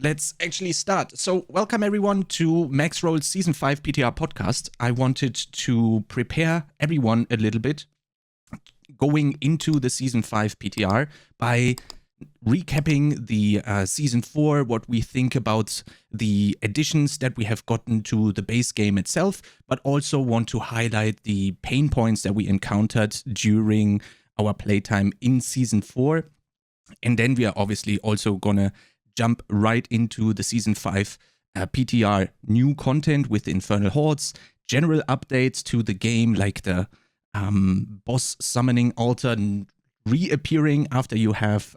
let's actually start. So, welcome everyone to Maxroll's Season 5 PTR podcast. I wanted to prepare everyone a little bit going into the Season 5 PTR by recapping the Season 4, what we think about the additions that we have gotten to the base game itself, but also want to highlight the pain points that we encountered during our playtime in Season 4. And then we are obviously also gonna jump right into the Season 5 PTR new content with the Infernal Hordes, general updates to the game like the boss summoning altar reappearing after you have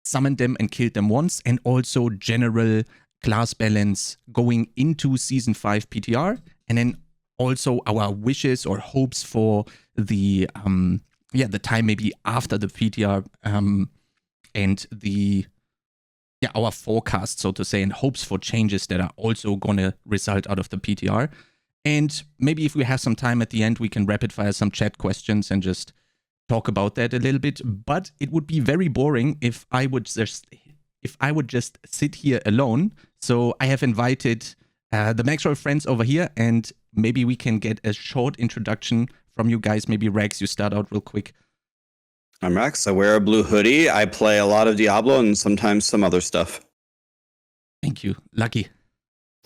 summoned them and killed them once, and also general class balance going into Season 5 PTR, and then also our wishes or hopes for the time maybe after the PTR and our forecast, so to say, and hopes for changes that are also gonna result out of the PTR. And maybe if we have some time at the end, we can rapid fire some chat questions and just talk about that a little bit. But it would be very boring if I would just sit here alone. So I have invited the Maxroll friends over here, and maybe we can get a short introduction from you guys. Maybe Rex, you start out real quick. I'm Rex. I wear a blue hoodie. I play a lot of Diablo and sometimes some other stuff. Thank you. Lucky.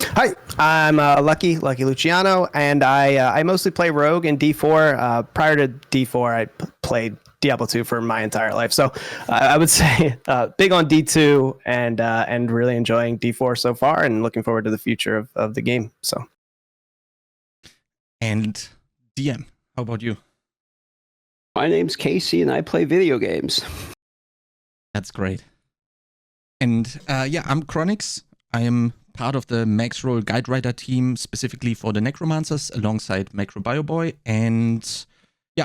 Hi, I'm Lucky Luciano, and I mostly play Rogue in D4. Prior to D4, I played Diablo 2 for my entire life. So I would say big on D2 and really enjoying D4 so far, and looking forward to the future of the game. So. And DM, how about you? My name's Casey, and I play video games. That's great. And I'm Chronix. I am part of the Maxroll guide writer team, specifically for the Necromancers, alongside Macrobioboy. And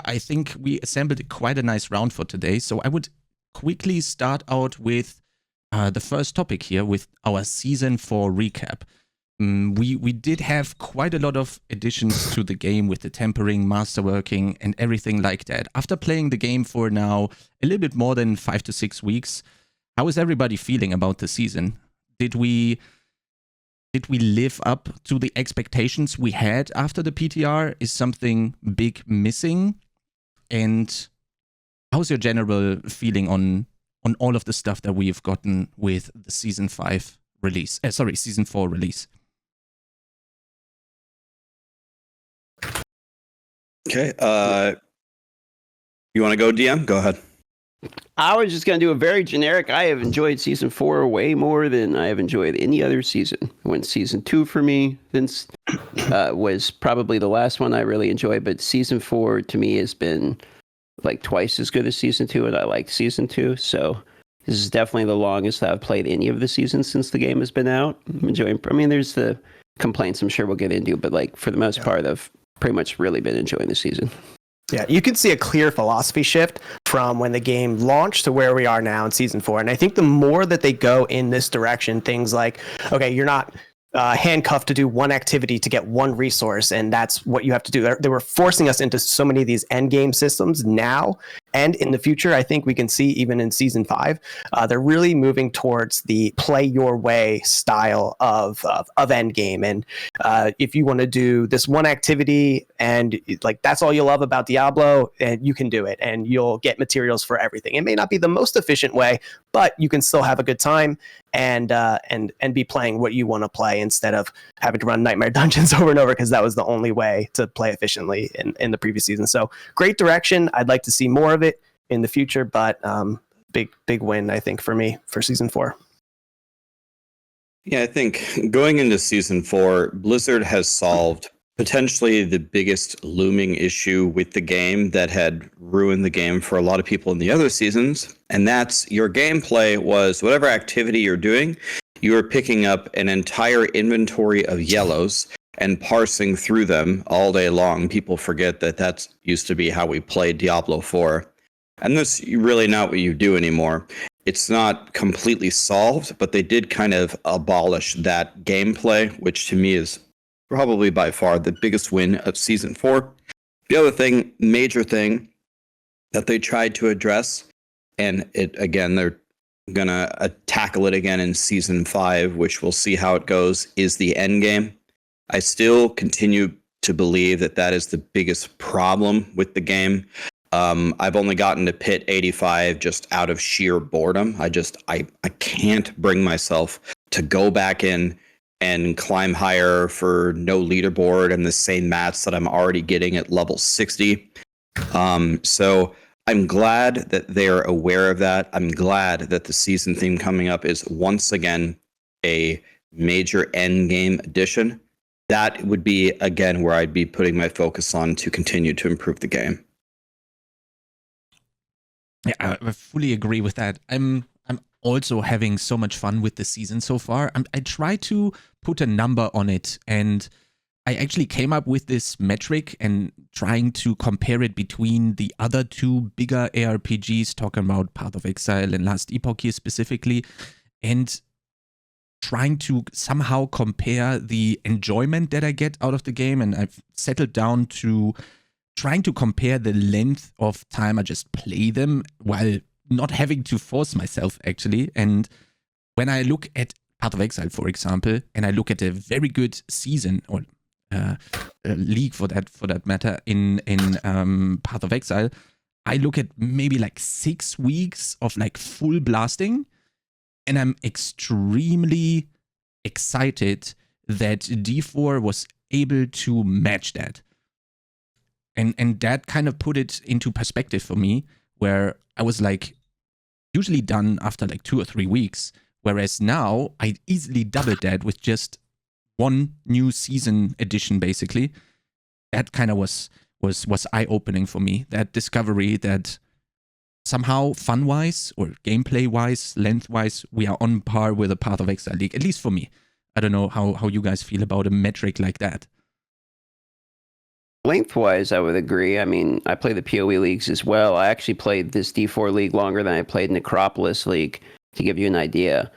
I think we assembled quite a nice round for today. So I would quickly start out with the first topic here with our Season 4 recap. We did have quite a lot of additions to the game with the tempering, masterworking, and everything like that. After playing the game for now a little bit more than 5 to 6 weeks, how is everybody feeling about the season? Did we live up to the expectations we had after the PTR? Is something big missing? And how's your general feeling on all of the stuff that we've gotten with the Season 5 release? Season 4 release. Okay. You want to go, DM? Go ahead. I was just going to do a very generic. I have enjoyed Season 4 way more than I have enjoyed any other season. When Season 2 for me was probably the last one I really enjoyed, but Season 4 to me has been like twice as good as Season 2, and I liked Season 2, so this is definitely the longest I've played any of the seasons since the game has been out. I'm enjoying. I mean, there's the complaints I'm sure we'll get into, but like for the most part, I've pretty much really been enjoying the season. Yeah, you can see a clear philosophy shift from when the game launched to where we are now in Season 4. And I think the more that they go in this direction, things like, okay, you're not handcuffed to do one activity to get one resource, and that's what you have to do. They were forcing us into so many of these endgame systems now and in the future. I think we can see even in Season 5, they're really moving towards the play your way style of endgame. And if you want to do this one activity and like that's all you love about Diablo, and you can do it, and you'll get materials for everything. It may not be the most efficient way, but you can still have a good time and be playing what you want to play instead of having to run Nightmare Dungeons over and over, because that was the only way to play efficiently in the previous season. So great direction. I'd like to see more of it in the future, but big win, I think, for me for Season 4. Yeah, I think going into Season 4, Blizzard has solved potentially the biggest looming issue with the game that had ruined the game for a lot of people in the other seasons. And that's your gameplay was whatever activity you're doing, you are picking up an entire inventory of yellows and parsing through them all day long. People forget that that used to be how we played Diablo 4. And that's really not what you do anymore. It's not completely solved, but they did kind of abolish that gameplay, which to me is probably by far the biggest win of Season 4. The other major thing that they tried to address, and it again, they're gonna tackle it again in season 5, which we'll see how it goes, is the Endgame. I still continue to believe that is the biggest problem with the game. I've only gotten to pit 85 just out of sheer boredom. I can't bring myself to go back in and climb higher for no leaderboard and the same mats that I'm already getting at level 60. So I'm glad that they're aware of that. I'm glad that the season theme coming up is once again a major end game addition. That would be, again, where I'd be putting my focus on to continue to improve the game. Yeah, I fully agree with that. I'm also having so much fun with the season so far. I try to put a number on it, and I actually came up with this metric and trying to compare it between the other two bigger ARPGs, talking about Path of Exile and Last Epoch here specifically, and trying to somehow compare the enjoyment that I get out of the game. And I've settled down to trying to compare the length of time I just play them while not having to force myself, actually. And when I look at Path of Exile, for example, and I look at a very good season or league for that matter in Path of Exile, I look at maybe like 6 weeks of like full blasting, and I'm extremely excited that D4 was able to match that. And that kind of put it into perspective for me, where I was like usually done after like 2 or 3 weeks, whereas now I easily doubled that with just one new season edition, basically. That kind of was eye-opening for me. That discovery that somehow fun-wise or gameplay-wise, length-wise, we are on par with a Path of Exile League, at least for me. I don't know how you guys feel about a metric like that. Lengthwise, I would agree. I mean, I play the PoE leagues as well. I actually played this D4 league longer than I played Necropolis League, to give you an idea.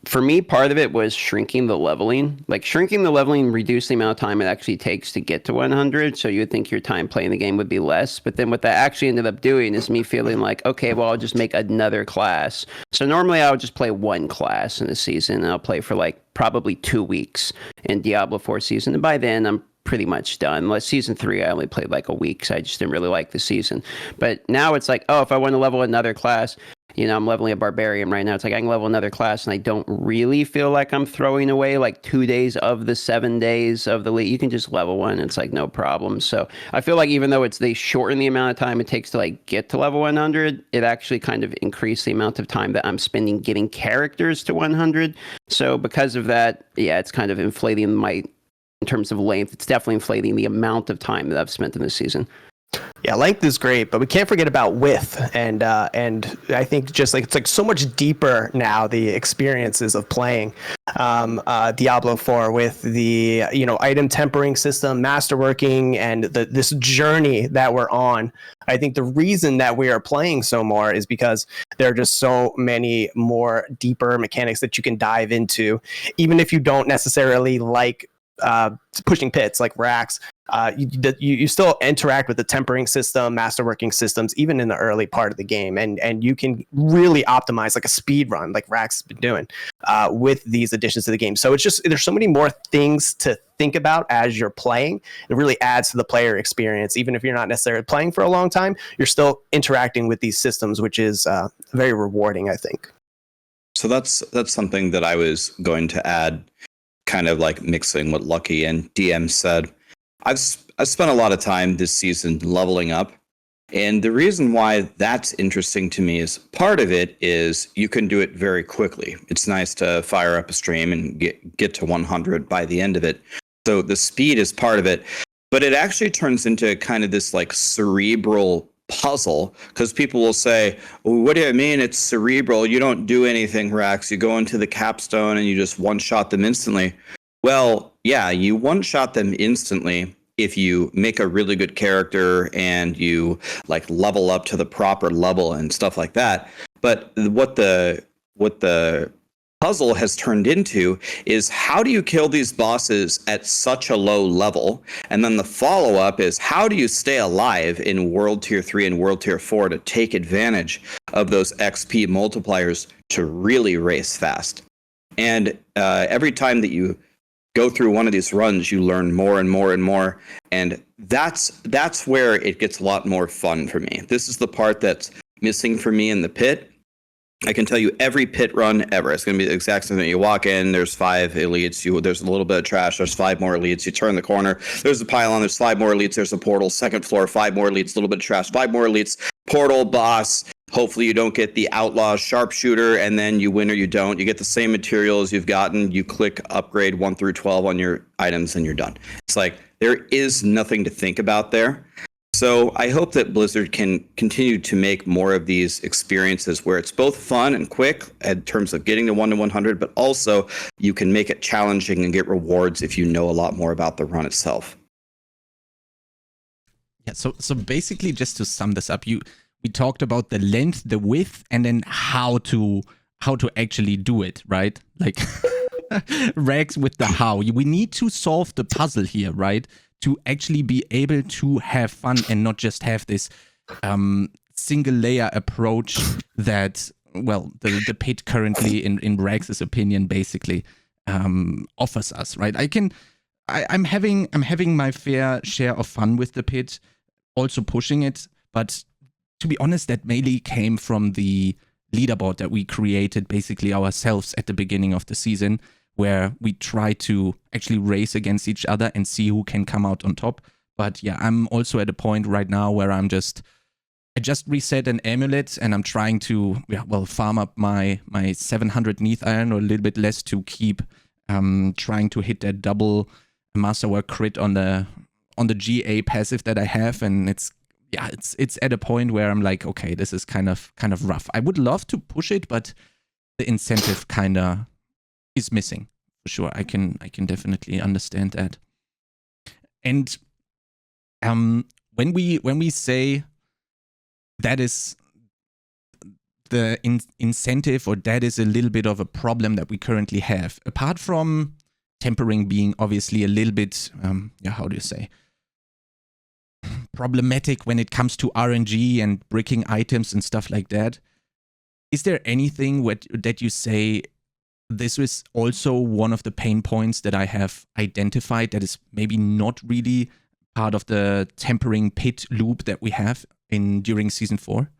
For me, part of it was shrinking the leveling. Like, shrinking the leveling reduced the amount of time it actually takes to get to 100, so you would think your time playing the game would be less. But then what that actually ended up doing is me feeling like, okay, well, I'll just make another class. So normally I would just play one class in a season, and I'll play for like probably 2 weeks in Diablo 4 season. And by then, I'm pretty much done. Like season 3, I only played like a week, so I just didn't really like the season. But now it's like, oh, if I want to level another class, you know, I'm leveling a Barbarian right now. It's like I can level another class, and I don't really feel like I'm throwing away like 2 days of the 7 days of the league. You can just level one. It's like no problem. So I feel like even though they shorten the amount of time it takes to like get to level 100, it actually kind of increased the amount of time that I'm spending getting characters to 100. So because of that, yeah, it's kind of inflating in terms of length, it's definitely inflating the amount of time that I've spent in this season. Yeah, length is great, but we can't forget about width, and I think just like it's like so much deeper now, the experiences of playing Diablo 4 with the item tempering system, masterworking, and this journey that we're on. I think the reason that we are playing so more is because there are just so many more deeper mechanics that you can dive into, even if you don't necessarily like pushing pits like racks. You still interact with the tempering system, masterworking systems, even in the early part of the game, and you can really optimize like a speed run, like Rax has been doing with these additions to the game. So it's just there's so many more things to think about as you're playing. It really adds to the player experience. Even if you're not necessarily playing for a long time, you're still interacting with these systems, which is very rewarding, I think. So that's something that I was going to add, kind of like mixing what Lucky and DM said. I've spent a lot of time this season leveling up, and the reason why that's interesting to me is part of it is you can do it very quickly. It's nice to fire up a stream and get to 100 by the end of it. So the speed is part of it, but it actually turns into kind of this like cerebral puzzle, because people will say, well, what do you mean it's cerebral? You don't do anything, Rax. You go into the capstone and you just one-shot them instantly. Well, yeah, you one-shot them instantly if you make a really good character and you like level up to the proper level and stuff like that. But what the puzzle has turned into is how do you kill these bosses at such a low level? And then the follow-up is how do you stay alive in World Tier 3 and World Tier 4 to take advantage of those XP multipliers to really race fast? And every time that you go through one of these runs, you learn more and more and more. And that's where it gets a lot more fun for me. This is the part that's missing for me in the pit. I can tell you every pit run ever. It's going to be the exact same thing. You walk in, there's 5 elites. There's a little bit of trash. There's 5 more elites. You turn the corner. There's a pylon. There's 5 more elites. There's a portal. Second floor, 5 more elites. A little bit of trash. 5 more elites. Portal, boss. Hopefully you don't get the outlaw sharpshooter, and then you win or you don't. You get the same materials you've gotten. You click upgrade 1 through 12 on your items, and you're done. It's like there is nothing to think about there. So I hope that Blizzard can continue to make more of these experiences where it's both fun and quick in terms of getting to 1 to 100, but also you can make it challenging and get rewards if you know a lot more about the run itself. Yeah, so basically, just to sum this up, we talked about the length, the width, and then how to actually do it, right? Like Rex with the how. We need to solve the puzzle here, right? To actually be able to have fun and not just have this single layer approach that, well, the pit currently, in Rex's opinion, basically offers us, right? I'm having my fair share of fun with the pit, also pushing it, but to be honest, that mainly came from the leaderboard that we created basically ourselves at the beginning of the season, where we try to actually race against each other and see who can come out on top. But yeah, I'm also at a point right now where I just reset an amulet and I'm trying to farm up my 700 Neath Iron, or a little bit less, to keep trying to hit that double Masterwork crit on the GA passive that I have, and it's at a point where I'm like, okay, this is kind of rough. I would love to push it, but the incentive kind of is missing for sure. I can definitely understand that. And when we say that is the incentive, or that is a little bit of a problem that we currently have, apart from tempering being obviously a little bit how do you say, problematic when it comes to RNG and bricking items and stuff like that, is there anything that you say this is also one of the pain points that I have identified that is maybe not really part of the tempering pit loop that we have during Season 4?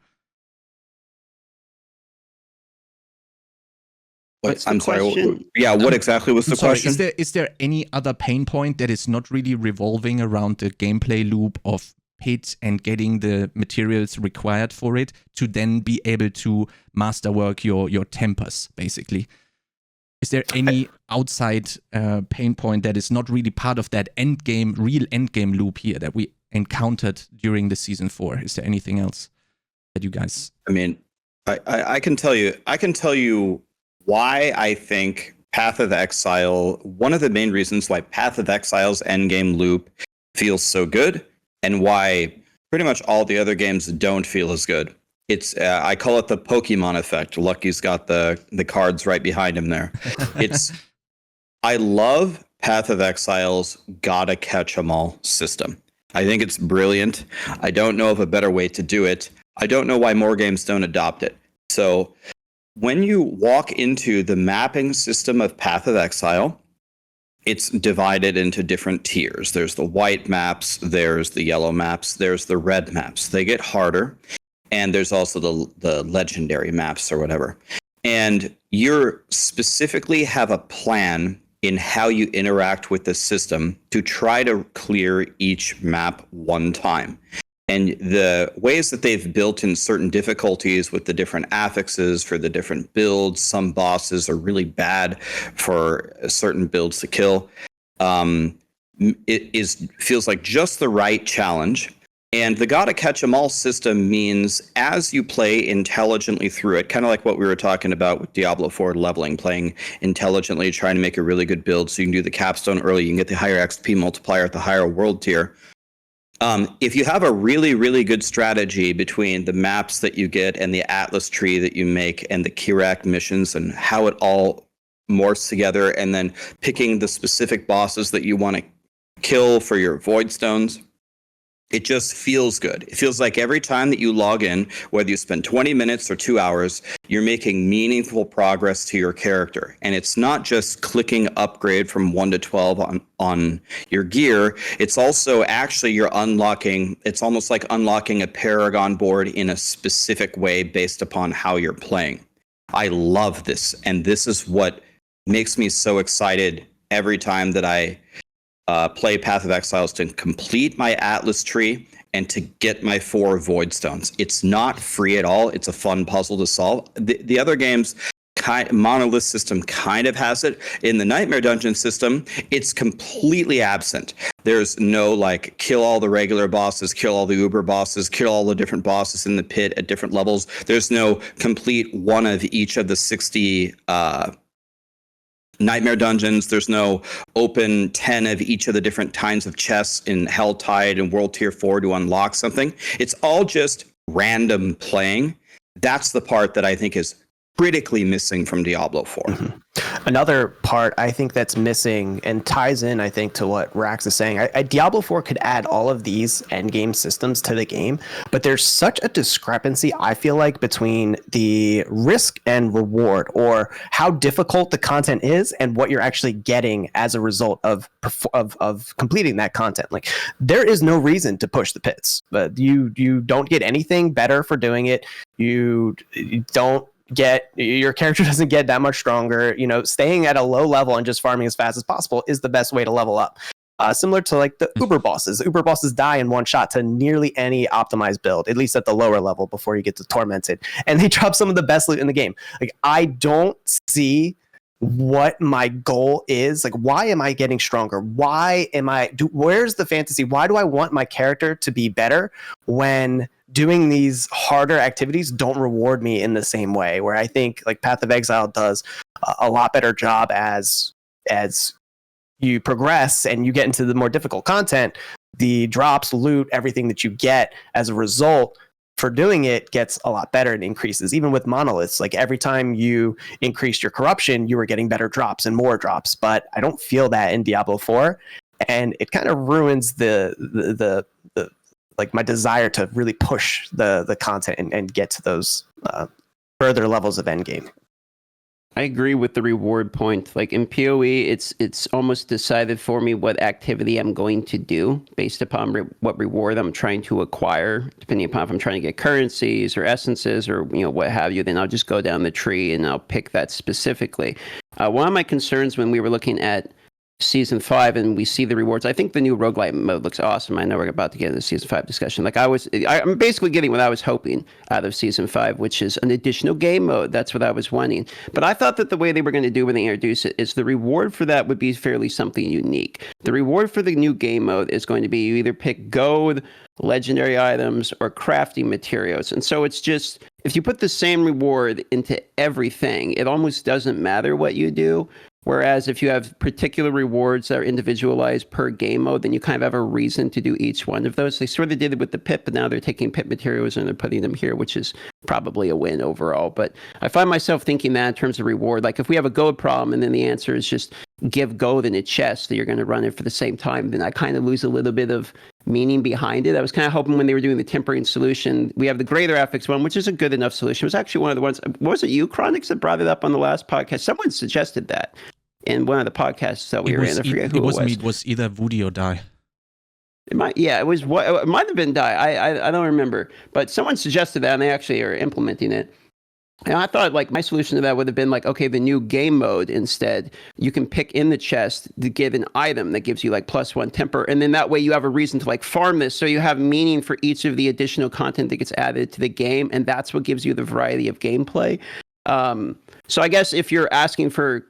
I'm sorry. Yeah, what exactly was the question? Is there any other pain point that is not really revolving around the gameplay loop of pit and getting the materials required for it to then be able to masterwork your tempers, basically? Is there any outside pain point that is not really part of that real endgame loop here that we encountered during the Season 4? Is there anything else that you guys... I mean, I can tell you why I think Path of Exile, one of the main reasons why Path of Exile's endgame loop feels so good, and why pretty much all the other games don't feel as good. It's I call it the Pokemon effect. Lucky's got the cards right behind him there. I love Path of Exile's gotta catch 'em all system. I think it's brilliant. I don't know of a better way to do it. I don't know why more games don't adopt it. So when you walk into the mapping system of Path of Exile, it's divided into different tiers. There's the white maps, there's the yellow maps, there's the red maps. They get harder. And there's also the legendary maps or whatever. And you specifically have a plan in how you interact with the system to try to clear each map one time. And the ways that they've built in certain difficulties with the different affixes for the different builds, some bosses are really bad for certain builds to kill. Feels like just the right challenge. And the gotta catch 'em all system means as you play intelligently through it, kind of like what we were talking about with Diablo 4 leveling, playing intelligently, trying to make a really good build so you can do the capstone early, you can get the higher XP multiplier at the higher world tier. If you have a really, really good strategy between the maps that you get and the Atlas tree that you make and the Kirak missions and how it all morphs together, and then picking the specific bosses that you want to kill for your void stones. It just feels good. It feels like every time that you log in, whether you spend 20 minutes or 2 hours, you're making meaningful progress to your character. And it's not just clicking upgrade from 1 to 12 on your gear. It's also actually it's almost like unlocking a Paragon board in a specific way based upon how you're playing. I love this. And this is what makes me so excited every time that I play Path of Exiles, to complete my Atlas tree and to get my 4 Void Stones. It's not free at all. It's a fun puzzle to solve. The other games, Monolith system kind of has it. In the Nightmare Dungeon system, it's completely absent. There's no like kill all the regular bosses, kill all the Uber bosses, kill all the different bosses in the pit at different levels. There's no complete one of each of the 60 Nightmare Dungeons. There's no open 10 of each of the different kinds of chests in Helltide and World Tier 4 to unlock something. It's all just random playing. That's the part that I think is critically missing from Diablo 4. Mm-hmm. Another part I think that's missing and ties in, I think, to what Rax is saying. Diablo 4 could add all of these endgame systems to the game, but there's such a discrepancy, I feel like, between the risk and reward, or how difficult the content is and what you're actually getting as a result of completing that content. Like, there is no reason to push the pits, but you don't get anything better for doing it. You don't your character doesn't get that much stronger. Staying at a low level and just farming as fast as possible is the best way to level up. Similar to like the Uber bosses. Uber bosses die in one shot to nearly any optimized build, at least at the lower level before you get to Tormented. And they drop some of the best loot in the game. Like, I don't see what my goal is. Like, why am I getting stronger? Where's the fantasy? Why do I want my character to be better when doing these harder activities don't reward me in the same way? Where I think like Path of Exile does a lot better job as you progress and you get into the more difficult content, the drops, loot, everything that you get as a result for doing it gets a lot better and increases. Even with monoliths, like every time you increased your corruption, you were getting better drops and more drops. But I don't feel that in Diablo 4, and it kind of ruins the like my desire to really push the content and get to those further levels of endgame. I agree with the reward point. Like in PoE, it's almost decided for me what activity I'm going to do based upon what reward I'm trying to acquire. Depending upon if I'm trying to get currencies or essences or what have you, then I'll just go down the tree and I'll pick that specifically. One of my concerns when we were looking at Season 5 and we see the rewards, I think the new roguelite mode looks awesome. I know we're about to get into the Season 5 discussion. Like I'm basically getting what I was hoping out of Season 5, which is an additional game mode. That's what I was wanting. But I thought that the way they were going to do when they introduce it is the reward for that would be fairly something unique. The reward for the new game mode is going to be you either pick gold, legendary items, or crafting materials. And so it's just, if you put the same reward into everything, it almost doesn't matter what you do. Whereas if you have particular rewards that are individualized per game mode, then you kind of have a reason to do each one of those. They sort of did it with the pit, but now they're taking pit materials and they're putting them here, which is probably a win overall. But I find myself thinking that in terms of reward, like if we have a gold problem and then the answer is just give gold in a chest that you're going to run it for the same time, then I kind of lose a little bit of meaning behind it. I was kind of hoping when they were doing the tempering solution, we have the greater affix one, which is a good enough solution. It was actually one of the ones, was it you, Chronix, that brought it up on the last podcast? Someone suggested that in one of the podcasts that we were in. I forget who it was. Me. It was either Woody or Die. It might have been Die. I don't remember. But someone suggested that and they actually are implementing it. And I thought like my solution to that would have been like, okay, the new game mode instead, you can pick in the chest to give an item that gives you like +1 temper. And then that way you have a reason to like farm this. So you have meaning for each of the additional content that gets added to the game. And that's what gives you the variety of gameplay. So I guess if you're asking for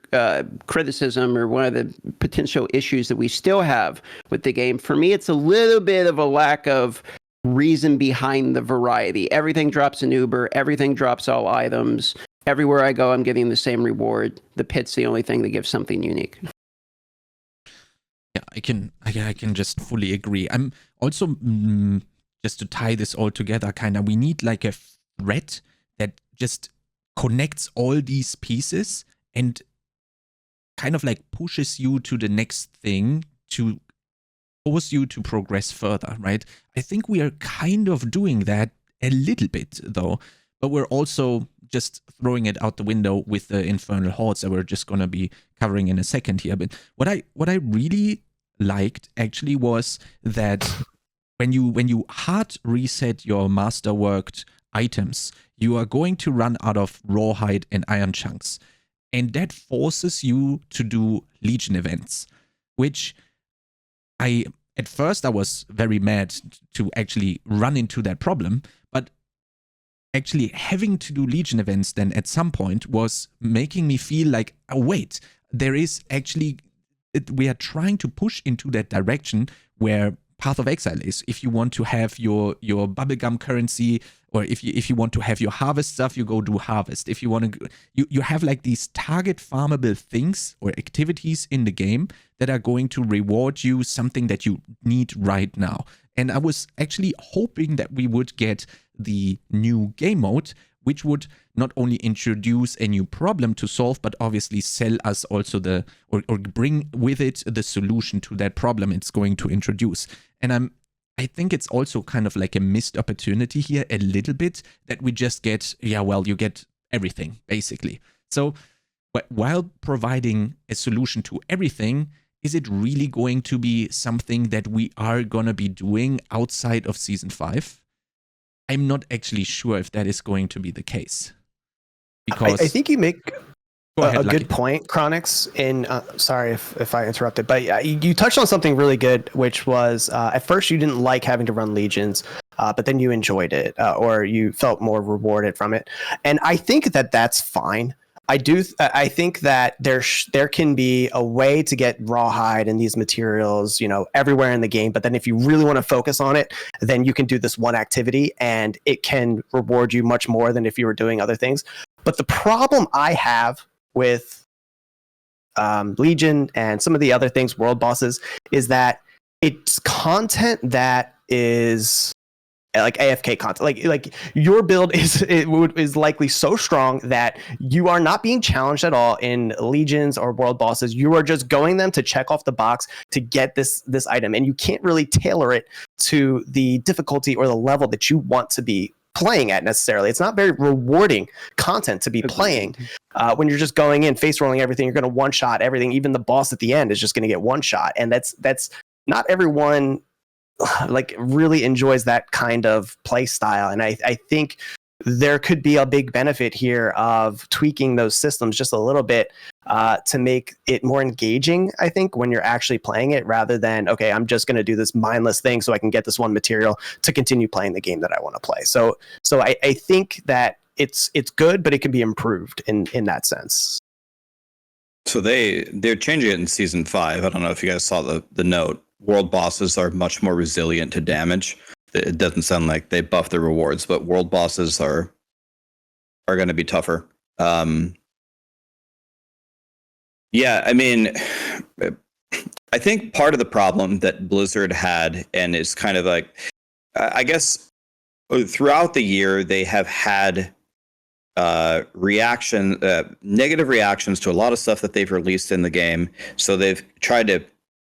criticism or one of the potential issues that we still have with the game, for me, it's a little bit of a lack of reason behind the variety. Everything drops an Uber, everything drops all items. Everywhere I go, I'm getting the same reward. The pit's the only thing that gives something unique. Yeah, I can just fully agree. I'm also just to tie this all together, we need like a thread that just connects all these pieces and kind of like pushes you to the next thing to force you to progress further, right? I think we are kind of doing that a little bit though, but we're also just throwing it out the window with the Infernal Hordes that we're just gonna be covering in a second here. But what I really liked actually was that when you hard reset your masterworked items, you are going to run out of rawhide and iron chunks, and that forces you to do Legion events, which at first I was very mad to actually run into that problem, but actually having to do Legion events then at some point was making me feel like, oh wait, there is actually, we are trying to push into that direction where Path of Exile is. If you want to have your bubblegum currency, or if you want to have your harvest stuff, you go do harvest. If you want to, you have like these target farmable things or activities in the game that are going to reward you something that you need right now. And I was actually hoping that we would get the new game mode, which would not only introduce a new problem to solve, but obviously sell us also or bring with it the solution to that problem it's going to introduce. And I think it's also kind of like a missed opportunity here a little bit, that we just get, you get everything basically. So while providing a solution to everything, is it really going to be something that we are going to be doing outside of Season 5? I'm not actually sure if that is going to be the case. Because I think you make ahead, a good point, Chronix. Sorry if I interrupted, but you touched on something really good, which was at first you didn't like having to run legions, but then you enjoyed it, or you felt more rewarded from it. And I think that that's fine. I think that there can be a way to get rawhide and these materials, everywhere in the game. But then if you really want to focus on it, then you can do this one activity and it can reward you much more than if you were doing other things. But the problem I have with Legion and some of the other things, world bosses, is that it's content that is like AFK content. Like your build is likely so strong that you are not being challenged at all in legions or world bosses. You are just going them to check off the box to get this item, and you can't really tailor it to the difficulty or the level that you want to be playing at necessarily. It's not very rewarding content to be playing when you're just going in, face rolling everything. You're going to one shot everything. Even the boss at the end is just going to get one shot, and that's not everyone like really enjoys that kind of play style. And I think there could be a big benefit here of tweaking those systems just a little bit to make it more engaging, I think, when you're actually playing it, rather than, okay, I'm just going to do this mindless thing so I can get this one material to continue playing the game that I want to play. So I think that it's good, but it can be improved in that sense. So they're changing it in Season 5. I don't know if you guys saw the note. World bosses are much more resilient to damage. It doesn't sound like they buff the rewards, but world bosses are going to be tougher. Yeah, I mean, I think part of the problem that Blizzard had, and is kind of like, I guess throughout the year, they have had negative reactions to a lot of stuff that they've released in the game. So they've tried to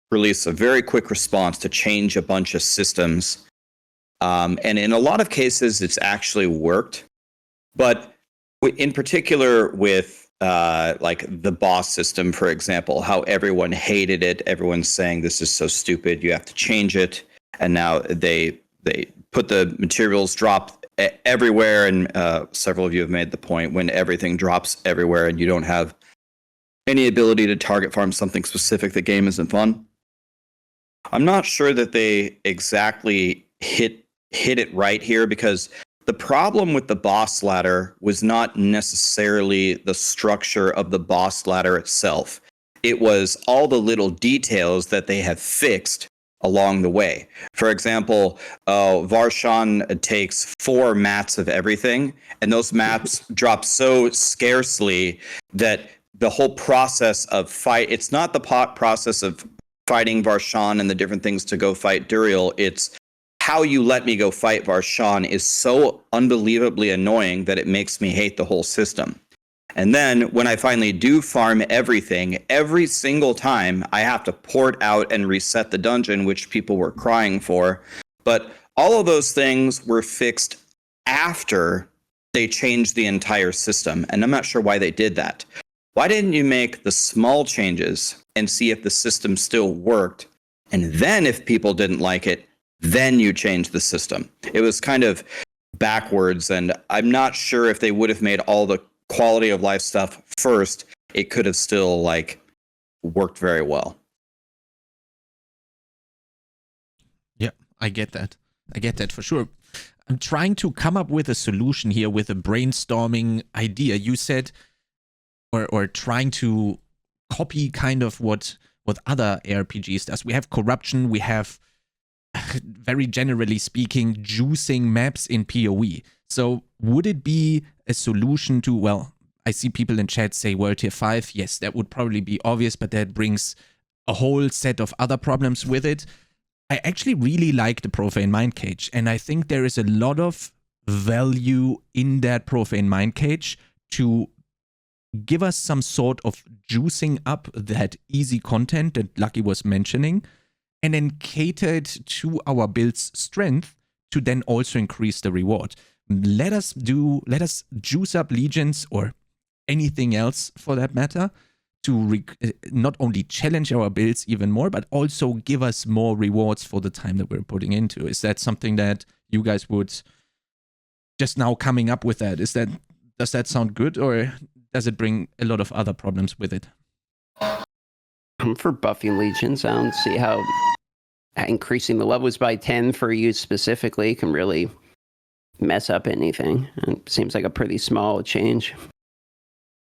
release a very quick response to change a bunch of systems. And in a lot of cases, it's actually worked. But in particular with like the boss system, for example, how everyone hated it. Everyone's saying this is so stupid, you have to change it. And now they put the materials drop everywhere. And several of you have made the point, when everything drops everywhere and you don't have any ability to target farm something specific, the game isn't fun. I'm not sure that they exactly hit it right here, because the problem with the boss ladder was not necessarily the structure of the boss ladder itself. It was all the little details that they have fixed along the way. For example, Varshan takes 4 mats of everything, and those mats drop so scarcely that the whole process of it's not the process of fighting Varshan and the different things to go fight Duriel. It's how you let me go fight Varshan is so unbelievably annoying that it makes me hate the whole system. And then when I finally do farm everything, every single time I have to port out and reset the dungeon, which people were crying for. But all of those things were fixed after they changed the entire system. And I'm not sure why they did that. Why didn't you make the small changes and see if the system still worked? And then if people didn't like it, then you change the system. It was kind of backwards. And I'm not sure if they would have made all the quality of life stuff first, it could have still like worked very well. Yeah, I get that. I get that for sure. I'm trying to come up with a solution here with a brainstorming idea. You said, or trying to copy kind of what other ARPGs does. We have corruption, we have, very generally speaking, juicing maps in PoE. So would it be a solution to, well, I see people in chat say World Tier 5. Yes, that would probably be obvious, but that brings a whole set of other problems with it. I actually really like the Profane Mind Cage, and I think there is a lot of value in that Profane Mind Cage to give us some sort of juicing up that easy content that Lucky was mentioning, and then cater it to our build's strength to then also increase the reward. Let us juice up legions or anything else for that matter to not only challenge our builds even more, but also give us more rewards for the time that we're putting into. Is that something that you guys would just now coming up with that? Does that sound good, or does it bring a lot of other problems with it? For buffing legions, I don't see how increasing the levels by 10 for you specifically can really mess up anything. It seems like a pretty small change.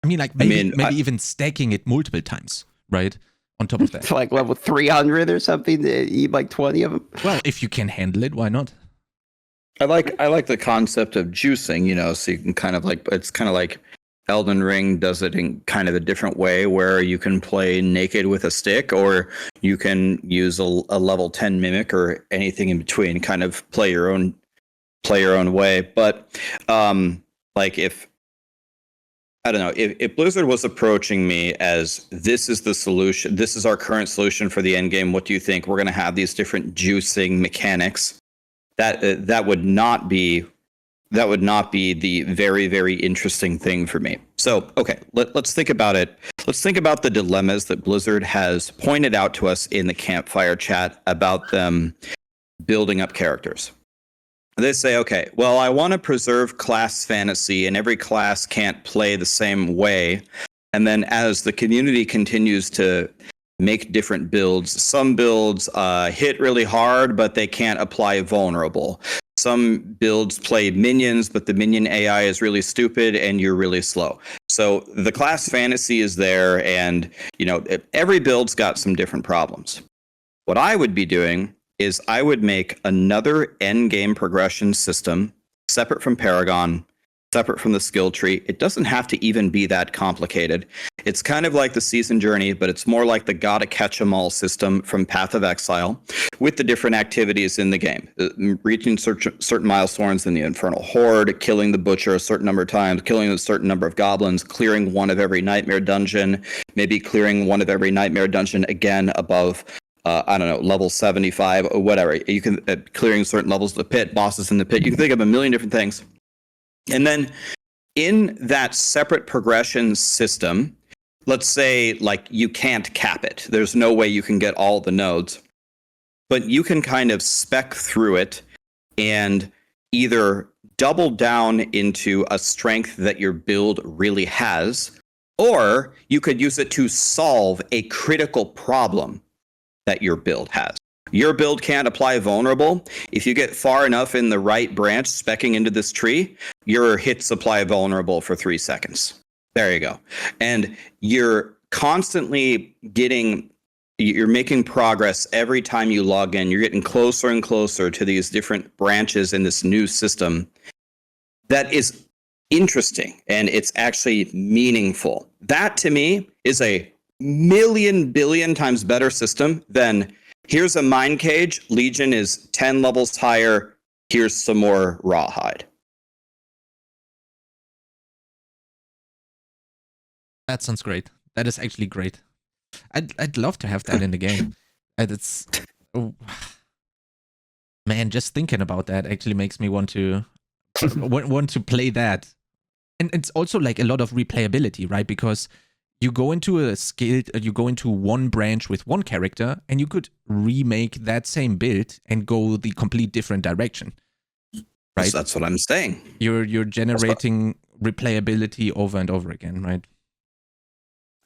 I mean, like maybe even stacking it multiple times, right? On top of that. Like level 300 or something to eat like 20 of them. Well, if you can handle it, why not? I like the concept of juicing, so you can kind of like, it's kind of like Elden Ring does it in kind of a different way where you can play naked with a stick, or you can use a level 10 mimic or anything in between, kind of play your own way. But like if Blizzard was approaching me as this is the solution, this is our current solution for the end game, what do you think? We're going to have these different juicing mechanics. That would not be the very, very interesting thing for me. So, okay, let's think about it. Let's think about the dilemmas that Blizzard has pointed out to us in the campfire chat about them building up characters. They say, okay, well, I want to preserve class fantasy, and every class can't play the same way. And then as the community continues to make different builds, some builds hit really hard, but they can't apply vulnerable. Some builds play minions, but the minion AI is really stupid and you're really slow. So the class fantasy is there, and every build's got some different problems. What I would be doing is I would make another end game progression system separate from Paragon, separate from the skill tree. It doesn't have to even be that complicated. It's kind of like the season journey, but it's more like the gotta catch 'em all system from Path of Exile, with the different activities in the game. Reaching certain milestones in the Infernal Horde, killing the Butcher a certain number of times, killing a certain number of goblins, clearing one of every Nightmare dungeon, maybe clearing one of every Nightmare dungeon again above level 75 or whatever. You can clearing certain levels of the pit, bosses in the pit. You can think of a million different things. And then in that separate progression system, let's say like you can't cap it. There's no way you can get all the nodes, but you can kind of spec through it and either double down into a strength that your build really has, or you could use it to solve a critical problem that your build has. Your build can't apply vulnerable. If you get far enough in the right branch specking into this tree, your hits apply vulnerable for 3 seconds. There you go. And you're constantly you're making progress every time you log in. You're getting closer and closer to these different branches in this new system that is interesting and it's actually meaningful. That to me is a million billion times better system than here's a mind cage, Legion is 10 levels higher, here's some more rawhide. That sounds great. That is actually great. I'd love to have that in the game. And it's oh, man, just thinking about that actually makes me want to want to play that. And it's also like a lot of replayability, right? Because you go into you go into one branch with one character, and you could remake that same build and go the complete different direction. Right? That's what I'm saying. You're generating replayability over and over again, right?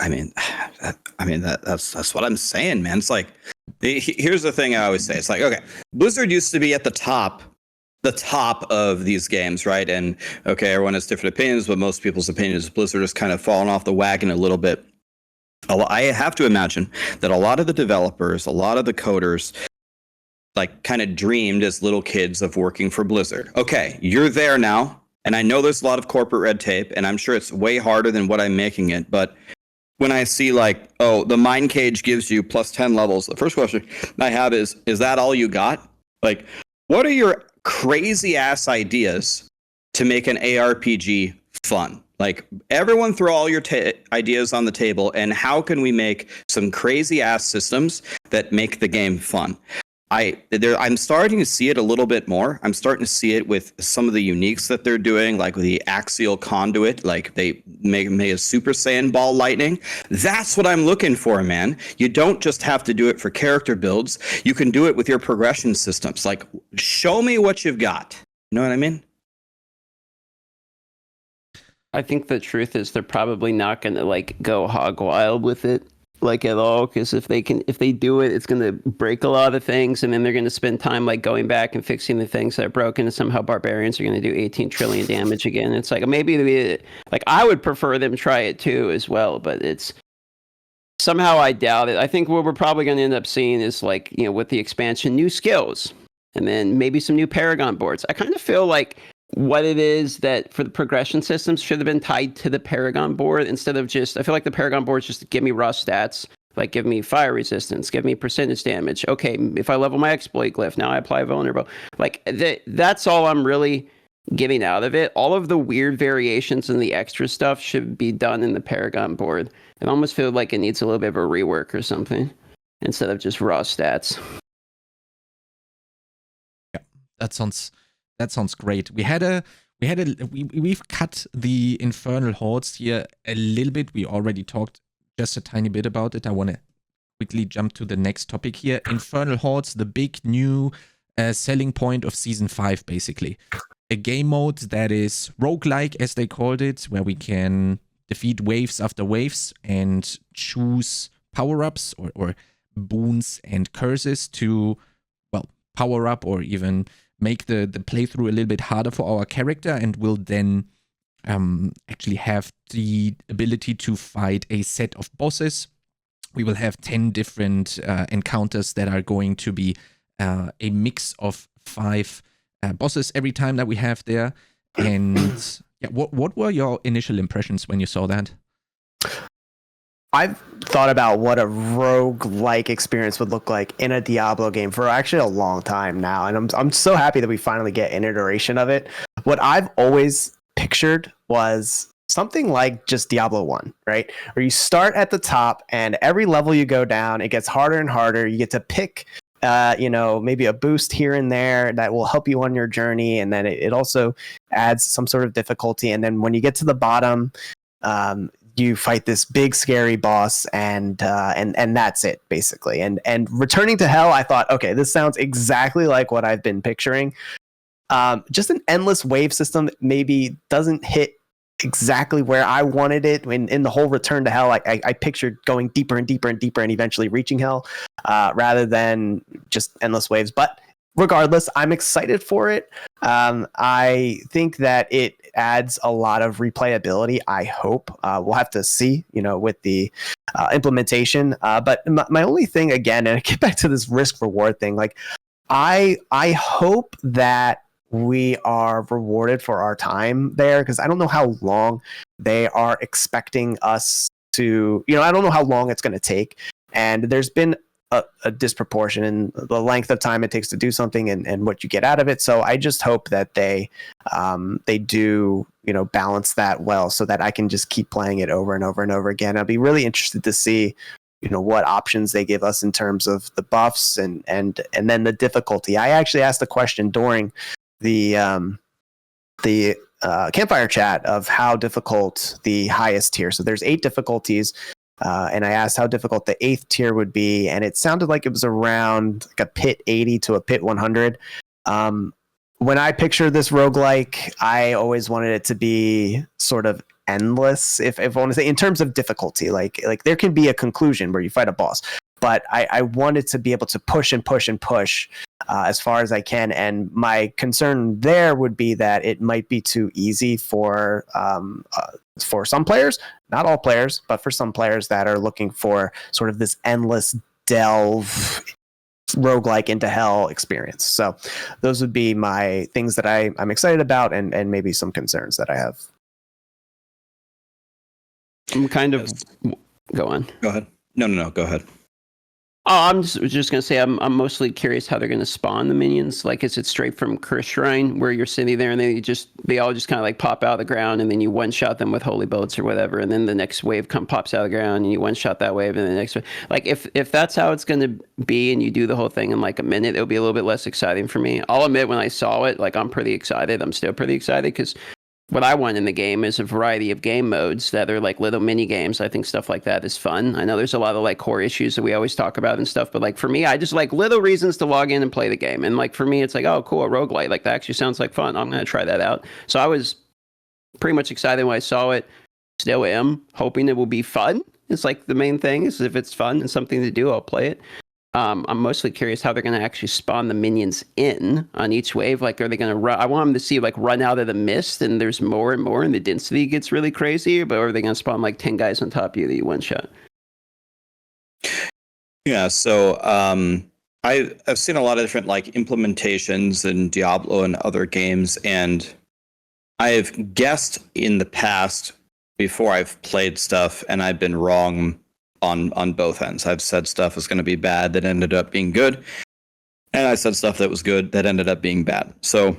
I mean, that's what I'm saying, man. It's like, here's the thing I always say. It's like, okay, Blizzard used to be at the top of these games, right? And okay, everyone has different opinions, but most people's opinion is Blizzard has kind of fallen off the wagon a little bit. I have to imagine that a lot of the developers, a lot of the coders, like kind of dreamed as little kids of working for Blizzard. Okay, you're there now, and I know there's a lot of corporate red tape, and I'm sure it's way harder than what I'm making it, but when I see like, oh, the Mind Cage gives you plus 10 levels, the first question I have is that all you got? Like, what are your crazy ass ideas to make an ARPG fun? Like, everyone throw all your ideas on the table, and how can we make some crazy ass systems that make the game fun? I'm starting to see it a little bit more. I'm starting to see it with some of the uniques that they're doing, like with the axial conduit, like they make a Super Saiyan ball lightning. That's what I'm looking for, man. You don't just have to do it for character builds. You can do it with your progression systems. Like, show me what you've got. You know what I mean? I think the truth is they're probably not going to like go hog wild with it like at all, because if they do it, it's going to break a lot of things, and then they're going to spend time like going back and fixing the things that are broken, and somehow barbarians are going to do 18 trillion damage again. It's like, maybe like I would prefer them try it too as well, but it's somehow I doubt it. I think what we're probably going to end up seeing is like, with the expansion, new skills, and then maybe some new Paragon boards. I kind of feel like what it is that for the progression systems should have been tied to the Paragon board instead of just, I feel like the Paragon boards just give me raw stats, like give me fire resistance, give me percentage damage. Okay, if I level my exploit glyph, now I apply vulnerable. Like that's all I'm really getting out of it. All of the weird variations and the extra stuff should be done in the Paragon board. It almost feels like it needs a little bit of a rework or something instead of just raw stats. Yeah, that sounds great. We've cut the Infernal Hordes here a little bit. We already talked just a tiny bit about it. I want to quickly jump to the next topic here. Infernal Hordes, the big new selling point of Season 5, basically. A game mode that is roguelike, as they called it, where we can defeat waves after waves and choose power-ups or boons and curses to, well, power up or even make the playthrough a little bit harder for our character, and will then actually have the ability to fight a set of bosses. We will have 10 different encounters that are going to be a mix of 5 bosses every time that we have there. And yeah, what were your initial impressions when you saw that? I've thought about what a rogue-like experience would look like in a Diablo game for actually a long time now, and I'm so happy that we finally get an iteration of it. What I've always pictured was something like just Diablo 1, right? Where you start at the top, and every level you go down, it gets harder and harder. You get to pick, maybe a boost here and there that will help you on your journey, and then it also adds some sort of difficulty. And then when you get to the bottom, you fight this big scary boss, and that's it basically. And returning to hell, I thought, okay, this sounds exactly like what I've been picturing. Just an endless wave system that maybe doesn't hit exactly where I wanted it. In the whole return to hell, I pictured going deeper and deeper and deeper and eventually reaching hell, rather than just endless waves. But regardless, I'm excited for it. I think that it adds a lot of replayability. I hope we'll have to see, with the implementation. But my only thing, again, and I get back to this risk reward thing, like I hope that we are rewarded for our time there, because I don't know how long they are expecting us to, I don't know how long it's going to take. And there's been a disproportion in the length of time it takes to do something and what you get out of it. So I just hope that they do, balance that well so that I can just keep playing it over and over and over again. I'll be really interested to see, what options they give us in terms of the buffs and then the difficulty. I actually asked a question during the campfire chat of how difficult the highest tier. So there's 8 difficulties. And I asked how difficult the 8th tier would be, and it sounded like it was around like a pit 80 to a pit 100. When I picture this roguelike, I always wanted it to be sort of endless, if I want to say, in terms of difficulty. Like there can be a conclusion where you fight a boss, but I wanted to be able to push and push and push as far as I can. And my concern there would be that it might be too easy for some players, not all players, but for some players that are looking for sort of this endless delve roguelike into hell experience. So those would be my things that I'm excited about and maybe some concerns that I have. I'm kind of go on. Go ahead. No, go ahead. Oh, I'm just gonna say I'm mostly curious how they're gonna spawn the minions. Like, is it straight from Curse Shrine where you're sitting there and they all just kind of like pop out of the ground and then you one shot them with holy bolts or whatever, and then the next wave pops out of the ground and you one shot that wave and the next wave. Like, if that's how it's gonna be and you do the whole thing in like a minute, it'll be a little bit less exciting for me. I'll admit, when I saw it, like, I'm pretty excited. I'm still pretty excited because what I want in the game is a variety of game modes that are like little mini games. I think stuff like that is fun. I know there's a lot of like core issues that we always talk about and stuff, but like for me, I just like little reasons to log in and play the game. And like for me, it's like, oh, cool, a roguelite. Like, that actually sounds like fun. I'm going to try that out. So I was pretty much excited when I saw it. Still am hoping it will be fun. It's like the main thing is, if it's fun and something to do, I'll play it. I'm mostly curious how they're going to actually spawn the minions in on each wave. Like, are they going to run? I want them to see like run out of the mist and there's more and more and the density gets really crazy. But are they going to spawn like 10 guys on top of you that you one shot? Yeah, so I've seen a lot of different like implementations in Diablo and other games, and I've guessed in the past before I've played stuff, and I've been wrong on both ends. I've said stuff was going to be bad that ended up being good, and I said stuff that was good that ended up being bad. So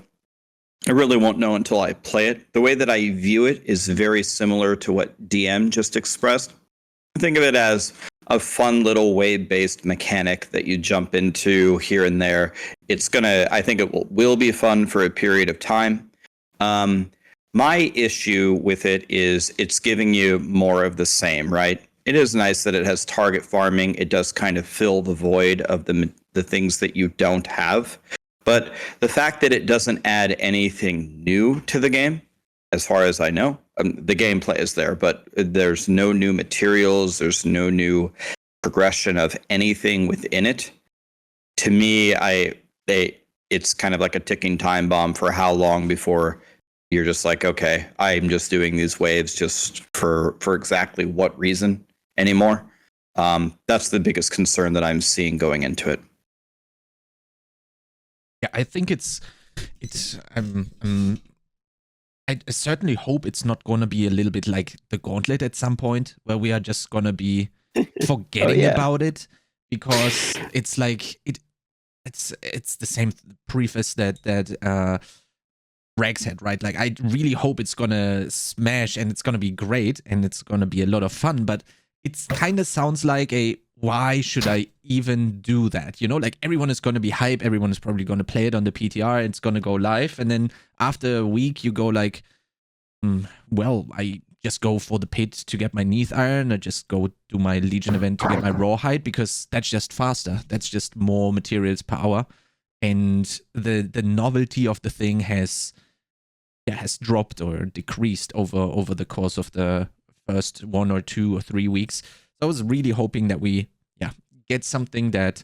I really won't know until I play it. The way that I view it is very similar to what DM just expressed. Think of it as a fun little wave-based mechanic that you jump into here and there. I think it will be fun for a period of time. My issue with it is it's giving you more of the same, right? It is nice that it has target farming. It does kind of fill the void of the things that you don't have. But the fact that it doesn't add anything new to the game, as far as I know, the gameplay is there, but there's no new materials. There's no new progression of anything within it. To me, it's kind of like a ticking time bomb for how long before you're just like, okay, I'm just doing these waves just for exactly what reason anymore. That's the biggest concern that I'm seeing going into it. Yeah, I think I certainly hope it's not gonna be a little bit like the Gauntlet at some point, where we are just gonna be forgetting about it, because it's like it's the same preface that Rex had, right? Like, I really hope it's gonna smash and it's gonna be great and it's gonna be a lot of fun, but it kind of sounds like why should I even do that? Like, everyone is going to be hype. Everyone is probably going to play it on the PTR. It's going to go live. And then after a week, you go like, well, I just go for the pit to get my Neath Iron. I just go do my Legion event to get my Rawhide, because that's just faster. That's just more materials per hour. And the novelty of the thing has dropped or decreased over the course of the first 1 or 2 or 3 weeks. So I was really hoping that we get something that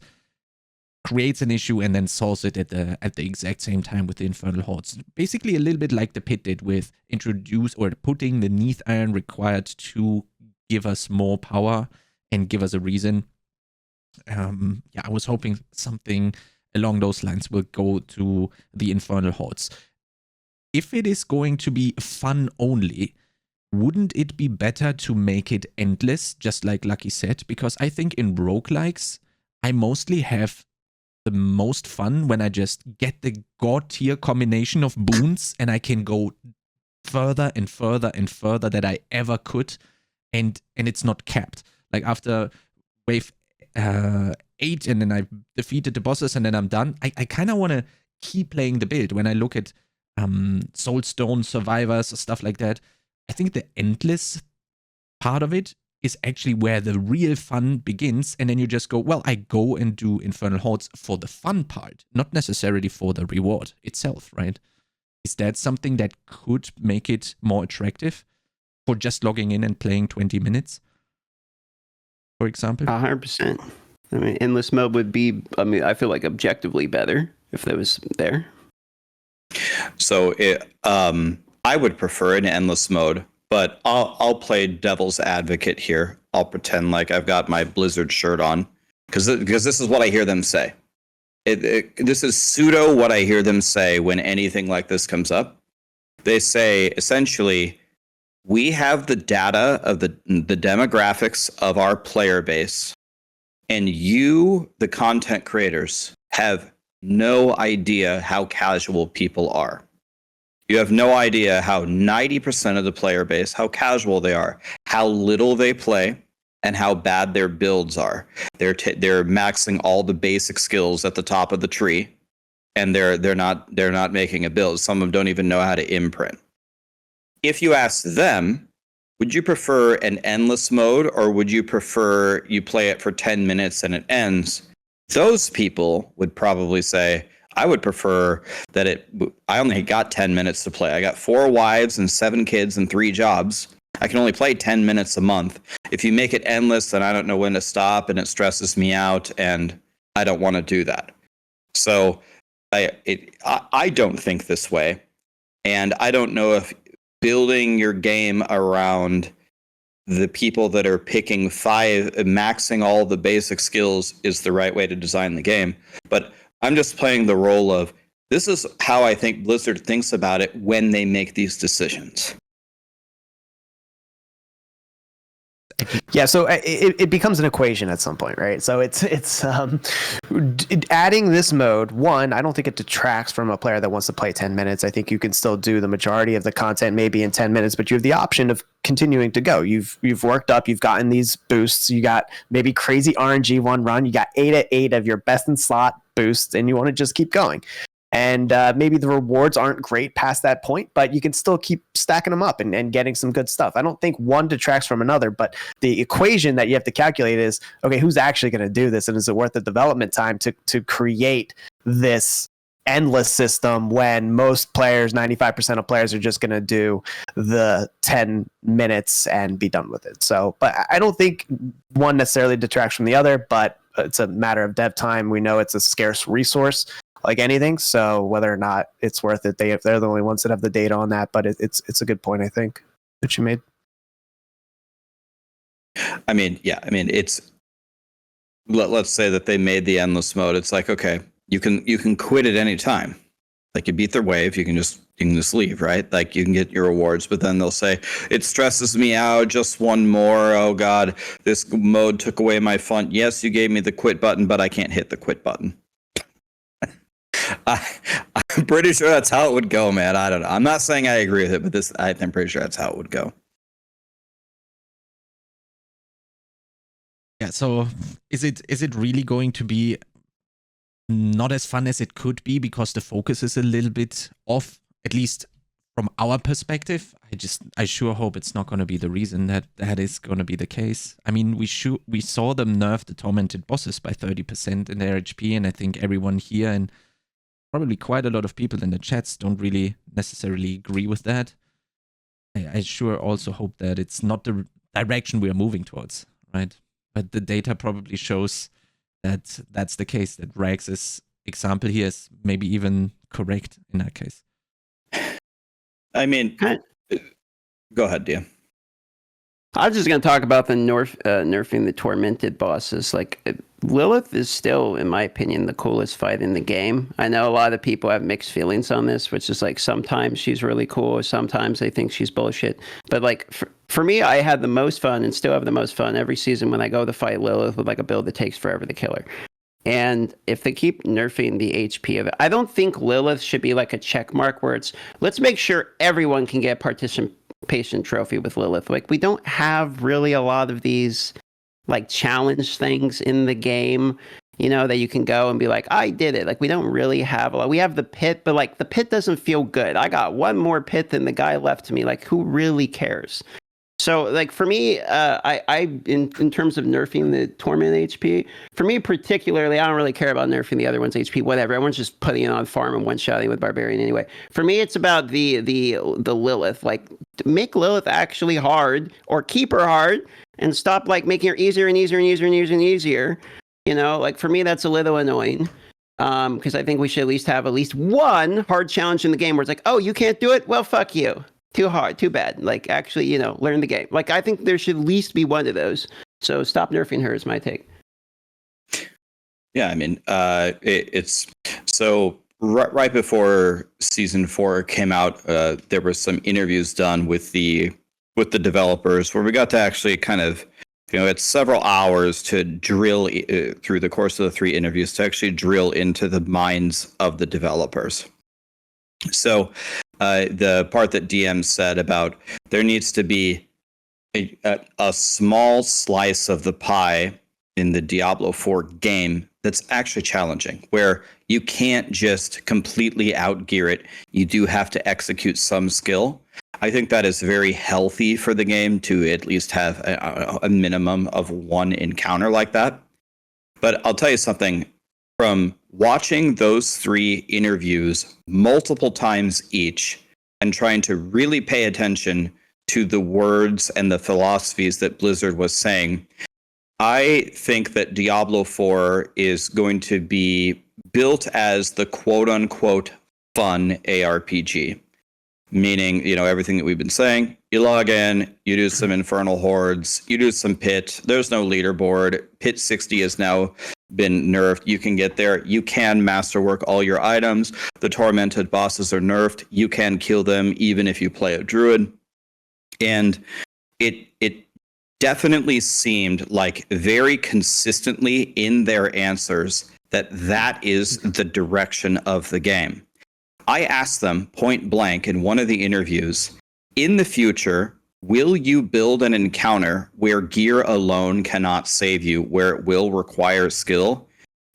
creates an issue and then solves it at the exact same time with the Infernal Hordes. Basically a little bit like the pit did with putting the Neath Iron required to give us more power and give us a reason. I was hoping something along those lines will go to the Infernal Hordes. If it is going to be fun only, wouldn't it be better to make it endless, just like Lucky said? Because I think in roguelikes, I mostly have the most fun when I just get the god tier combination of boons and I can go further and further and further that I ever could, and it's not capped. Like after wave 8 and then I've defeated the bosses and then I'm done, I kind of want to keep playing the build. When I look at Soulstone Survivors or stuff like that, I think the endless part of it is actually where the real fun begins, and then you just go, well, I go and do Infernal Hordes for the fun part, not necessarily for the reward itself, right? Is that something that could make it more attractive for just logging in and playing 20 minutes, for example? 100%. I mean, endless mode would be, I feel like objectively better if that was there. So I would prefer an endless mode, but I'll play devil's advocate here. I'll pretend like I've got my Blizzard shirt on because this is what I hear them say. This is pseudo what I hear them say when anything like this comes up. They say essentially, we have the data of the demographics of our player base, and you, the content creators, have no idea how casual people are. You have no idea how 90% of the player base, how casual they are, how little they play, and how bad their builds are. They're maxing all the basic skills at the top of the tree, and they're not making a build. Some of them don't even know how to imprint. If you ask them, would you prefer an endless mode, or would you prefer you play it for 10 minutes and it ends? Those people would probably say, I would prefer that I only got 10 minutes to play. I got 4 wives and 7 kids and 3 jobs. I can only play 10 minutes a month. If you make it endless, then I don't know when to stop, and it stresses me out, and I don't want to do that. So I don't think this way, and I don't know if building your game around the people that are picking 5, maxing all the basic skills is the right way to design the game. But I'm just playing the role of, this is how I think Blizzard thinks about it when they make these decisions. Yeah, so it becomes an equation at some point, right? So it's adding this mode. One, I don't think it detracts from a player that wants to play 10 minutes. I think you can still do the majority of the content maybe in 10 minutes, but you have the option of continuing to go. You've worked up, you've gotten these boosts, you got maybe crazy RNG one run, you got 8 at 8 of your best in slot boosts, and you want to just keep going. And maybe the rewards aren't great past that point, but you can still keep stacking them up and getting some good stuff. I don't think one detracts from another, but the equation that you have to calculate is, okay, who's actually going to do this? And is it worth the development time to create this endless system when most players, 95% of players, are just going to do the 10 minutes and be done with it? So, but I don't think one necessarily detracts from the other, but it's a matter of dev time. We know it's a scarce resource, like anything, so whether or not it's worth it, they're the only ones that have the data on that. But it's a good point, I think, that you made. I mean, it's, let's say that they made the endless mode. It's like, okay, you can quit at any time. Like, you beat their wave, you can just leave, right? Like, you can get your rewards, but then they'll say, it stresses me out, just one more. Oh God, this mode took away my fun. Yes, you gave me the quit button, but I can't hit the quit button. I'm pretty sure that's how it would go, man. I don't know. I'm not saying I agree with it, but I'm pretty sure that's how it would go. Yeah, so is it really going to be not as fun as it could be because the focus is a little bit off, at least from our perspective? I sure hope it's not going to be the reason that is going to be the case. I mean, we saw them nerf the tormented bosses by 30% in their HP, and I think everyone here and probably quite a lot of people in the chats don't really necessarily agree with that. I sure also hope that it's not the direction we are moving towards, right? But the data probably shows that that's the case, that Rags' example here is maybe even correct in that case. I mean, go ahead, Dia. I was just going to talk about the nerfing the tormented bosses. Like, Lilith is still, in my opinion, the coolest fight in the game. I know a lot of people have mixed feelings on this, which is like, sometimes she's really cool, sometimes they think she's bullshit. But like, for me, I had the most fun and still have the most fun every season when I go to fight Lilith with like a build that takes forever to kill her. And if they keep nerfing the HP of it, I don't think Lilith should be like a check mark where it's, let's make sure everyone can get participation trophy with Lilith. Like, we don't have really a lot of these like challenge things in the game, you know, that you can go and be like, I did it. Like, we don't really have a lot. We have the pit, but like the pit doesn't feel good. I got one more pit than the guy left to me. Like, who really cares? So, like, for me, in terms of nerfing the Torment HP, for me particularly, I don't really care about nerfing the other one's HP. Whatever, everyone's just putting it on farm and one-shotting with Barbarian anyway. For me, it's about the Lilith. Like, make Lilith actually hard, or keep her hard, and stop like making her easier and easier and easier and easier and easier. You know, like, for me, that's a little annoying. Because I think we should at least one hard challenge in the game where it's like, oh, you can't do it? Well, fuck you. Too hard, too bad. Like, actually, you know, learn the game. Like, I think there should at least be one of those. So stop nerfing her is my take. Yeah, I mean, it's so right before season 4 came out, there were some interviews done with the developers where we got to actually kind of, you know, it's several hours to drill through the course of the 3 interviews to actually drill into the minds of the developers. So the part that DM said about there needs to be a small slice of the pie in the Diablo 4 game that's actually challenging, where you can't just completely outgear it. You do have to execute some skill. I think that is very healthy for the game to at least have a minimum of one encounter like that. But I'll tell you something. From watching those 3 interviews multiple times each and trying to really pay attention to the words and the philosophies that Blizzard was saying, I think that Diablo 4 is going to be built as the quote-unquote fun ARPG. Meaning, you know, everything that we've been saying, you log in, you do some Infernal Hordes, you do some Pit, there's no leaderboard, Pit 60 has now been nerfed, you can get there, you can masterwork all your items, the tormented bosses are nerfed, you can kill them even if you play a Druid. And it definitely seemed like very consistently in their answers that is the direction of the game. I asked them point blank in one of the interviews, in the future, will you build an encounter where gear alone cannot save you, where it will require skill?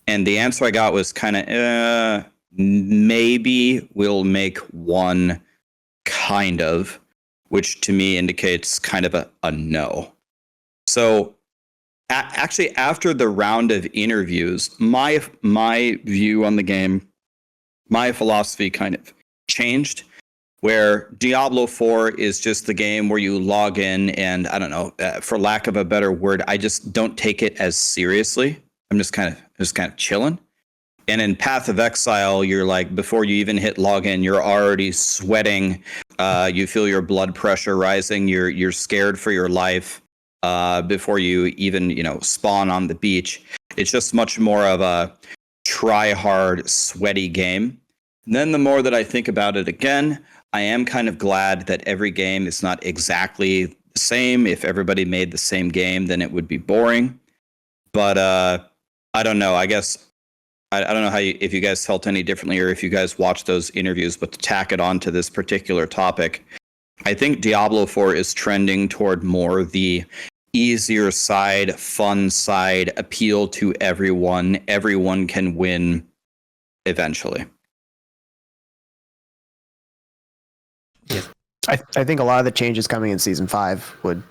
And the answer I got was kind of, maybe we'll make one, kind of, which to me indicates kind of a no. So actually, after the round of interviews, my view on the game, my philosophy kind of changed, where Diablo 4 is just the game where you log in and, I don't know, for lack of a better word, I just don't take it as seriously. I'm just kind of chilling. And in Path of Exile, you're like, before you even hit login, you're already sweating. You feel your blood pressure rising. You're scared for your life before you even, you know, spawn on the beach. It's just much more of a try hard, sweaty game. And then the more that I think about it again, I am kind of glad that every game is not exactly the same. If everybody made the same game, then it would be boring. But I don't know. I guess I don't know if you guys felt any differently or if you guys watched those interviews, but to tack it on to this particular topic, I think Diablo 4 is trending toward more the easier side, fun side, appeal to everyone. Everyone can win eventually. Yeah. I think a lot of the changes coming in season 5 would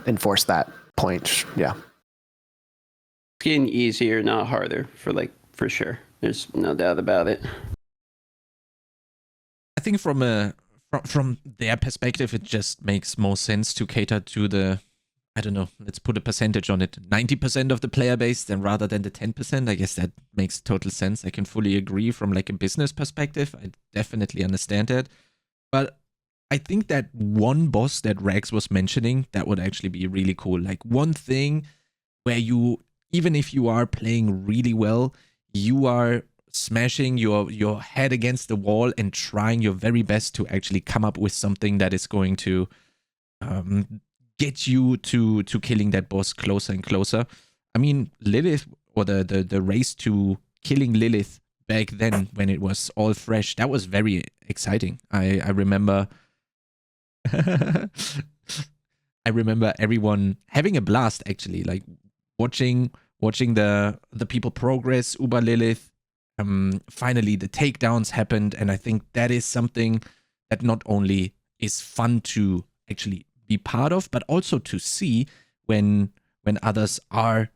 enforce that point. Yeah. It's getting easier, not harder, for sure. There's no doubt about it. I think from their perspective, it just makes more sense to cater to the, I don't know, let's put a percentage on it, 90% of the player base than rather than the 10%. I guess that makes total sense. I can fully agree from like a business perspective. I definitely understand that. But I think that one boss that Rex was mentioning, that would actually be really cool. Like one thing where you, even if you are playing really well, you are smashing your head against the wall and trying your very best to actually come up with something that is going to get you to killing that boss closer and closer. I mean, Lilith or the race to killing Lilith back then when it was all fresh. That was very exciting. I remember I remember everyone having a blast, actually, like watching the people progress, Uber Lilith. Finally the takedowns happened, and I think that is something that not only is fun to actually be part of, but also to see when others are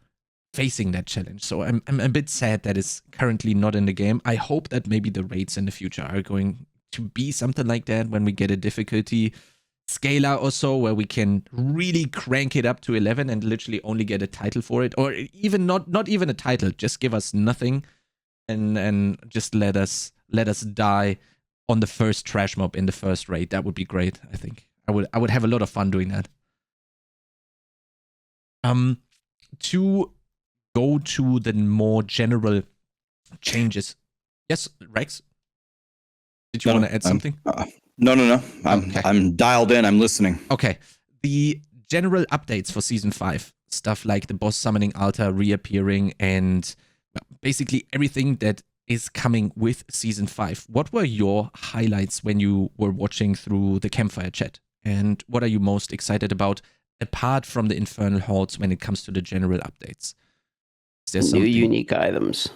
facing that challenge. So I'm a bit sad that is currently not in the game. I hope that maybe the raids in the future are going to be something like that, when we get a difficulty scaler or so, where we can really crank it up to 11 and literally only get a title for it, or even not even a title, just give us nothing and just let us die on the first trash mob in the first raid. That would be great. I think I would have a lot of fun doing that. To go to the more general changes. Yes, Rex? Did you want to add something? No. Okay. I'm dialed in. I'm listening. Okay. The general updates for Season 5. Stuff like the boss summoning altar reappearing and basically everything that is coming with Season 5. What were your highlights when you were watching through the campfire chat? And what are you most excited about, apart from the Infernal Hordes, when it comes to the general updates? Is there something? New unique items.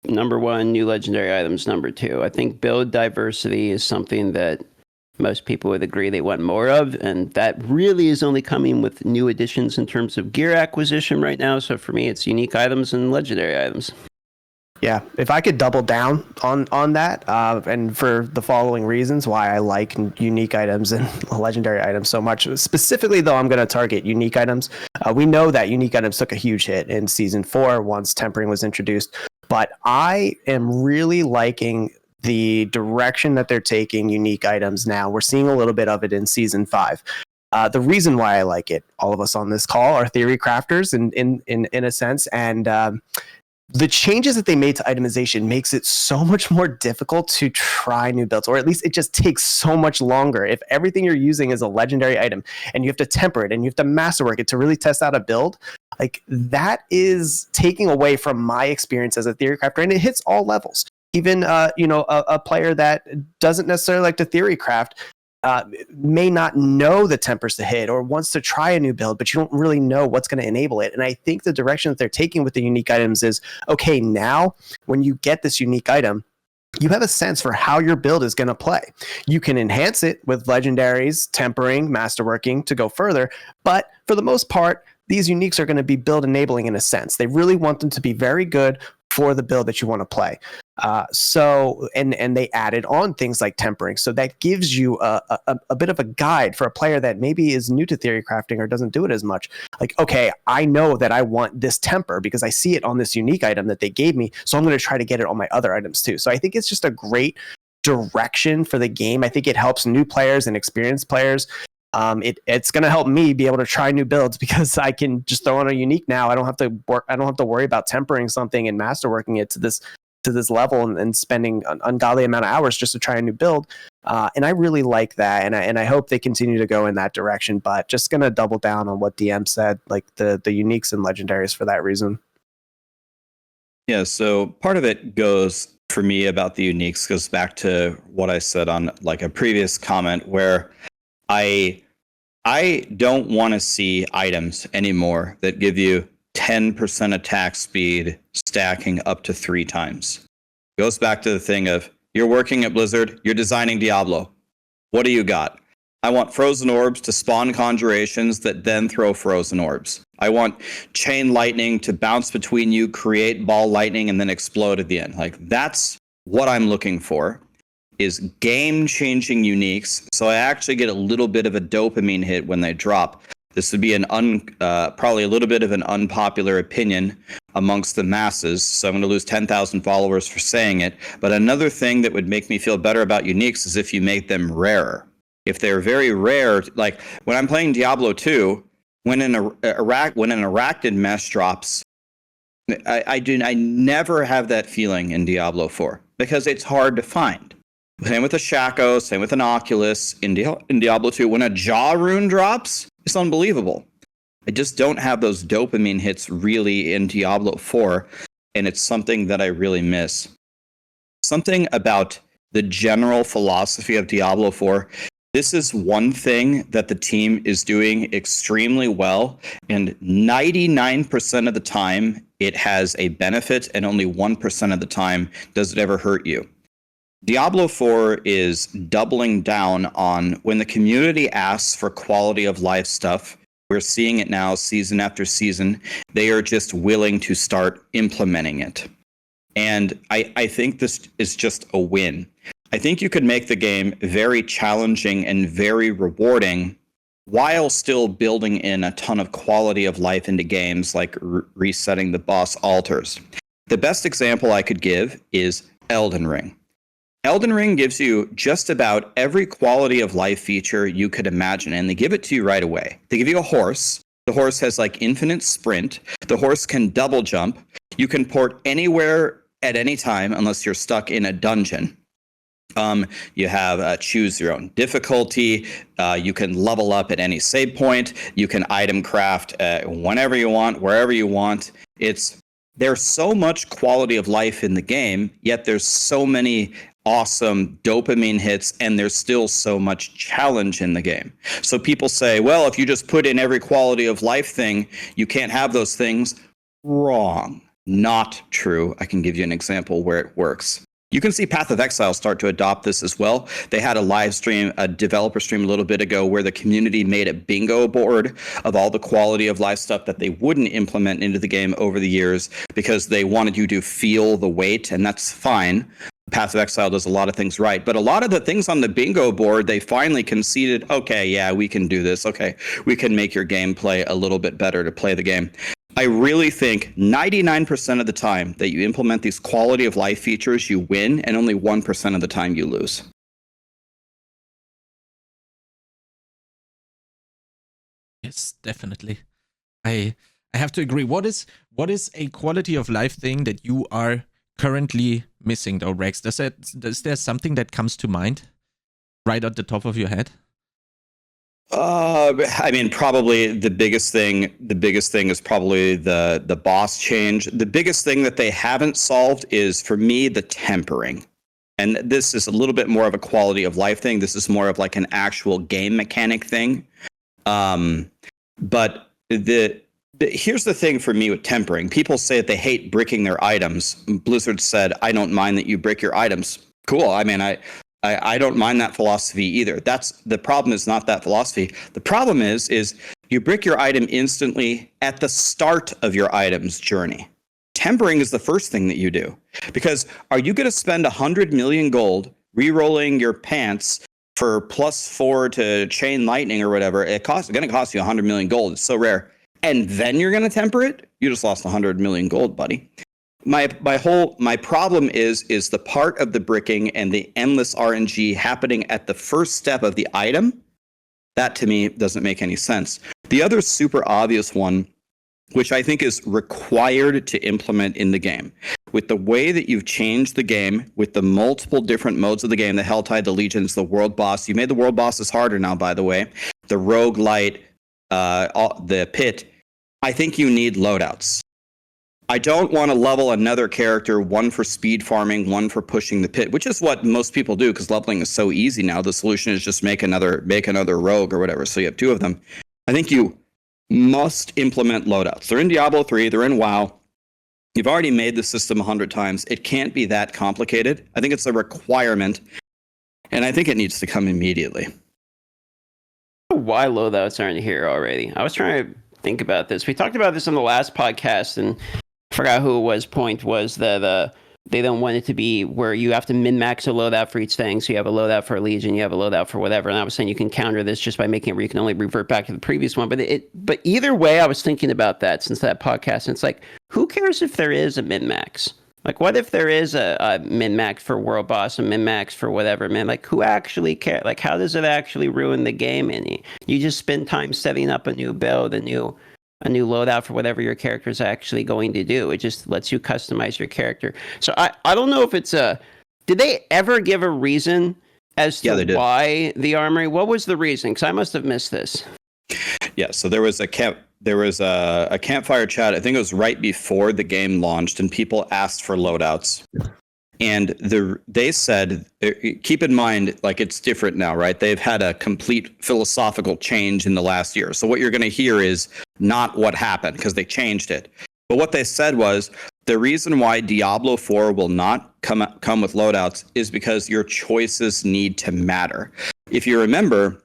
Number one, new legendary items. Number two, I think build diversity is something that most people would agree they want more of, and that really is only coming with new additions in terms of gear acquisition right now. So for me, it's unique items and legendary items. Yeah, if I could double down on that, and for the following reasons why I like unique items and legendary items so much. Specifically, though, I'm going to target unique items. We know that unique items took a huge hit in Season 4 once tempering was introduced, but I am really liking the direction that they're taking unique items now. We're seeing a little bit of it in Season 5. The reason why I like it, all of us on this call are theory crafters in a sense, and the changes that they made to itemization makes it so much more difficult to try new builds, or at least it just takes so much longer. If everything you're using is a legendary item and you have to temper it and you have to masterwork it to really test out a build, like that is taking away from my experience as a theory crafter, and it hits all levels. Even a player that doesn't necessarily like to theory craft may not know the tempers to hit or wants to try a new build, but you don't really know what's going to enable it. And I think the direction that they're taking with the unique items is, okay, now when you get this unique item, you have a sense for how your build is going to play. You can enhance it with legendaries, tempering, masterworking to go further, but for the most part, these uniques are going to be build enabling in a sense. They really want them to be very good for the build that you want to play. And they added on things like tempering. So that gives you a bit of a guide for a player that maybe is new to theory crafting or doesn't do it as much. Like, okay, I know that I want this temper because I see it on this unique item that they gave me. So I'm going to try to get it on my other items too. So I think it's just a great direction for the game. I think it helps new players and experienced players. It's going to help me be able to try new builds because I can just throw on a unique now. I don't have to worry about tempering something and masterworking it to this level and spending an ungodly amount of hours just to try a new build. And I really like that, and I hope they continue to go in that direction. But just going to double down on what DM said, like the uniques and legendaries for that reason. Yeah, so part of it goes for me about the uniques goes back to what I said on like a previous comment where I don't want to see items anymore that give you 10% attack speed stacking up to 3 times. It goes back to the thing of you're working at Blizzard, you're designing Diablo. What do you got? I want frozen orbs to spawn conjurations that then throw frozen orbs. I want chain lightning to bounce between you, create ball lightning, and then explode at the end. Like that's what I'm looking for. Is game-changing uniques, so I actually get a little bit of a dopamine hit when they drop. This would be probably a little bit of an unpopular opinion amongst the masses, so I'm going to lose 10,000 followers for saying it. But another thing that would make me feel better about uniques is if you make them rarer. If they're very rare, like when I'm playing Diablo 2, when an Arachnid mesh drops, I never have that feeling in Diablo 4 because it's hard to find. Same with the Shaco, same with an Oculus. In Diablo 2, when a Jaw rune drops, it's unbelievable. I just don't have those dopamine hits really in Diablo 4, and it's something that I really miss. Something about the general philosophy of Diablo 4. This is one thing that the team is doing extremely well, and 99% of the time it has a benefit, and only 1% of the time does it ever hurt you. Diablo 4 is doubling down on when the community asks for quality of life stuff. We're seeing it now season after season. They are just willing to start implementing it. And I think this is just a win. I think you could make the game very challenging and very rewarding while still building in a ton of quality of life into games, like resetting the boss altars. The best example I could give is Elden Ring. Elden Ring gives you just about every quality of life feature you could imagine, and they give it to you right away. They give you a horse. The horse has like infinite sprint. The horse can double jump. You can port anywhere at any time unless you're stuck in a dungeon. You have choose your own difficulty. You can level up at any save point. You can item craft whenever you want, wherever you want. There's so much quality of life in the game, yet there's so many awesome dopamine hits, and there's still so much challenge in the game. So people say, well, if you just put in every quality of life thing, you can't have those things. Wrong. Not true. I can give you an example where it works. You can see Path of Exile start to adopt this as well. They had a live stream, a developer stream a little bit ago, where the community made a bingo board of all the quality of life stuff that they wouldn't implement into the game over the years because they wanted you to feel the weight, and that's fine. Path of Exile does a lot of things right, but a lot of the things on the bingo board, they finally conceded, okay, yeah, we can do this. Okay, we can make your gameplay a little bit better to play the game. I really think 99% of the time that you implement these quality of life features, you win, and only 1% of the time you lose. Yes, definitely. I have to agree. What is a quality of life thing that you are currently missing, though, Rex? Is there something that comes to mind right at the top of your head? I mean, probably the biggest thing is probably the boss change. The biggest thing that they haven't solved is, for me, the tempering. And this is a little bit more of a quality of life thing. This is more of like an actual game mechanic thing. But here's the thing for me with tempering. People say that they hate bricking their items. Blizzard said, I don't mind that you brick your items. Cool. I mean, I don't mind that philosophy either. The problem is not that philosophy. The problem is you brick your item instantly at the start of your item's journey. Tempering is the first thing that you do. Because are you going to spend 100 million gold re-rolling your pants for +4 to chain lightning or whatever? It's going to cost you 100 million gold. It's so rare. And then you're going to temper it? You just lost 100 million gold, buddy. My problem is the part of the bricking and the endless RNG happening at the first step of the item. That to me doesn't make any sense. The other super obvious one, which I think is required to implement in the game, with the way that you've changed the game, with the multiple different modes of the game, the Helltide, the Legions, the world boss. You made the world bosses harder now, by the way. The roguelite, the pit. I think you need loadouts. I don't want to level another character, one for speed farming, one for pushing the pit, which is what most people do because leveling is so easy now. The solution is just make another rogue or whatever. So you have two of them. I think you must implement loadouts. They're in Diablo 3. They're in WoW. You've already made the system 100 times. It can't be that complicated. I think it's a requirement, and I think it needs to come immediately. Why loadouts aren't here already? I was trying to think about this. We talked about this on the last podcast, and I forgot who it was. Point was that they don't want it to be where you have to min-max a loadout for each thing. So you have a loadout for a Legion, you have a loadout for whatever. And I was saying you can counter this just by making it where you can only revert back to the previous one. But either way, I was thinking about that since that podcast. And it's like, who cares if there is a min-max? Like, what if there is a min-max for world boss, a min-max for whatever, man? Like, who actually cares? Like, how does it actually ruin the game any? You just spend time setting up a new build, a new loadout for whatever your character is actually going to do. It just lets you customize your character. So I don't know if it's did they ever give a reason as to why the armory? What was the reason? Because I must have missed this. Yeah, so there was there was a campfire chat. I think it was right before the game launched, and people asked for loadouts. And they said, keep in mind, like, it's different now, right? They've had a complete philosophical change in the last year. So what you're going to hear is not what happened, because they changed it. But what they said was, the reason why Diablo 4 will not come with loadouts is because your choices need to matter. If you remember,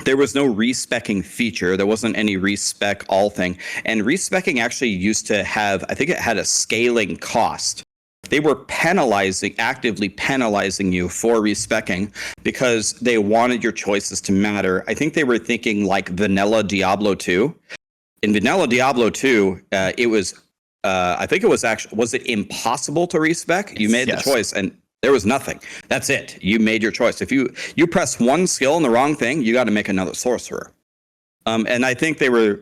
there was no respecking feature. There wasn't any respec all thing. And respecking actually used to have, I think it had a scaling cost. They were actively penalizing you for respecking because they wanted your choices to matter. I think they were thinking like vanilla Diablo 2. In vanilla Diablo 2, it was, I think it was actually, was it impossible to respec? You made the choice and there was nothing. That's it. You made your choice. If you press one skill in the wrong thing, you got to make another sorcerer. And I think they were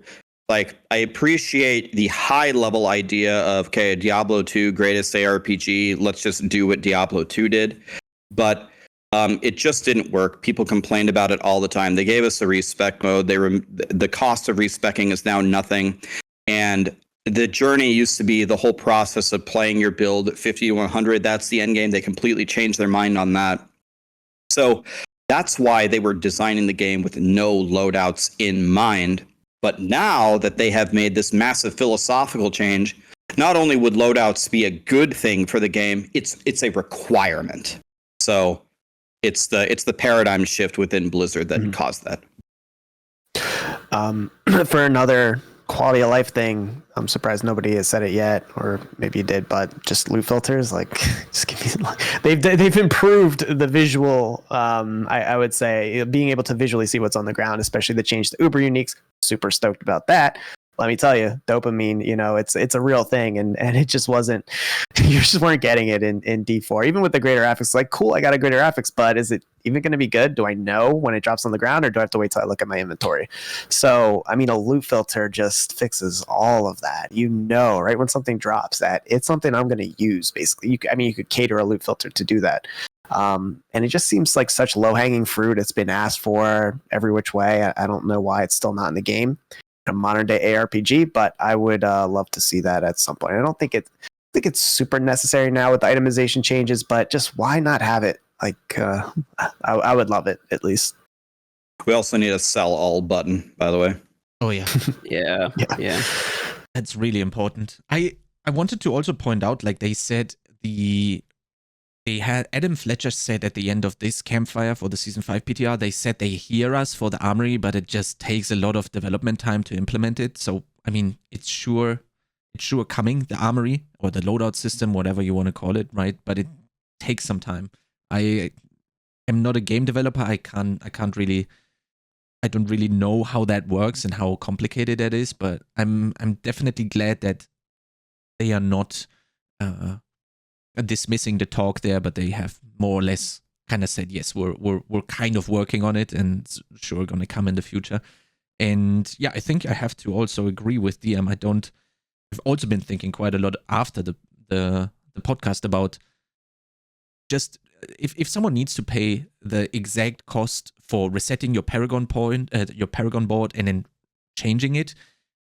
like, I appreciate the high level idea of, okay, Diablo 2, greatest ARPG. Let's just do what Diablo 2 did. But it just didn't work. People complained about it all the time. They gave us a respec mode. The cost of respecking is now nothing. And the journey used to be the whole process of playing your build 50 to 100. That's the end game. They completely changed their mind on that. So that's why they were designing the game with no loadouts in mind. But now that they have made this massive philosophical change, not only would loadouts be a good thing for the game, it's a requirement. So it's the paradigm shift within Blizzard that caused that. For another quality of life thing, I'm surprised nobody has said it yet, or maybe you did, but just loot filters, like, just give me, they've improved the visual. I would say being able to visually see what's on the ground, especially the change to Uber Uniques. Super stoked about that. Let me tell you, dopamine, it's a real thing, and it just wasn't. You just weren't getting it in D4. Even with the greater graphics, like, cool, I got a greater graphics, but is it even going to be good? Do I know when it drops on the ground, or do I have to wait till I look at my inventory? So, I mean, a loot filter just fixes all of that. Right when something drops, that it's something I'm going to use. Basically, you could cater a loot filter to do that. And it just seems like such low-hanging fruit. It's been asked for every which way. I don't know why it's still not in the game. A modern day ARPG, but I would love to see that at some point. I don't think it's super necessary now with the itemization changes, but just why not have it? Like, I would love it, at least. We also need a sell all button, by the way. Oh yeah. yeah. That's really important. I wanted to also point out, like, they said Adam Fletcher said at the end of this campfire for the Season 5 PTR, they said they hear us for the armory, but it just takes a lot of development time to implement it. So, I mean, it's sure coming, the armory, or the loadout system, whatever you want to call it, right? But it takes some time. I am not a game developer. I don't really know how that works and how complicated that is, but I'm definitely glad that they are not dismissing the talk there, but they have more or less kind of said, yes, we're kind of working on it, and sure, going to come in the future. And yeah, I think I have to also agree with DM. I've also been thinking quite a lot after the podcast about just if someone needs to pay the exact cost for resetting your Paragon board and then changing it,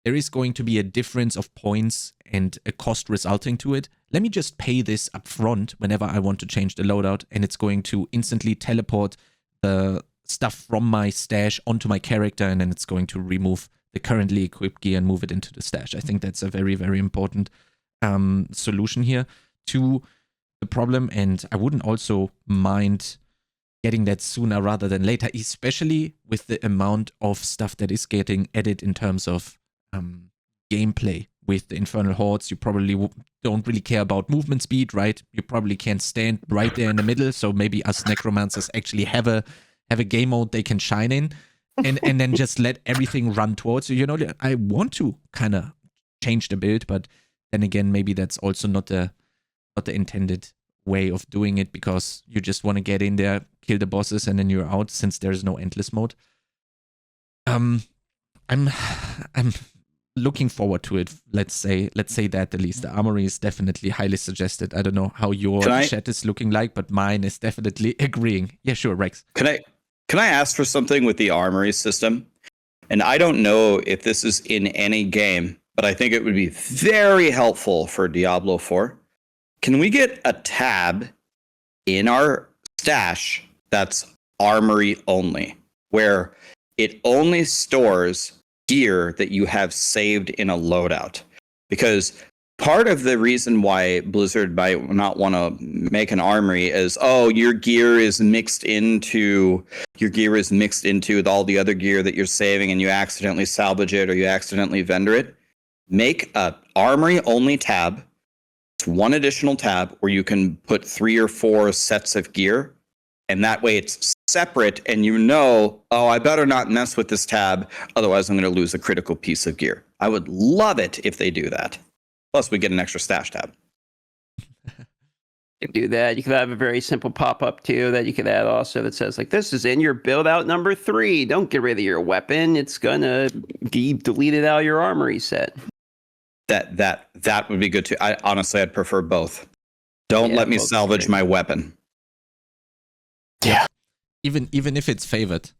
there is going to be a difference of points and a cost resulting to it. Let me just pay this up front whenever I want to change the loadout, and it's going to instantly teleport the stuff from my stash onto my character, and then it's going to remove the currently equipped gear and move it into the stash. I think that's a very, very important solution here to the problem, and I wouldn't also mind getting that sooner rather than later, especially with the amount of stuff that is getting added in terms of gameplay. With the Infernal Hordes, you probably don't really care about movement speed, right? You probably can't stand right there in the middle, so maybe us Necromancers actually have a game mode they can shine in, and then just let everything run towards you. I want to kind of change the build, but then again, maybe that's also not the intended way of doing it, because you just want to get in there, kill the bosses, and then you're out, since there's no endless mode. I'm looking forward to it. Let's say that at least. The armory is definitely highly suggested. I don't know how your chat is looking like, but mine is definitely agreeing. Yeah, sure, Rex. Can I ask for something with the armory system? And I don't know if this is in any game, but I think it would be very helpful for Diablo 4. Can we get a tab in our stash that's armory only, where it only stores gear that you have saved in a loadout? Because part of the reason why Blizzard might not want to make an armory is, oh, your gear is mixed into all the other gear that you're saving, and you accidentally salvage it or you accidentally vendor it. Make a armory only tab. It's one additional tab where you can put 3 or 4 sets of gear, and that way it's separate, and oh, I better not mess with this tab, otherwise I'm going to lose a critical piece of gear. I would love it if they do that. Plus, we get an extra stash tab. You can do that. You could have a very simple pop-up too that you could add also that says like, this is in your build out number 3. Don't get rid of your weapon. It's gonna be deleted out of your armory set. That would be good too. I'd prefer both. Don't let me salvage my weapon. Yeah. Even if it's favored.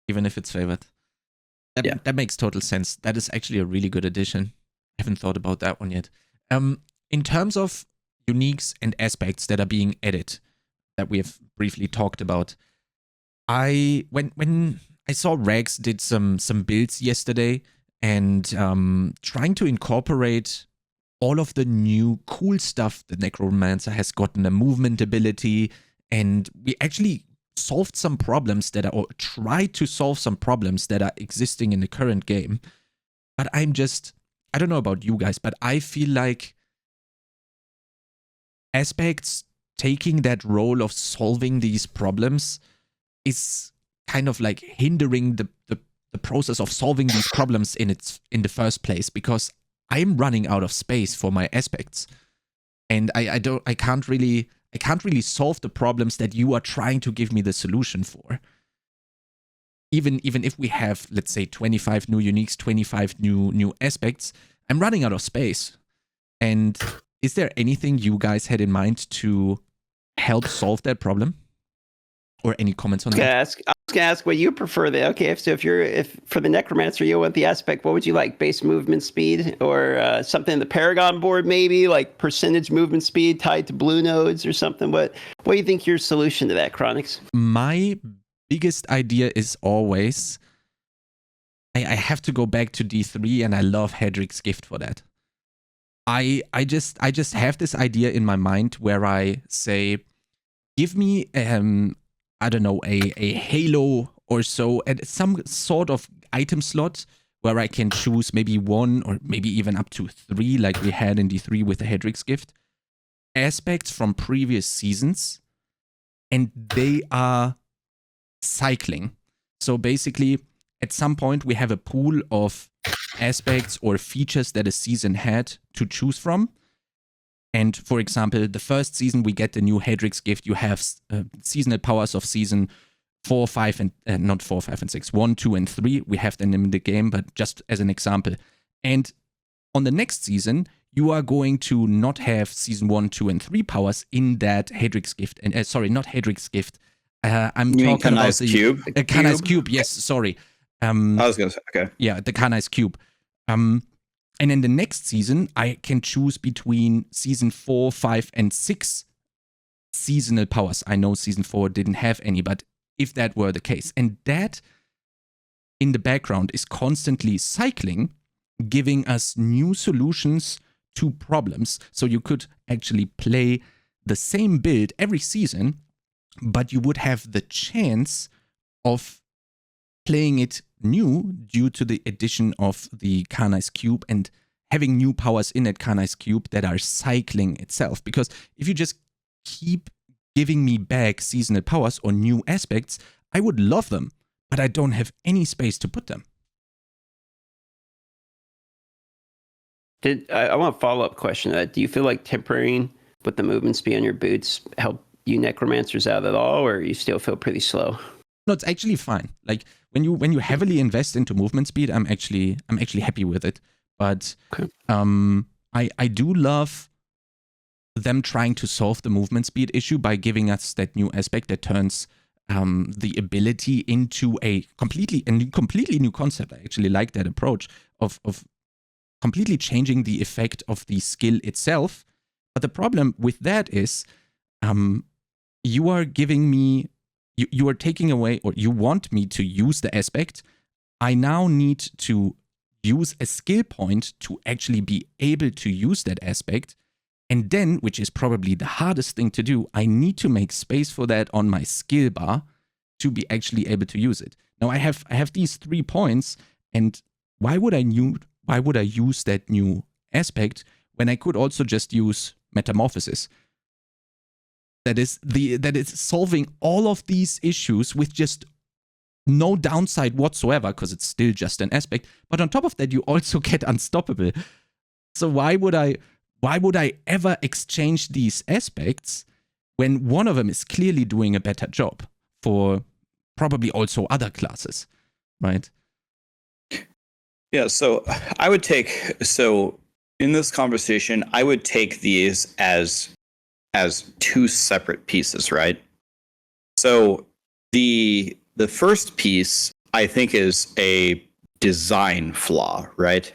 That makes total sense. That is actually a really good addition. I haven't thought about that one yet. In terms of uniques and aspects that are being added that we have briefly talked about, when I saw Rex did some builds yesterday and trying to incorporate all of the new cool stuff that Necromancer has gotten, a movement ability, and we actually solved some problems or tried to solve some problems that are existing in the current game. But I don't know about you guys, but I feel like aspects taking that role of solving these problems is kind of like hindering the process of solving these problems in the first place, because I'm running out of space for my aspects, and I can't really solve the problems that you are trying to give me the solution for. Even if we have, let's say, 25 new uniques, 25 new aspects, I'm running out of space. And is there anything you guys had in mind to help solve that problem? Or any comments on that? I was gonna ask what you prefer there. Okay, if for the Necromancer you want the aspect, what would you like? Base movement speed, or something in the Paragon board, maybe like percentage movement speed tied to blue nodes or something? What do you think your solution to that, Chronix? My biggest idea is always, I have to go back to D3, and I love Hedric's Gift for that. I just have this idea in my mind where I say, give me I don't know, a halo or so, and some sort of item slot where I can choose maybe 1 or maybe even up to 3, like we had in D3 with the Hedric's Gift, aspects from previous seasons, and they are cycling. So basically, at some point, we have a pool of aspects or features that a season had to choose from. And for example, the first season we get the new Hedric's Gift. You have seasonal powers of season 4, 5, and not 4, 5, and 6. 1, 2, and 3. We have them in the game, but just as an example. And on the next season, you are going to not have season 1, 2, and 3 powers in that Hedric's Gift. And sorry, not Hedric's Gift. I'm talking about the Cube. Kanai's Cube. Yes, sorry. I was gonna say, okay. Yeah, the Kanai's Cube. And in the next season, I can choose between season 4, 5, and 6 seasonal powers. I know season 4 didn't have any, but if that were the case, and that in the background is constantly cycling, giving us new solutions to problems. So you could actually play the same build every season, but you would have the chance of playing it new due to the addition of the Kanai's Cube and having new powers in that Kanai's Cube that are cycling itself. Because if you just keep giving me back seasonal powers or new aspects, I would love them, but I don't have any space to put them. I want a follow-up question. Do you feel like tempering with the movement speed on your boots help you Necromancers out at all, or you still feel pretty slow? No, it's actually fine. Like when you heavily invest into movement speed, I'm actually happy with it. But okay. I do love them trying to solve the movement speed issue by giving us that new aspect that turns the ability into a completely new concept. I actually like that approach of completely changing the effect of the skill itself. But the problem with that is you are giving me, you are taking away, or you want me to use the aspect. I now need to use a skill point to actually be able to use that aspect. And then, which is probably the hardest thing to do, I need to make space for that on my skill bar to be actually able to use it. Now I have these 3 points, and why would I use that new aspect when I could also just use Metamorphosis? That is solving all of these issues with just no downside whatsoever, because it's still just an aspect. But on top of that, you also get Unstoppable. So why would I ever exchange these aspects when one of them is clearly doing a better job for probably also other classes, right? Yeah, so in this conversation, I would take these as 2 separate pieces, right? So the first piece, I think, is a design flaw, right?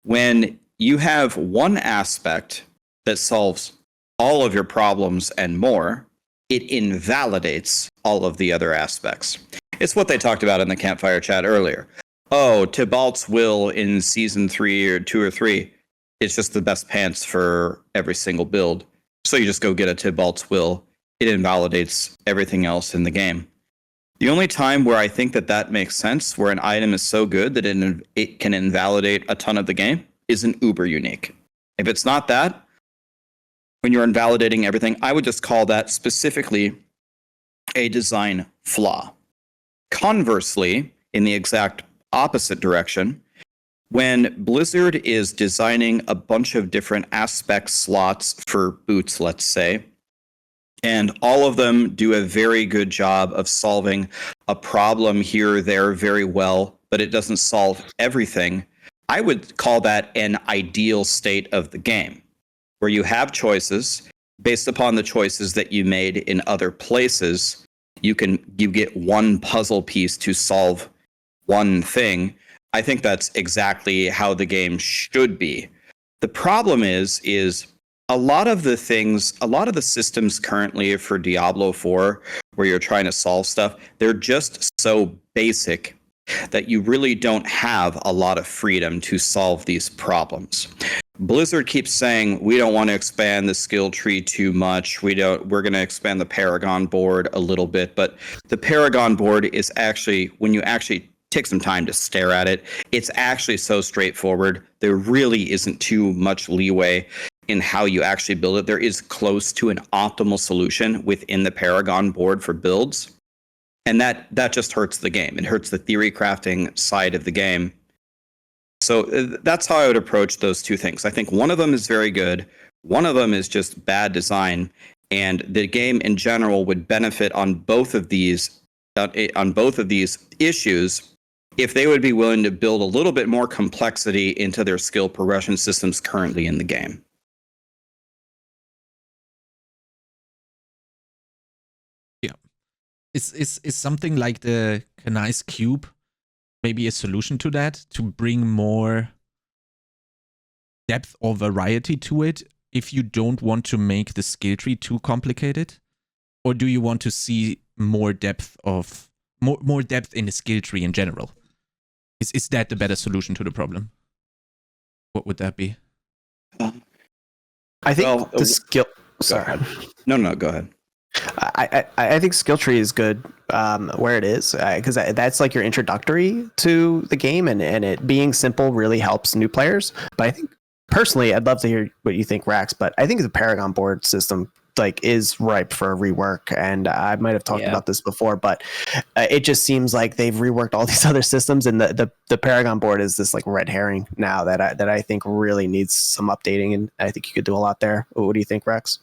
When you have one aspect that solves all of your problems and more, it invalidates all of the other aspects. It's what they talked about in the campfire chat earlier. Oh, Tybalt's Will in season 3 or 2 or 3, it's just the best pants for every single build. So you just go get a Tybalt's Will. It invalidates everything else in the game. The only time where I think that makes sense, where an item is so good that it can invalidate a ton of the game, is an uber unique. If it's not that, when you're invalidating everything, I would just call that specifically a design flaw. Conversely, in the exact opposite direction, when Blizzard is designing a bunch of different aspect slots for boots, let's say, and all of them do a very good job of solving a problem here or there very well, but it doesn't solve everything, I would call that an ideal state of the game, where you have choices based upon the choices that you made in other places. You get one puzzle piece to solve one thing. I think that's exactly how the game should be. The problem is a lot of the systems currently for Diablo 4, where you're trying to solve stuff, they're just so basic that you really don't have a lot of freedom to solve these problems. Blizzard keeps saying, we don't want to expand the skill tree too much. We're going to expand the Paragon board a little bit, but the Paragon board is actually, when you actually take some time to stare at it, it's actually so straightforward. There really isn't too much leeway in how you actually build it. There is close to an optimal solution within the Paragon board for builds. And that just hurts the game. It hurts the theory crafting side of the game. So that's how I would approach those 2 things. I think one of them is very good. One of them is just bad design. And the game in general would benefit on both of these issues if they would be willing to build a little bit more complexity into their skill progression systems currently in the game. Is something like the Kanai's Cube maybe a solution to that, to bring more depth or variety to it if you don't want to make the skill tree too complicated? Or do you want to see more depth in the skill tree in general? Is that the better solution to the problem? What would that be? I think the skill... Sorry. No, go ahead. I think skill tree is good where it is, because that's like your introductory to the game, and it being simple really helps new players. But I think personally, I'd love to hear what you think, Rax, but I think the Paragon board system is ripe for a rework, and I might have talked about this before, but it just seems like they've reworked all these other systems, and the Paragon board is this like red herring now that I think really needs some updating, and I think you could do a lot there. What do you think, Rax?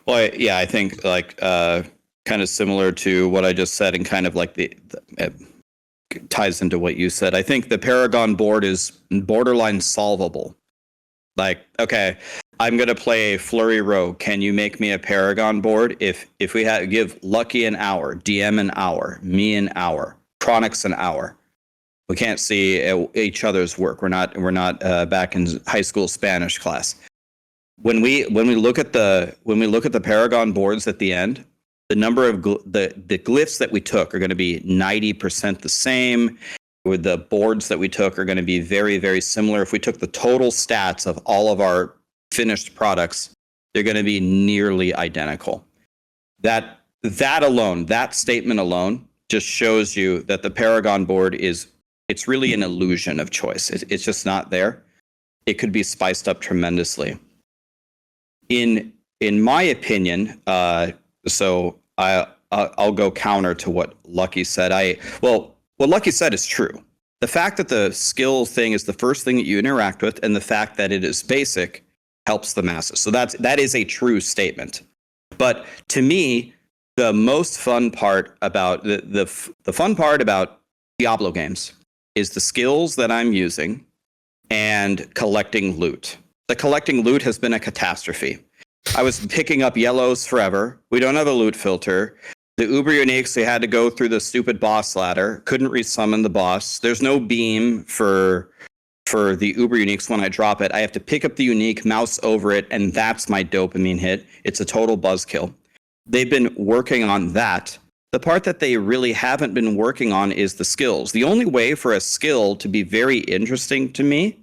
Well, yeah, I think kind of similar to what I just said, and kind of like the ties into what you said. I think the Paragon board is borderline solvable. Like, okay, I'm gonna play a Flurry Rogue. Can you make me a Paragon board? If we give Lucky an hour, DM an hour, me an hour, Chronix an hour. We can't see each other's work. We're not back in high school Spanish class. When we look at the Paragon boards at the end, the number of the glyphs that we took are going to be 90% the same. With the boards that we took are going to be very, very similar. If we took the total stats of all of our finished products, they're going to be nearly identical. That alone, that statement alone, just shows you that the Paragon board it's really an illusion of choice. It's just not there. It could be spiced up tremendously. In my opinion, so I'll go counter to what Lucky said. What Lucky said is true. The fact that the skill thing is the first thing that you interact with, and the fact that it is basic, helps the masses. So that is a true statement. But to me, the most fun part about the fun part about Diablo games is the skills that I'm using and collecting loot. The collecting loot has been a catastrophe. I was picking up yellows forever. We don't have a loot filter. The Uber Uniques, we had to go through the stupid boss ladder. Couldn't resummon the boss. There's no beam for the Uber Uniques when I drop it. I have to pick up the unique, mouse over it, and that's my dopamine hit. It's a total buzzkill. They've been working on that. The part that they really haven't been working on is the skills. The only way for a skill to be very interesting to me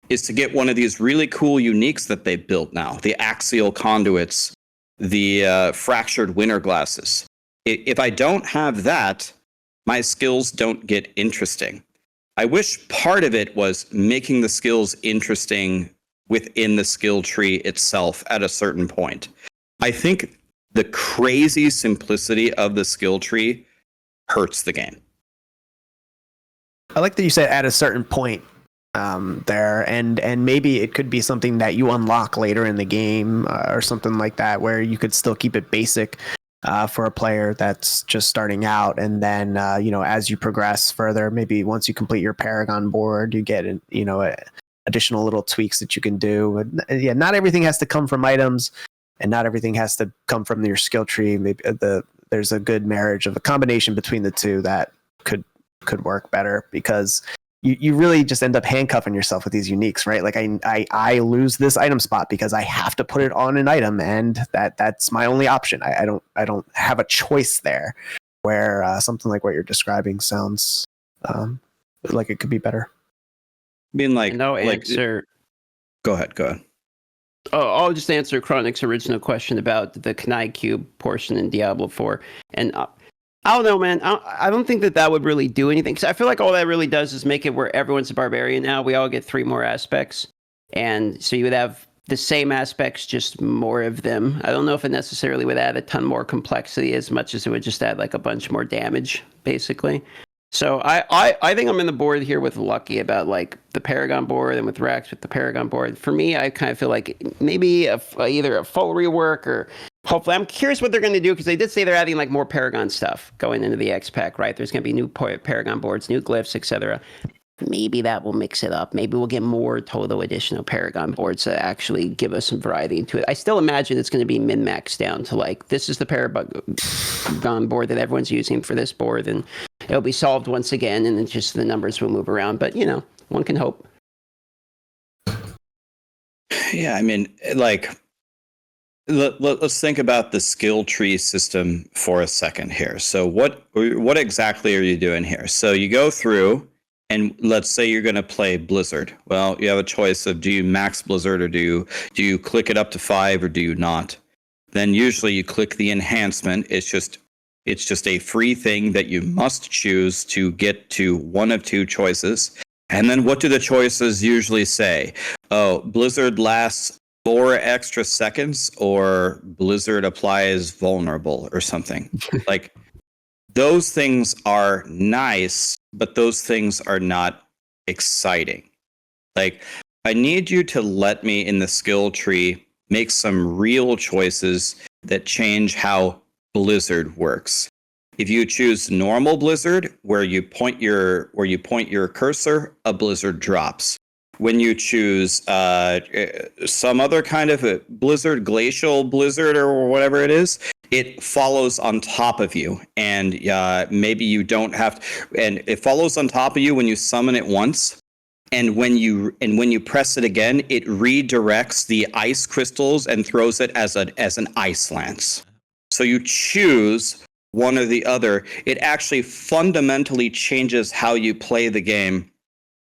is to get one of these really cool uniques that they've built now. The axial conduits, the fractured winter glasses. If I don't have that, my skills don't get interesting. I wish part of it was making the skills interesting within the skill tree itself at a certain point. I think the crazy simplicity of the skill tree hurts the game. I like that you said at a certain point there, and maybe it could be something that you unlock later in the game or something like that, where you could still keep it basic for a player that's just starting out, and then as you progress further, maybe once you complete your Paragon board, you get additional little tweaks that you can do. And yeah, not everything has to come from items, and not everything has to come from your skill tree. Maybe there's a good marriage of a combination between the two that could work better, because you really just end up handcuffing yourself with these uniques, right? Like I lose this item spot because I have to put it on an item, and that's my only option. I don't have a choice there, where something like what you're describing sounds like it could be better. I mean, no answer. Go ahead. Oh, I'll just answer Chronic's original question about the Kanai Cube portion in Diablo 4. And I don't know, man. I don't think that would really do anything. Because I feel like all that really does is make it where everyone's a barbarian now. We all get 3 more aspects. And so you would have the same aspects, just more of them. I don't know if it necessarily would add a ton more complexity as much as it would just add like a bunch more damage, basically. So I think I'm in the board here with Lucky about like the Paragon board, and with Rex with the Paragon board. For me, I kind of feel like maybe either a full rework, or hopefully, I'm curious what they're going to do, because they did say they're adding like more Paragon stuff going into the X pack, right? There's going to be new Paragon boards, new glyphs, etc. Maybe that will mix it up. Maybe we'll get more total additional Paragon boards that actually give us some variety into it. I still imagine it's going to be min-maxed down to like, this is the Paragon board that everyone's using for this board, and it'll be solved once again, and then just the numbers will move around. But, one can hope. Yeah, I mean, like, let's think about the skill tree system for a second here. So what exactly are you doing here? So you go through, and let's say you're going to play Blizzard. Well, you have a choice of, do you max Blizzard, or do you click it up to 5, or do you not? Then usually you click the enhancement. It's just a free thing that you must choose to get to one of 2 choices. And then what do the choices usually say? Oh, Blizzard lasts 4 extra seconds, or Blizzard applies vulnerable, or something. Like, those things are nice, but those things are not exciting. Like, I need you to let me in the skill tree make some real choices that change how Blizzard works. If you choose normal Blizzard, where you point your cursor, a Blizzard drops. when you choose some other kind of a blizzard, glacial blizzard, or whatever it is, it follows on top of you, and maybe you don't have to, and it follows on top of you when you summon it once. And when you press it again, it redirects the ice crystals and throws it as an ice lance. So you choose one or the other. It actually fundamentally changes how you play the game.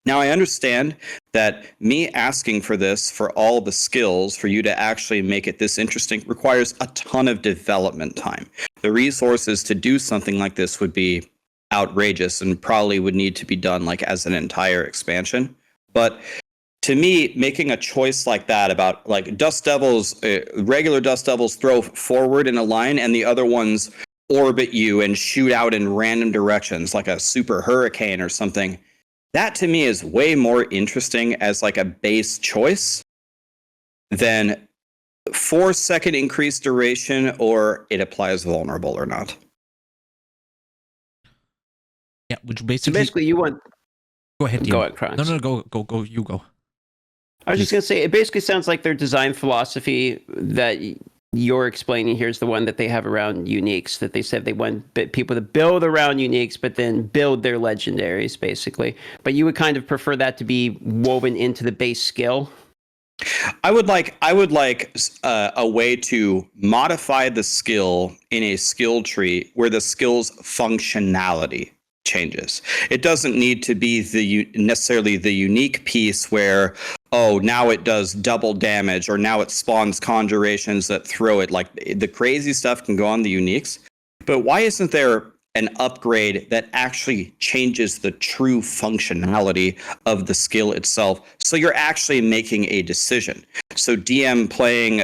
Now, I understand that me asking for this, for all the skills, for you to actually make it this interesting, requires a ton of development time. The resources to do something like this would be outrageous and probably would need to be done like as an entire expansion. But to me, making a choice like that about like Dust Devils, regular Dust Devils throw forward in a line and the other ones orbit you and shoot out in random directions like a super hurricane or something, that to me is way more interesting as like a base choice than 4-second increased duration or it applies vulnerable or not. Yeah, which So basically... basically, you want. Go ahead, Dean. Go ahead, Kronz. No, go, you go. I was just going to say, it basically sounds like their design philosophy that you're explaining here is the one that they have around uniques, that they said they want people to build around uniques, but then build their legendaries, basically. But you would kind of prefer that to be woven into the base skill? I would like a way to modify the skill in a skill tree where the skill's functionality changes. It doesn't need to be necessarily the unique piece where, oh, now it does double damage or now it spawns conjurations that throw it. Like the crazy stuff can go on the uniques. But why isn't there an upgrade that actually changes the true functionality of the skill itself? So you're actually making a decision. So DM playing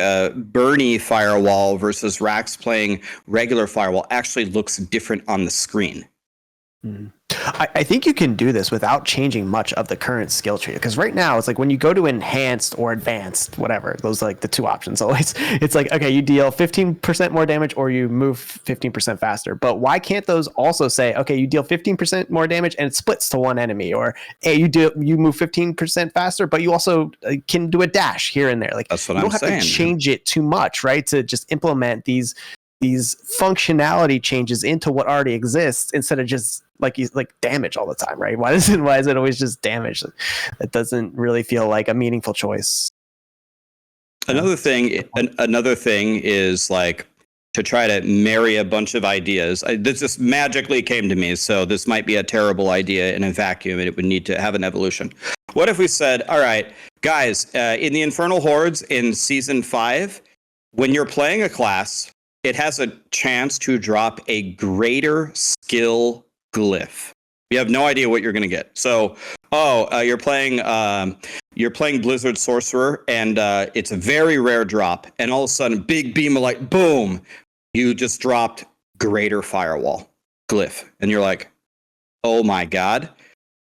Bernie Firewall versus Rax playing regular Firewall actually looks different on the screen. I think you can do this without changing much of the current skill tree, because right now it's like when you go to enhanced or advanced, whatever, those are like the two options always. It's like, okay, you deal 15% more damage or you move 15% faster. But why can't those also say, okay, you deal 15% more damage and it splits to one enemy, or hey, you move 15% faster, but you also can do a dash here and there. Like that's what you don't I'm have saying. to change it too much, right? To just implement these functionality changes into what already exists instead of just like damage all the time, right? Why is it always just damage? That doesn't really feel like a meaningful choice. Another thing is like to try to marry a bunch of ideas. This just magically came to me, so this might be a terrible idea in a vacuum and it would need to have an evolution. What if we said, all right, guys, in the Infernal Hordes in Season 5, when you're playing a class, it has a chance to drop a greater skill glyph. You have no idea what you're going to get. So, you're playing Blizzard Sorcerer, and it's a very rare drop. And all of a sudden, big beam of light, boom! You just dropped Greater Firewall glyph, and you're like, oh my god!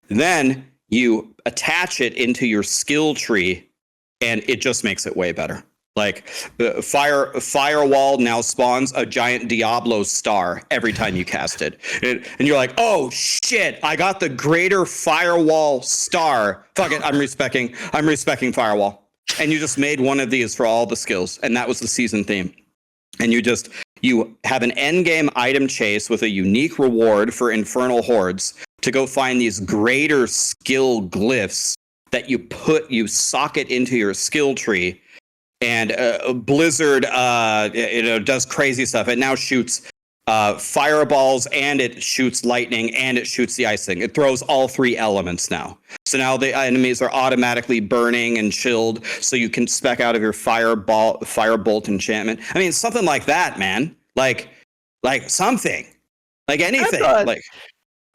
Then you attach it into your skill tree, and it just makes it way better. Like Firewall now spawns a giant Diablo star every time you cast it. And you're like, oh shit, I got the Greater Firewall star. Fuck it, I'm respecking Firewall. And you just made one of these for all the skills. And that was the season theme. And you have an endgame item chase with a unique reward for Infernal Hordes to go find these greater skill glyphs that you socket into your skill tree. And Blizzard, does crazy stuff. It now shoots fireballs, and it shoots lightning, and it shoots the ice thing. It throws all three elements now. So now the enemies are automatically burning and chilled, so you can spec out of your firebolt enchantment. I mean, something like that, man. Like something, like anything.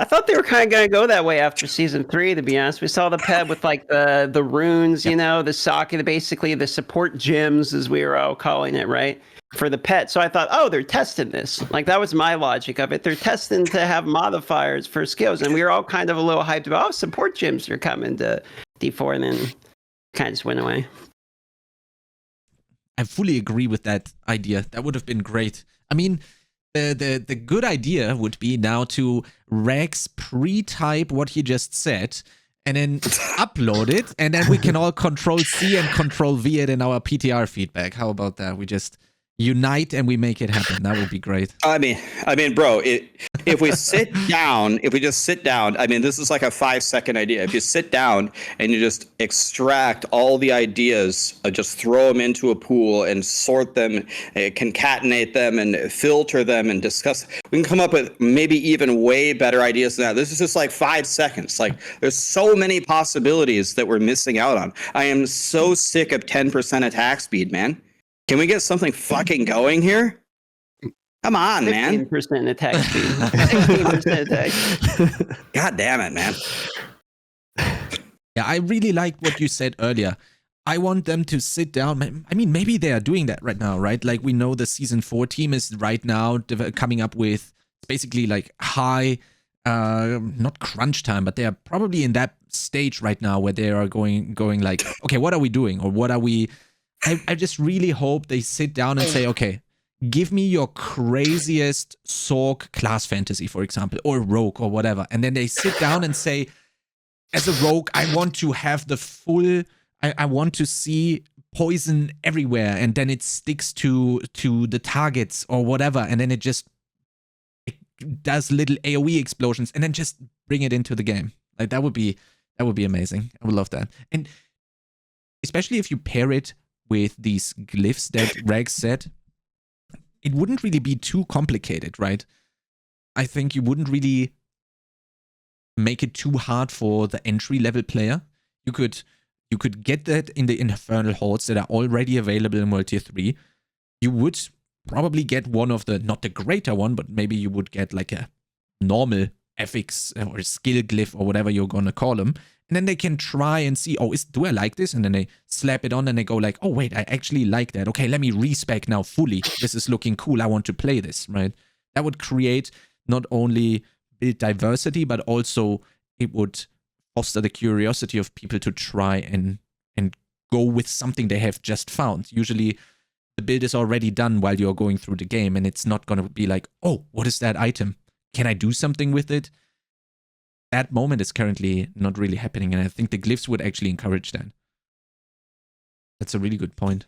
I thought they were kind of going to go that way after Season 3, to be honest. We saw the pet with like the runes, the socket, basically the support gems, as we were all calling it, right? For the pet. So I thought, oh, they're testing this. Like, that was my logic of it. They're testing to have modifiers for skills. And we were all kind of a little hyped about, support gems are coming to D4, and then kind of just went away. I fully agree with that idea. That would have been great. I mean, the good idea would be now to Rex pre-type what he just said and then upload it, and then we can all Control C and Control V it in our PTR feedback. How about that? We just unite and we make it happen. That would be great. I mean, bro, if we sit down, if we just sit down, I mean, this is like a 5-second idea. If you sit down and you just extract all the ideas, just throw them into a pool and sort them, concatenate them and filter them and discuss, we can come up with maybe even way better ideas than that. This is just like 5 seconds. Like, there's so many possibilities that we're missing out on. I am so sick of 10% attack speed, man. Can we get something fucking going here? Come on, man. 15% attack speed. 16% attack. God damn it, man. Yeah, I really like what you said earlier. I want them to sit down. I mean, maybe they are doing that right now, right? Like, we know the season 4 team is right now coming up with basically like high, not crunch time, but they are probably in that stage right now where they are going like, okay, what are we doing? Or what are we... I just really hope they sit down and say, okay, give me your craziest Sorc class fantasy, for example, or rogue or whatever. And then they sit down and say, as a rogue, I want to have the full, I want to see poison everywhere. And then it sticks to the targets or whatever. And then it does little AoE explosions and then just bring it into the game. Like, that would be amazing. I would love that. And especially if you pair it with these glyphs that Rex said, it wouldn't really be too complicated, right? I think you wouldn't really make it too hard for the entry-level player. You could get that in the Infernal Hordes that are already available in World Tier 3. You would probably get one of the, not the greater one, but maybe you would get like a normal affix or skill glyph or whatever you're gonna call them. And then they can try and see, oh, do I like this? And then they slap it on and they go like, oh, wait, I actually like that. Okay, let me respec now fully. This is looking cool. I want to play this, right? That would create not only build diversity, but also it would foster the curiosity of people to try and go with something they have just found. Usually the build is already done while you're going through the game, and it's not going to be like, oh, what is that item? Can I do something with it? That moment is currently not really happening, and I think the glyphs would actually encourage that. That's a really good point.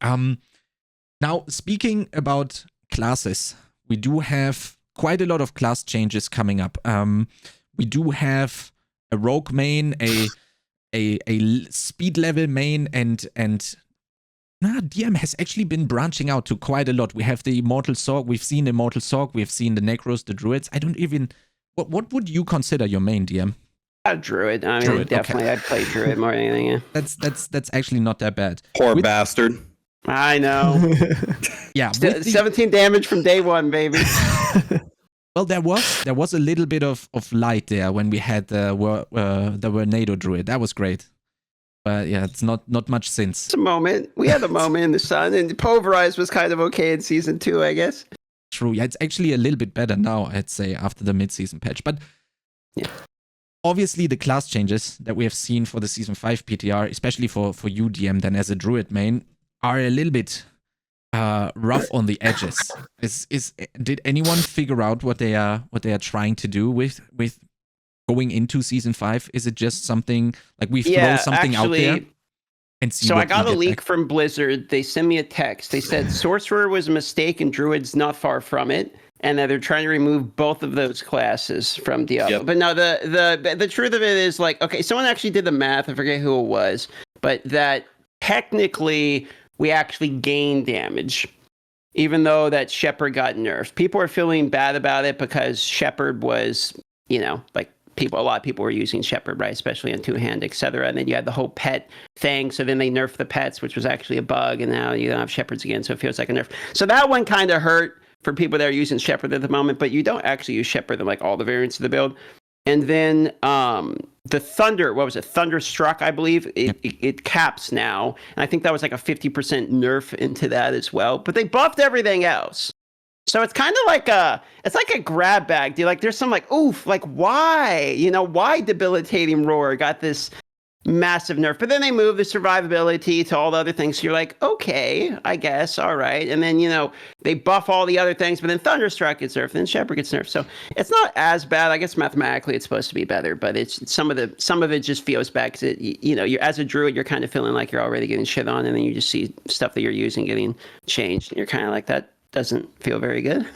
Now, speaking about classes, we do have quite a lot of class changes coming up. We do have a rogue main, a speed level main, and DM has actually been branching out to quite a lot. We have the Immortal Sorc. We've seen Immortal Sorc. We've seen the Necros, the Druids. I don't even... What would you consider your main, DM? Druid. I mean, Druid, definitely, okay. I'd play Druid more than anything. Yeah. That's actually not that bad. Poor bastard. I know. Yeah, 17 damage from day one, baby. Well, there was a little bit of light there when we had the Tornado Druid. That was great. But yeah, it's not much since. It's a moment. We had a moment in the sun, and Pulverize was kind of okay in season 2, I guess. True. Yeah, it's actually a little bit better now, I'd say, after the mid-season patch. But yeah, obviously the class changes that we have seen for the season 5 PTR, especially for you, DM, then as a Druid main, are a little bit rough on the edges. Did anyone figure out what they are trying to do with going into season 5? Is it just something like we throw something out there and see? So I got a leak back? from Blizzard. They sent me a text. They said Sorcerer was a mistake and Druid's not far from it, and that they're trying to remove both of those classes from Diablo. Yep. But no, the truth of it is, like, okay, someone actually did the math. I forget who it was, but that technically we actually gained damage, even though that Shepherd got nerfed. People are feeling bad about it because Shepherd was, like, a lot of people were using Shepherd, right? Especially on two-hand, etc. And then you had the whole pet thing. So then they nerfed the pets, which was actually a bug. And now you don't have Shepherds again. So it feels like a nerf. So that one kind of hurt for people that are using Shepherd at the moment. But you don't actually use Shepherd in like all the variants of the build. And then the Thunder, what was it? Thunderstruck, I believe. It caps now. And I think that was like a 50% nerf into that as well. But they buffed everything else. So it's kind of like a grab bag, dude. Like there's some like, oof, like why? Why Debilitating Roar got this massive nerf. But then they move the survivability to all the other things. So you're like, okay, I guess, all right. And then, they buff all the other things, but then Thunderstruck gets nerfed, then Shepherd gets nerfed. So it's not as bad. I guess mathematically it's supposed to be better, but it's some of it just feels bad because you're as a druid, you're kind of feeling like you're already getting shit on, and then you just see stuff that you're using getting changed, and you're kind of like, that doesn't feel very good.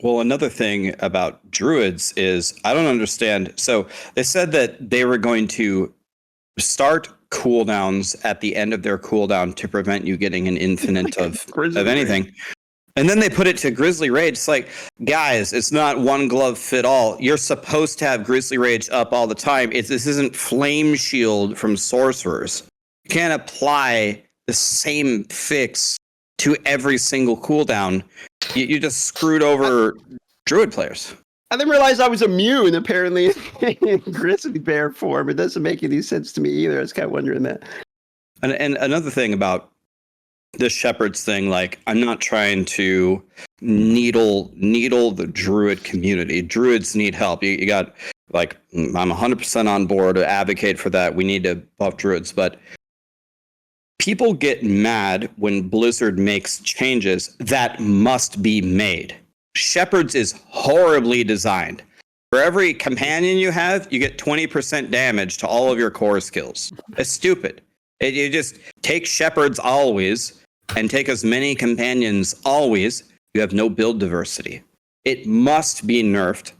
Well, another thing about druids is I don't understand. So they said that they were going to start cooldowns at the end of their cooldown to prevent you getting an infinite of anything. And then they put it to Grizzly Rage. It's like, guys, it's not one glove fit all. You're supposed to have Grizzly Rage up all the time. This isn't Flame Shield from Sorcerers. You can't apply the same fix to every single cooldown. You just screwed over Druid players. I didn't realize I was immune, apparently, in Grizzly Bear form. It doesn't make any sense to me either. I was kind of wondering that. And another thing about the Shepherds thing, like, I'm not trying to needle the Druid community. Druids need help. You got, like, I'm 100% on board to advocate for that. We need to buff Druids, but people get mad when Blizzard makes changes that must be made. Shepherds is horribly designed. For every companion you have, you get 20% damage to all of your core skills. It's stupid. You just take Shepherds always and take as many companions always. You have no build diversity. It must be nerfed,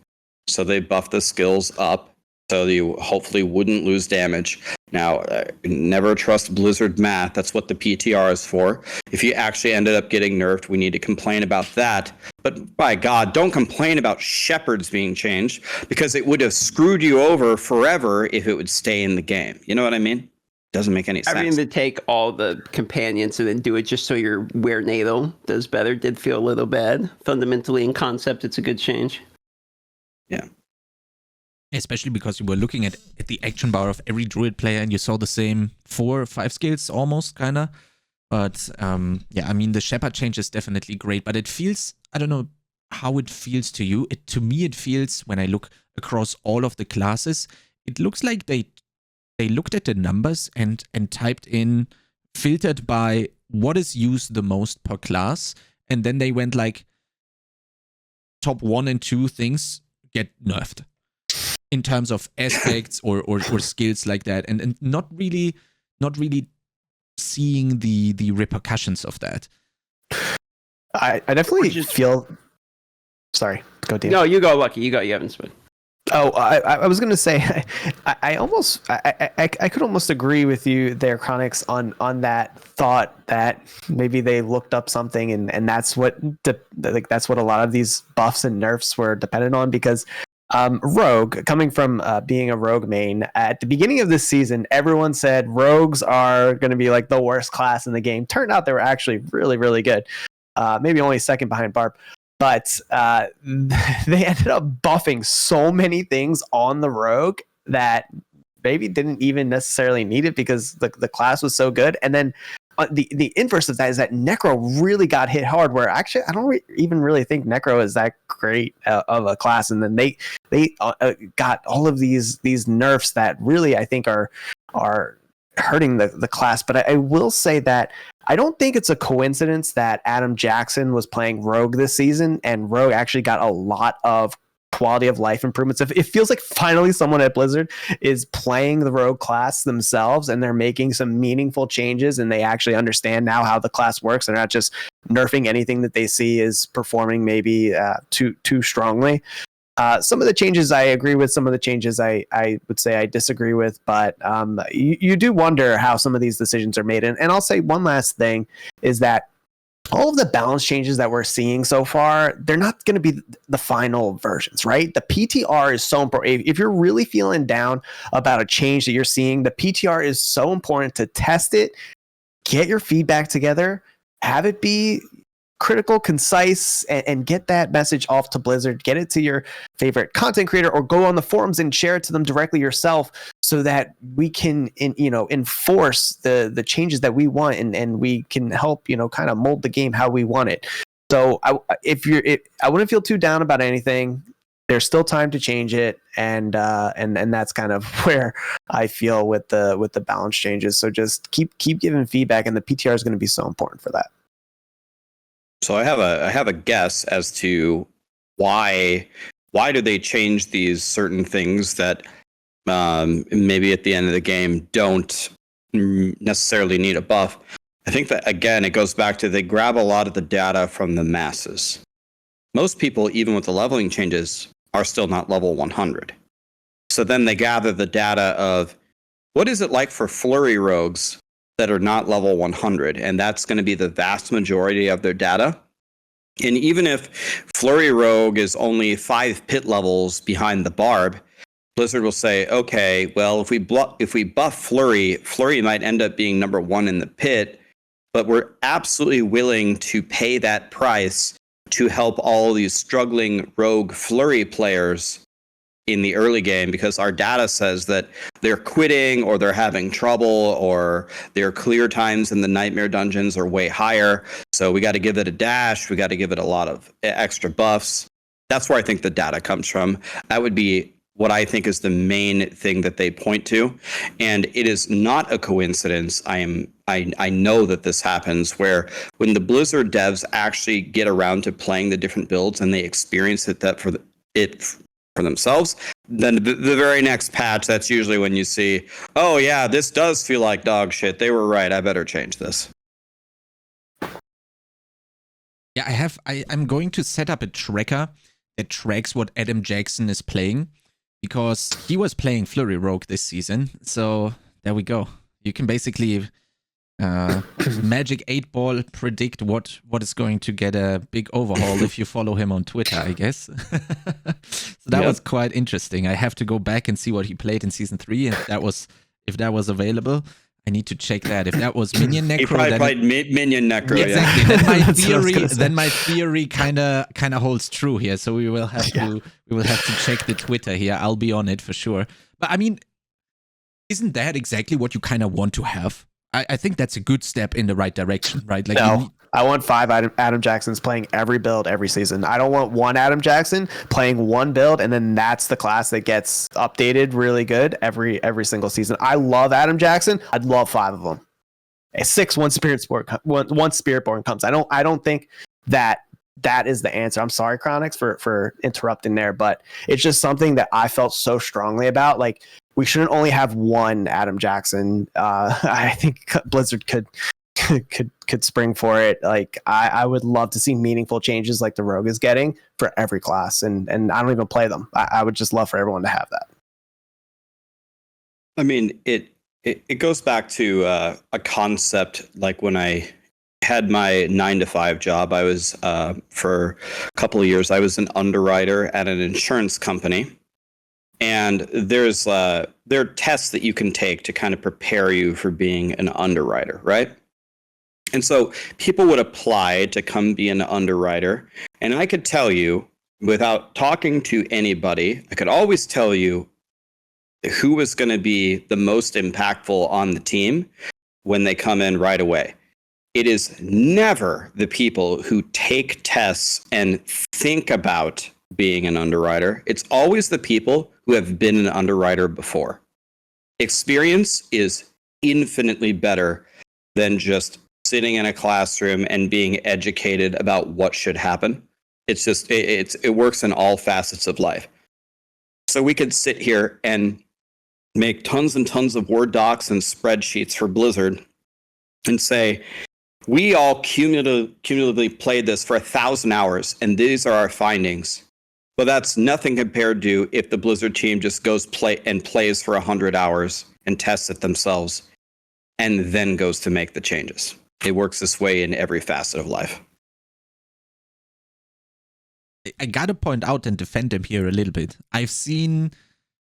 so they buff the skills up so you hopefully wouldn't lose damage. Now, never trust Blizzard math. That's what the PTR is for. If you actually ended up getting nerfed, we need to complain about that. But by God, don't complain about Shepherds being changed, because it would have screwed you over forever if it would stay in the game. You know what I mean? Doesn't make any sense. I mean, to take all the companions and then do it just so your Wear Natal does better did feel a little bad. Fundamentally, in concept, it's a good change. Yeah. Especially because you were looking at the action bar of every Druid player and you saw the same 4 or 5 skills almost, kind of. But yeah, I mean, the Shepherd change is definitely great, but it feels, I don't know how it feels to you. To me, it feels, when I look across all of the classes, it looks like they looked at the numbers and typed in, filtered by what is used the most per class, and then they went like, top 1 and 2 things get nerfed in terms of aspects or skills like that, and not really seeing the repercussions of that. I definitely feel. Sorry, go Dan. No, you go, Lucky. You haven't spoken. Oh, I was gonna say, I could almost agree with you there, Chronix, on that thought that maybe they looked up something and that's what that's what a lot of these buffs and nerfs were dependent on, because Rogue, coming from being a Rogue main, at the beginning of this season, everyone said Rogues are going to be like the worst class in the game. Turned out they were actually really, really good. Maybe only second behind Barb. But they ended up buffing so many things on the Rogue that maybe didn't even necessarily need it because the class was so good. And then the inverse of that is that Necro really got hit hard, where actually I don't even really think Necro is that great of a class. And then they got all of these nerfs that really I think are hurting the class. But I will say that I don't think it's a coincidence that Adam Jackson was playing Rogue this season, and Rogue actually got a lot of quality of life improvements. It feels like finally someone at Blizzard is playing the Rogue class themselves, and they're making some meaningful changes, and they actually understand now how the class works. They're not just nerfing anything that they see is performing maybe too strongly. Some of the changes I agree with, some of the changes I would say I disagree with, but you do wonder how some of these decisions are made. And I'll say one last thing is that all of the balance changes that we're seeing so far, they're not going to be the final versions, right? The PTR is so important. If you're really feeling down about a change that you're seeing, the PTR is so important to test it, get your feedback together, have it be critical, concise, and get that message off to Blizzard. Get it to your favorite content creator, or go on the forums and share it to them directly yourself, so that we can enforce the changes that we want, and we can help kind of mold the game how we want it. So I wouldn't feel too down about anything. there's still time to change it, and that's kind of where I feel with the balance changes. So just keep giving feedback, and the PTR is going to be so important for that. So I have a guess as to why do they change these certain things that maybe at the end of the game don't necessarily need a buff. I think that, again, it goes back to they grab a lot of the data from the masses. Most people, even with the leveling changes, are still not level 100. So then they gather the data of what is it like for flurry rogues that are not level 100, and that's going to be the vast majority of their data. And even if flurry rogue is only 5 pit levels behind the barb, Blizzard will say, okay, well, if we buff flurry might end up being number 1 in the pit, but we're absolutely willing to pay that price to help all these struggling rogue flurry players in the early game, because our data says that they're quitting or they're having trouble or their clear times in the nightmare dungeons are way higher. So we got to give it a dash. We got to give it a lot of extra buffs. That's where I think the data comes from. That would be what I think is the main thing that they point to. And it is not a coincidence. I know that this happens, where when the Blizzard devs actually get around to playing the different builds and they experience it for themselves, then the very next patch, that's usually when you see, oh yeah, this does feel like dog shit. They were right. I better change this. Yeah, I'm going to set up a tracker that tracks what Adam Jackson is playing, because he was playing Flurry Rogue this season. So there we go. You can basically Magic 8-Ball predict what is going to get a big overhaul if you follow him on Twitter, I guess. So that was quite interesting. I have to go back and see what he played in Season 3, and if that was available. I need to check that. If that was Minion Necro, he probably played Minion Necro. Yeah, exactly. Then my theory kind of holds true here. So we will have to check the Twitter here. I'll be on it for sure. But I mean, isn't that exactly what you kind of want to have? I think that's a good step in the right direction, right? Like, no, I want 5 Adam Jacksons playing every build every season. I don't want one Adam Jackson playing one build, and then that's the class that gets updated really good every single season. I love Adam Jackson. I'd love 5 of them. A 6, one Spiritborn comes. I don't think that is the answer. I'm sorry, Chronix, for interrupting there, but it's just something that I felt so strongly about. Like, we shouldn't only have one Adam Jackson. I think Blizzard could spring for it. Like, I would love to see meaningful changes like the Rogue is getting for every class, and I don't even play them. I would just love for everyone to have that. I mean, it goes back to a concept like when I had my 9-to-5 job. I was for a couple of years, I was an underwriter at an insurance company. And there are tests that you can take to kind of prepare you for being an underwriter, right? And so people would apply to come be an underwriter. And I could tell you, without talking to anybody, I could always tell you who was going to be the most impactful on the team when they come in right away. It is never the people who take tests and think about being an underwriter. It's always the people who have been an underwriter before. Experience is infinitely better than just sitting in a classroom and being educated about what should happen. It's just, it works in all facets of life. So we could sit here and make tons and tons of Word docs and spreadsheets for Blizzard and say, we all cumulatively played this for 1,000 hours, and these are our findings. But that's nothing compared to if the Blizzard team just goes plays for 100 hours and tests it themselves and then goes to make the changes. It works this way in every facet of life. I gotta point out and defend him here a little bit. I've seen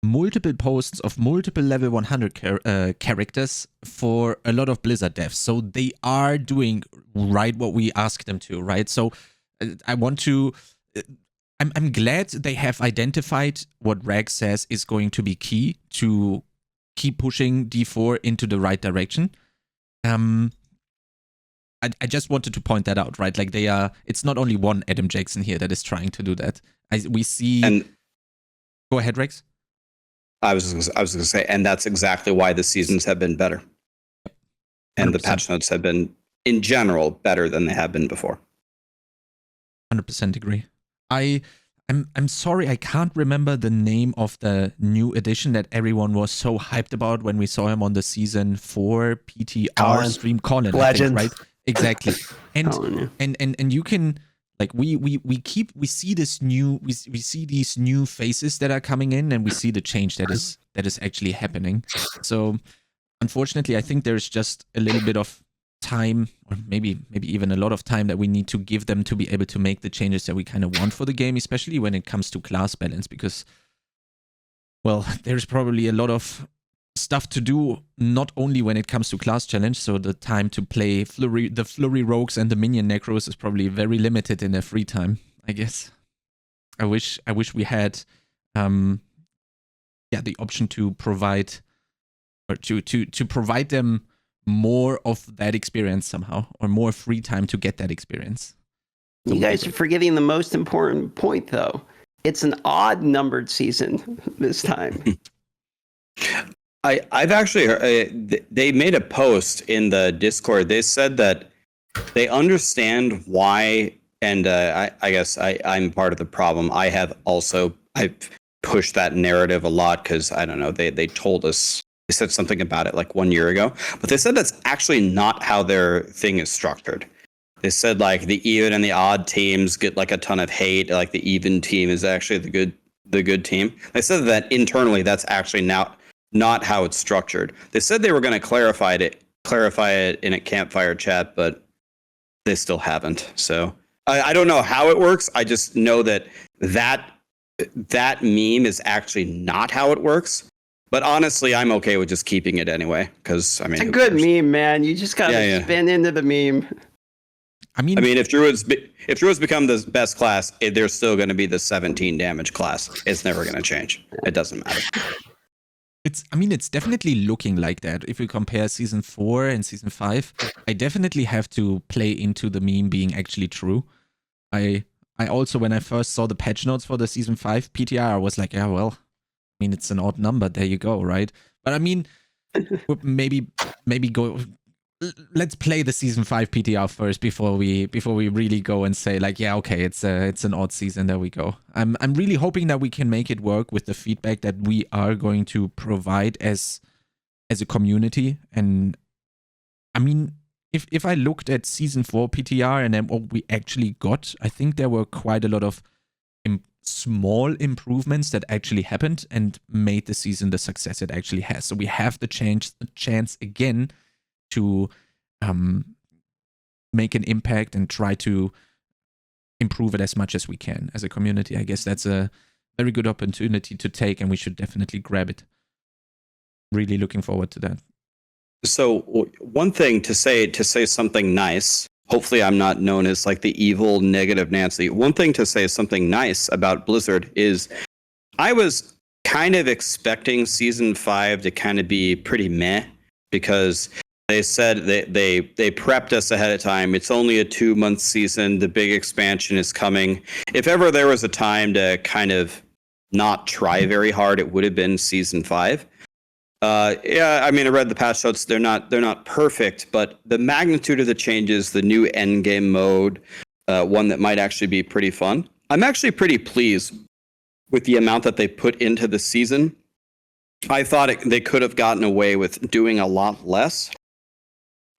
multiple posts of multiple level 100 characters for a lot of Blizzard devs. So they are doing right what we asked them to, right? So I want to... I'm glad they have identified what Rag says is going to be key to keep pushing D4 into the right direction. I just wanted to point that out, right? Like it's not only one Adam Jackson here that is trying to do that. We see. And go ahead, Rex. I was going to say, and that's exactly why the seasons have been better, and 100%. the patch notes have been, in general, better than they have been before. 100% agree. I'm sorry, I can't remember the name of the new edition that everyone was so hyped about when we saw him on the season 4 PTR Colin. stream. Colin, Legend. I think, right? Exactly. And Colin, yeah. and you can, like, we see this new, we see these new faces that are coming in, and we see the change that is actually happening. So unfortunately, I think there's just a little bit of time, or maybe even a lot of time, that we need to give them to be able to make the changes that we kind of want for the game, especially when it comes to class balance, because, well, there's probably a lot of stuff to do, not only when it comes to class challenge, so the time to play the flurry rogues and the minion necros is probably very limited in their free time, I guess. I wish we had the option to provide, or to provide them more of that experience somehow, or more free time to get that experience. You guys are forgetting the most important point, though. It's an odd-numbered season this time. I've actually heard, they made a post in the Discord. They said that they understand why, and I guess I'm part of the problem. I've pushed that narrative a lot because, I don't know, they told us, they said something about it like 1 year ago, but they said that's actually not how their thing is structured. They said like the even and the odd teams get like a ton of hate. Like the even team is actually the good team. They said that internally that's actually now not how it's structured. They said they were going to clarify it in a campfire chat, but they still haven't. So I don't know how it works. I just know that meme is actually not how it works. But honestly, I'm okay with just keeping it anyway, because I mean, It's a good meme, man. You just gotta spin into the meme. I mean, if Druids become the best class, they're still going to be the 17 damage class. It's never going to change. It doesn't matter. It's definitely looking like that. If we compare season 4 and season 5, I definitely have to play into the meme being actually true. I also, when I first saw the patch notes for the season 5 PTR, I was like, yeah, well, I mean, it's an odd number. There you go, right? But I mean, maybe go. Let's play the season 5 PTR first before we really go and say like, yeah, okay, it's an odd season. There we go. I'm really hoping that we can make it work with the feedback that we are going to provide as a community. And I mean, if I looked at season 4 PTR and then what we actually got, I think there were quite a lot of small improvements that actually happened and made the season the success it actually has. So we have the chance again to make an impact and try to improve it as much as we can as a community. I guess that's a very good opportunity to take, and we should definitely grab it. Really looking forward to that. So one thing to say something nice. Hopefully I'm not known as like the evil negative Nancy. One thing to say something nice about Blizzard is I was kind of expecting season 5 to kind of be pretty meh, because they said they prepped us ahead of time. It's only a 2-month season. The big expansion is coming. If ever there was a time to kind of not try very hard, it would have been season 5. I mean, I read the patch notes. They're not perfect, but the magnitude of the changes, the new Endgame mode, one that might actually be pretty fun. I'm actually pretty pleased with the amount that they put into the season. I thought they could have gotten away with doing a lot less.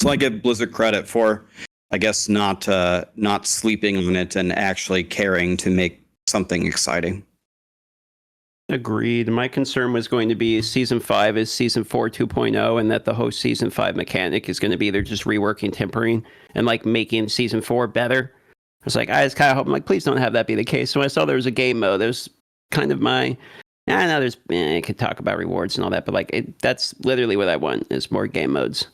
So I give Blizzard credit for, I guess, not sleeping on it and actually caring to make something exciting. Agreed. My concern was going to be season 5 is season 4 2.0, and that the whole season 5 mechanic is going to be they're just reworking tempering and like making season 4 better. I was like, I just kind of hope, I'm like, please don't have that be the case. So when I saw there was a game mode, there was kind of I know there's, I could talk about rewards and all that, but like that's literally what I want is more game modes.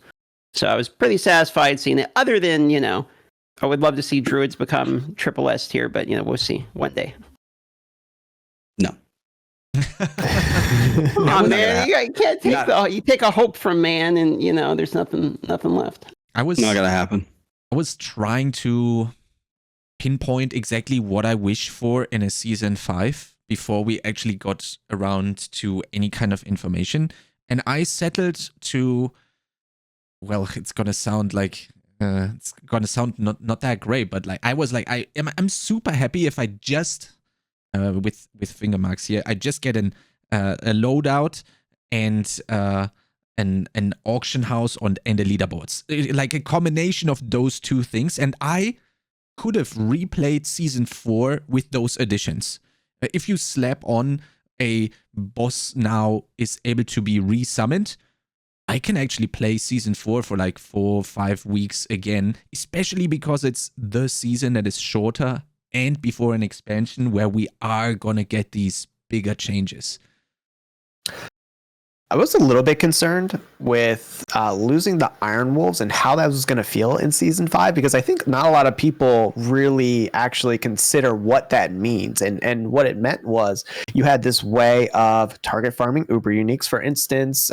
So I was pretty satisfied seeing it, other than, I would love to see Druids become triple S tier, but we'll see one day. No. Oh man, you can't take you take a hope from man, and there's nothing left. Not gonna happen. I was trying to pinpoint exactly what I wish for in a season 5 before we actually got around to any kind of information. And I settled to, well, it's gonna sound like not that great, but like I was like I'm super happy if I just with finger marks here, I just get a loadout and an auction house and the leaderboards, like a combination of those two things. And I could have replayed season 4 with those additions. If you slap on a boss now is able to be resummoned, I can actually play season 4 for like 4 or 5 weeks again, especially because it's the season that is shorter and before an expansion where we are gonna get these bigger changes. I was a little bit concerned with losing the Iron Wolves and how that was going to feel in season 5, because I think not a lot of people really actually consider what that means. And what it meant was you had this way of target farming Uber Uniques, for instance,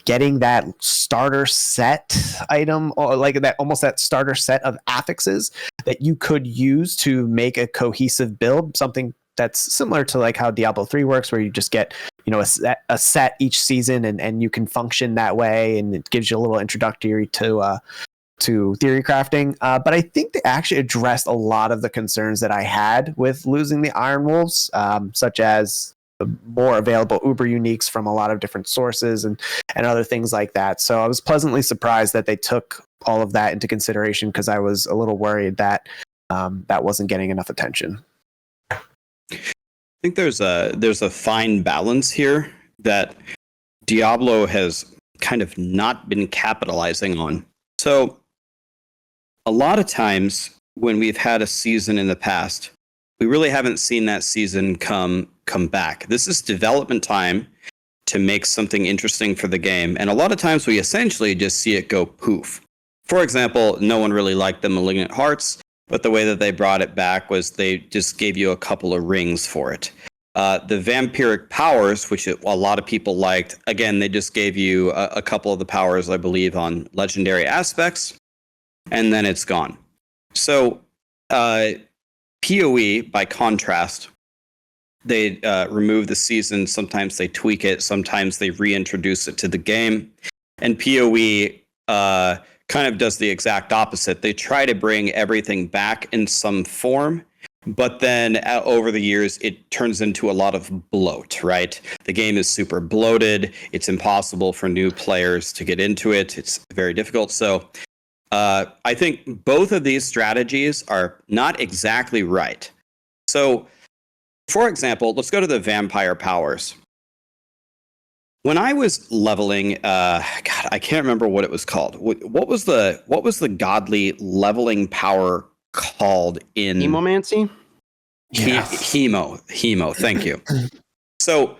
getting that starter set item, or like that almost that starter set of affixes that you could use to make a cohesive build, something that's similar to like how Diablo 3 works, where you just get, you know, a set each season and you can function that way, and it gives you a little introductory to theory crafting. But I think they actually addressed a lot of the concerns that I had with losing the Iron Wolves, such as more available Uber Uniques from a lot of different sources and other things like that. So I was pleasantly surprised that they took all of that into consideration, because I was a little worried that that wasn't getting enough attention. I think there's a fine balance here that Diablo has kind of not been capitalizing on. So a lot of times when we've had a season in the past, we really haven't seen that season come back. This is development time to make something interesting for the game. And a lot of times we essentially just see it go poof. For example, no one really liked the Malignant Hearts, but the way that they brought it back was they just gave you a couple of rings for it. The Vampiric Powers, which a lot of people liked, again, they just gave you a couple of the powers, I believe, on legendary aspects, and then it's gone. So PoE, by contrast, they remove the season. Sometimes they tweak it. Sometimes they reintroduce it to the game. And PoE kind of does the exact opposite. They try to bring everything back in some form, but then over the years, it turns into a lot of bloat, right? The game is super bloated. It's impossible for new players to get into it. It's very difficult. So I think both of these strategies are not exactly right. So, for example, let's go to the Vampire Powers. When I was leveling, God, I can't remember what it was called. What was the godly leveling power called in Hemomancy? Hemo. Thank you. So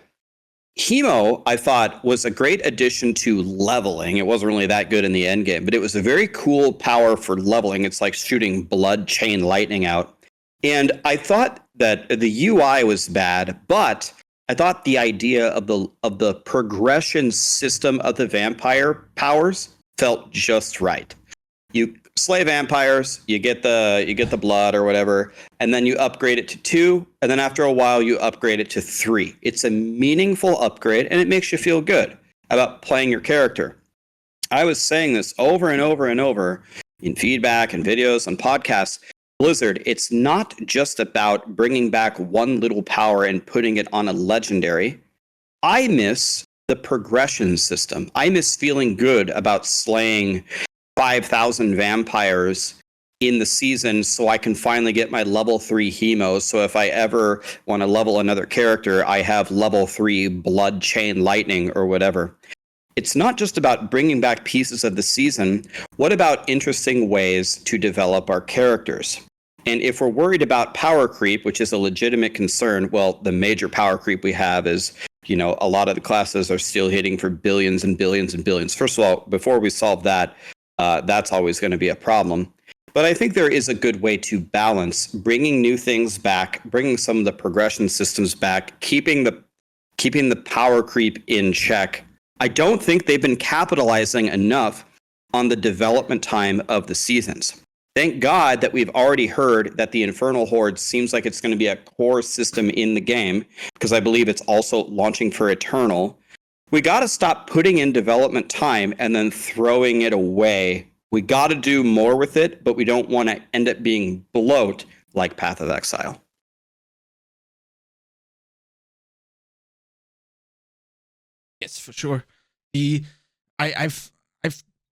Hemo, I thought, was a great addition to leveling. It wasn't really that good in the end game, but it was a very cool power for leveling. It's like shooting blood chain lightning out. And I thought that the UI was bad, but I thought the idea of the progression system of the vampire powers felt just right. You slay vampires, you get the blood or whatever, and then you upgrade it to 2, and then after a while you upgrade it to 3. It's a meaningful upgrade, and it makes you feel good about playing your character. I was saying this over and over and over in feedback and videos and podcasts. Blizzard, it's not just about bringing back one little power and putting it on a legendary. I miss the progression system. I miss feeling good about slaying 5,000 vampires in the season so I can finally get my level 3 hemos. So if I ever want to level another character, I have level 3 blood chain lightning or whatever. It's not just about bringing back pieces of the season. What about interesting ways to develop our characters? And if we're worried about power creep, which is a legitimate concern, well, the major power creep we have is, you know, a lot of the classes are still hitting for billions and billions and billions. First of all, before we solve that, that's always going to be a problem. But I think there is a good way to balance bringing new things back, bringing some of the progression systems back, keeping the power creep in check. I don't think they've been capitalizing enough on the development time of the seasons. Thank God that we've already heard that the Infernal Horde seems like it's going to be a core system in the game, because I believe it's also launching for Eternal. We got to stop putting in development time and then throwing it away. We got to do more with it, but we don't want to end up being bloat like Path of Exile. Yes, for sure. I've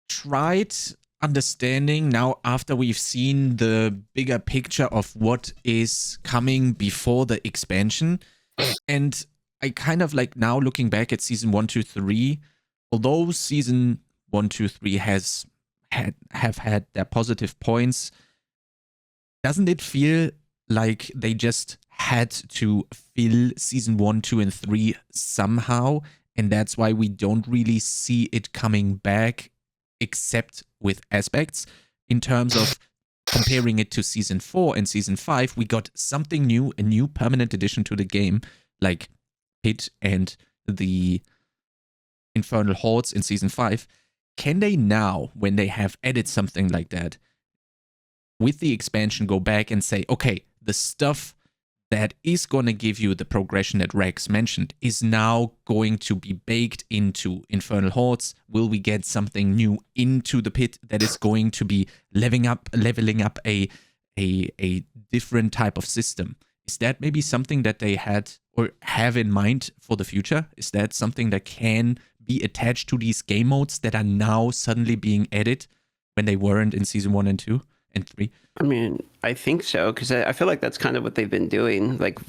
tried understanding now after we've seen the bigger picture of what is coming before the expansion, and I kind of like now looking back at season 1, 2, 3, although season 1, 2, 3 have had their positive points, doesn't it feel like they just had to fill season 1, 2, and 3 somehow? And that's why we don't really see it coming back, except with aspects. In terms of comparing it to season 4 and season 5, we got something new, a new permanent addition to the game, like Pit and the Infernal Hordes in season 5. Can they now, when they have added something like that, with the expansion, go back and say, okay, the stuff that is going to give you the progression that Rex mentioned is now going to be baked into Infernal Hordes? Will we get something new into the Pit that is going to be leveling up a different type of system? Is that maybe something that they had or have in mind for the future? Is that something that can be attached to these game modes that are now suddenly being added when they weren't in season 1 and 2 and 3? I mean, I think so, because I feel like that's kind of what they've been doing. Like,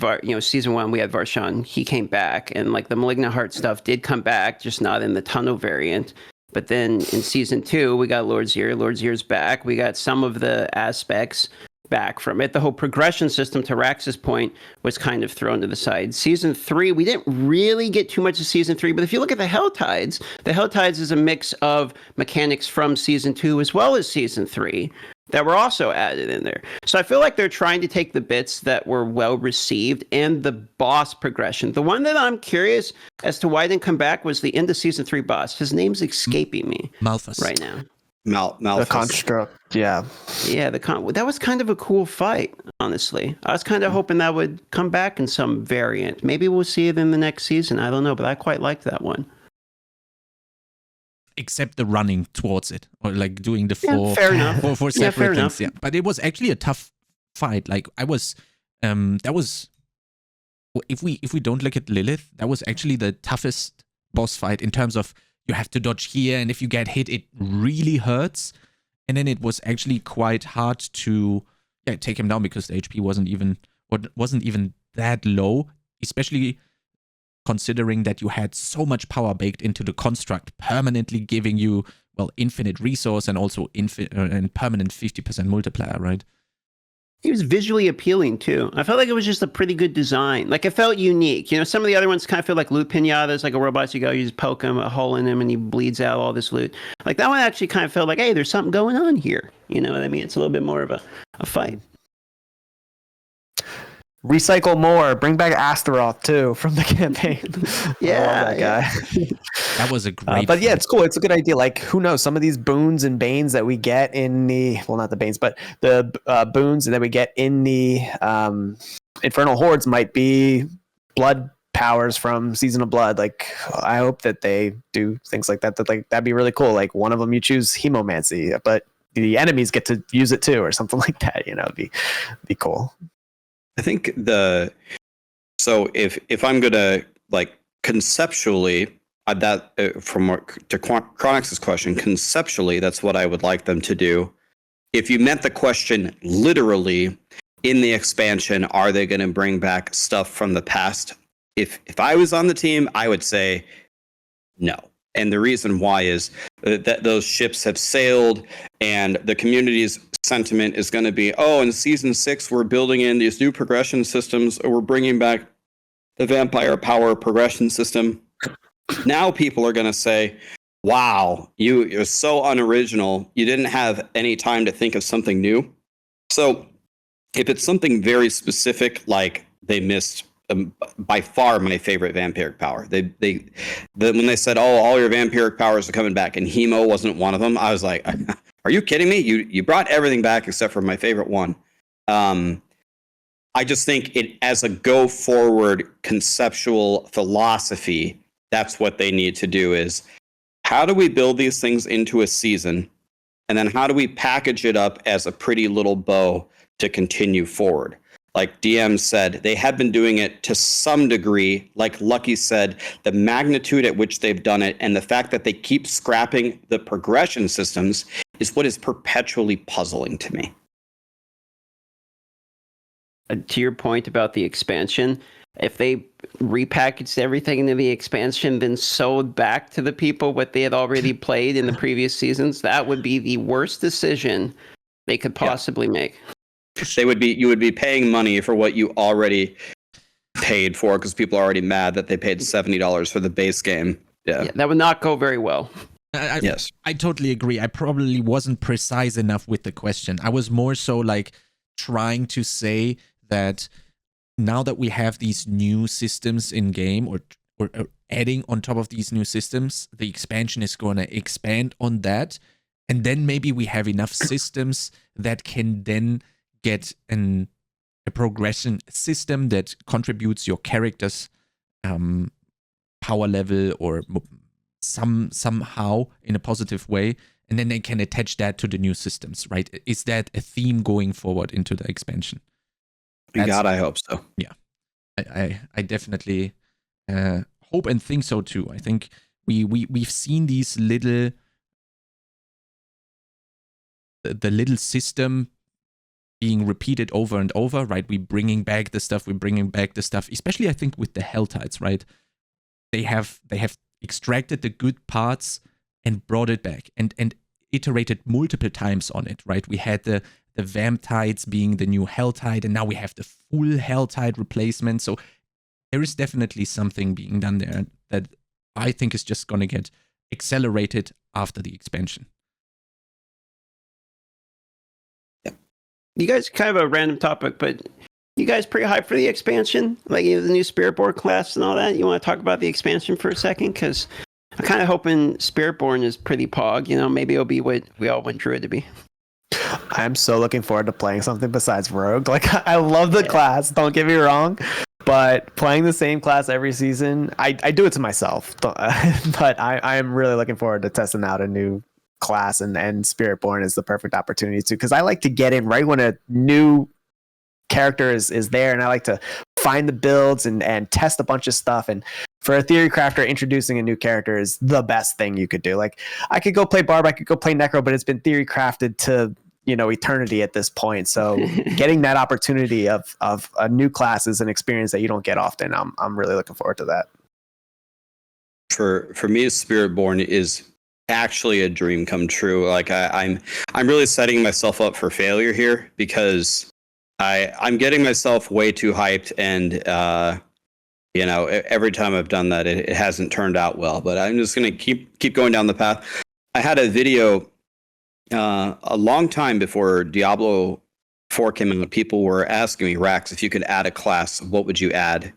season 1, we had Varshan. He came back, and like the Malignant Heart stuff did come back, just not in the Tunnel variant. But then in season 2, we got Lord Zir. Lord Zir's back. We got some of the aspects back from it. The whole progression system, to Rax's point, was kind of thrown to the side. Season 3, we didn't really get too much of season 3, but if you look at the Helltides is a mix of mechanics from season 2 as well as season 3 that were also added in there. So I feel like they're trying to take the bits that were well received and the boss progression. The one that I'm curious as to why it didn't come back was the end of season 3 boss. His name's escaping me Malphus right now. Malphus. The construct, yeah. Yeah, that was kind of a cool fight, honestly. I was kind of hoping that would come back in some variant. Maybe we'll see it in the next season. I don't know, but I quite liked that one. Except the running towards it, or like doing the four separate things. Yeah, but it was actually a tough fight. Like I was, that was, if we don't look at Lilith, that was actually the toughest boss fight in terms of you have to dodge here, and if you get hit, it really hurts. And then it was actually quite hard to take him down because the HP wasn't even that low, especially considering that you had so much power baked into the construct, permanently giving you, well, infinite resource and also and permanent 50% multiplier, right? He was visually appealing too. I felt like it was just a pretty good design. Like it felt unique. Some of the other ones kind of feel like loot pinatas, like a robot. You go, you just poke him, a hole in him, and he bleeds out all this loot. Like that one actually kind of felt like, hey, there's something going on here. You know what I mean? It's a little bit more of a fight. Recycle more. Bring back Astaroth too from the campaign. Yeah, that guy. That was a great. But yeah, it's cool. It's a good idea. Like, who knows? Some of these boons and banes that we get in the not the banes, but the boons that we get in the Infernal Hordes might be blood powers from Season of Blood. Like, I hope that they do things like that. That'd be really cool. Like, one of them you choose Hemomancy, but the enemies get to use it too, or something like that. It'd be cool. I think so if I'm gonna like conceptually to Chronix's question, conceptually that's what I would like them to do. If you meant the question literally, in the expansion, are they going to bring back stuff from the past? If I was on the team, I would say no. And the reason why is that those ships have sailed, and the community's sentiment is going to be, oh, in season 6, we're building in these new progression systems, or we're bringing back the vampire power progression system. Now people are going to say, wow, you're so unoriginal. You didn't have any time to think of something new. So if it's something very specific, like they missed by far my favorite vampiric power. When they said, "Oh, all your vampiric powers are coming back," and Hemo wasn't one of them, I was like, are you kidding me? You brought everything back except for my favorite one. I just think it as a go forward conceptual philosophy, that's what they need to do is how do we build these things into a season? And then how do we package it up as a pretty little bow to continue forward? Like DM said, they have been doing it to some degree. Like Lucky said, the magnitude at which they've done it and the fact that they keep scrapping the progression systems is what is perpetually puzzling to me. To your point about the expansion, if they repackaged everything into the expansion, then sold back to the people what they had already played in the previous seasons, that would be the worst decision they could possibly make. You would be paying money for what you already paid for because people are already mad that they paid $70 for the base game. Yeah, that would not go very well. Yes, I totally agree. I probably wasn't precise enough with the question. I was more so like trying to say that now that we have these new systems in game or adding on top of these new systems, the expansion is going to expand on that. And then maybe we have enough systems that can then get a progression system that contributes your character's power level or somehow in a positive way. And then they can attach that to the new systems, right? Is that a theme going forward into the expansion? God, I hope so. Yeah, I definitely hope and think so too. I think we've seen these the little system being repeated over and over, right? We're bringing back the stuff, especially I think with the Helltides, right? They have extracted the good parts and brought it back and iterated multiple times on it, right? We had the Vamptides being the new Helltide, and now we have the full Helltide replacement. So there is definitely something being done there that I think is just going to get accelerated after the expansion. You guys, kind of a random topic, but you guys pretty hyped for the expansion? Like the new Spiritborn class and all that? You want to talk about the expansion for a second? Because I'm kind of hoping Spiritborn is pretty pog. You know, maybe it'll be what we all want Druid to be. I'm so looking forward to playing something besides Rogue. Like, I love the class, don't get me wrong, but playing the same class every season, I do it to myself. But I am really looking forward to testing out a new class, and Spiritborn is the perfect opportunity to, because I like to get in right when a new character is there, and I like to find the builds and test a bunch of stuff. And for a theory crafter, introducing a new character is the best thing you could do. Like, I could go play Barb, I could go play Necro, but it's been theory crafted to, you know, eternity at this point. So getting that opportunity of a new class is an experience that you don't get often. I'm really looking forward to that. For me, Spiritborn is actually a dream come true. Like I'm really setting myself up for failure here because I'm getting myself way too hyped, and you know, every time I've done that, it hasn't turned out well. But I'm just gonna keep going down the path. I had a video a long time before Diablo 4 came out. People were asking me, Rax, if you could add a class, what would you add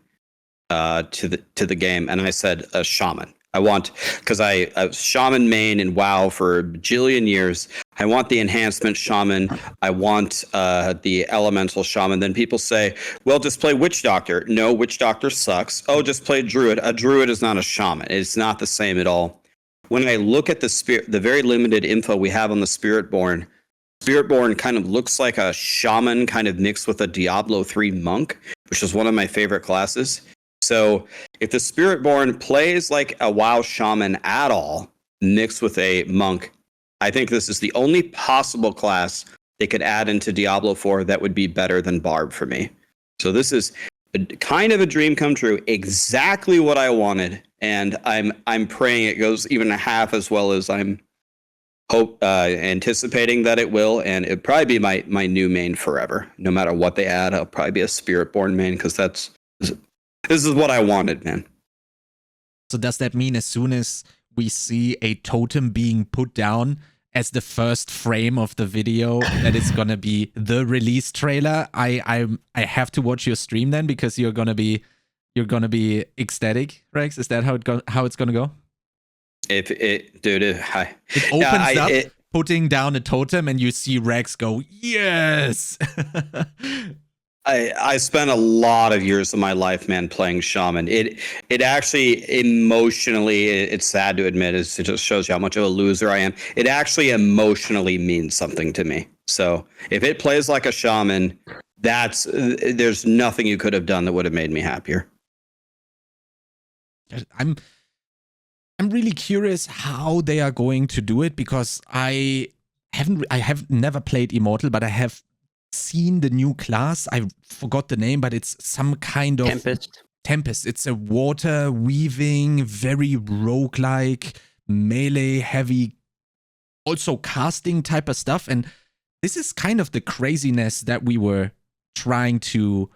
to the game? And I said a shaman. Because I was shaman main in WoW for a bajillion years. I want the enhancement shaman. I want the elemental shaman. Then people say, well, just play witch doctor. No, witch doctor sucks. Oh, just play druid. A druid is not a shaman. It's not the same at all. When I look at the very limited info we have on the Spiritborn kind of looks like a shaman kind of mixed with a Diablo 3 monk, which is one of my favorite classes. So if the Spiritborn plays like a WoW shaman at all, mixed with a monk, I think this is the only possible class they could add into Diablo 4 that would be better than Barb for me. So this is kind of a dream come true, exactly what I wanted, and I'm praying it goes even a half as well as I'm anticipating that it will, and it'd probably be my new main forever. No matter what they add, I'll probably be a Spiritborn main because this is what I wanted, man. So does that mean as soon as we see a totem being put down as the first frame of the video that it's gonna be the release trailer? I have to watch your stream then, because you're gonna be ecstatic, Rex. Is that how it's gonna go? If it, dude, it opens up, putting down a totem and you see Rex go, yes. I spent a lot of years of my life, man, playing Shaman. It actually emotionally, it's sad to admit, it just shows you how much of a loser I am. It actually emotionally means something to me. So if it plays like a Shaman, there's nothing you could have done that would have made me happier. I'm really curious how they are going to do it, because I have never played Immortal, but I have seen the new class. I forgot the name, but it's some kind of Tempest. It's a water weaving, very roguelike, melee heavy, also casting type of stuff. And this is kind of the craziness that we were trying to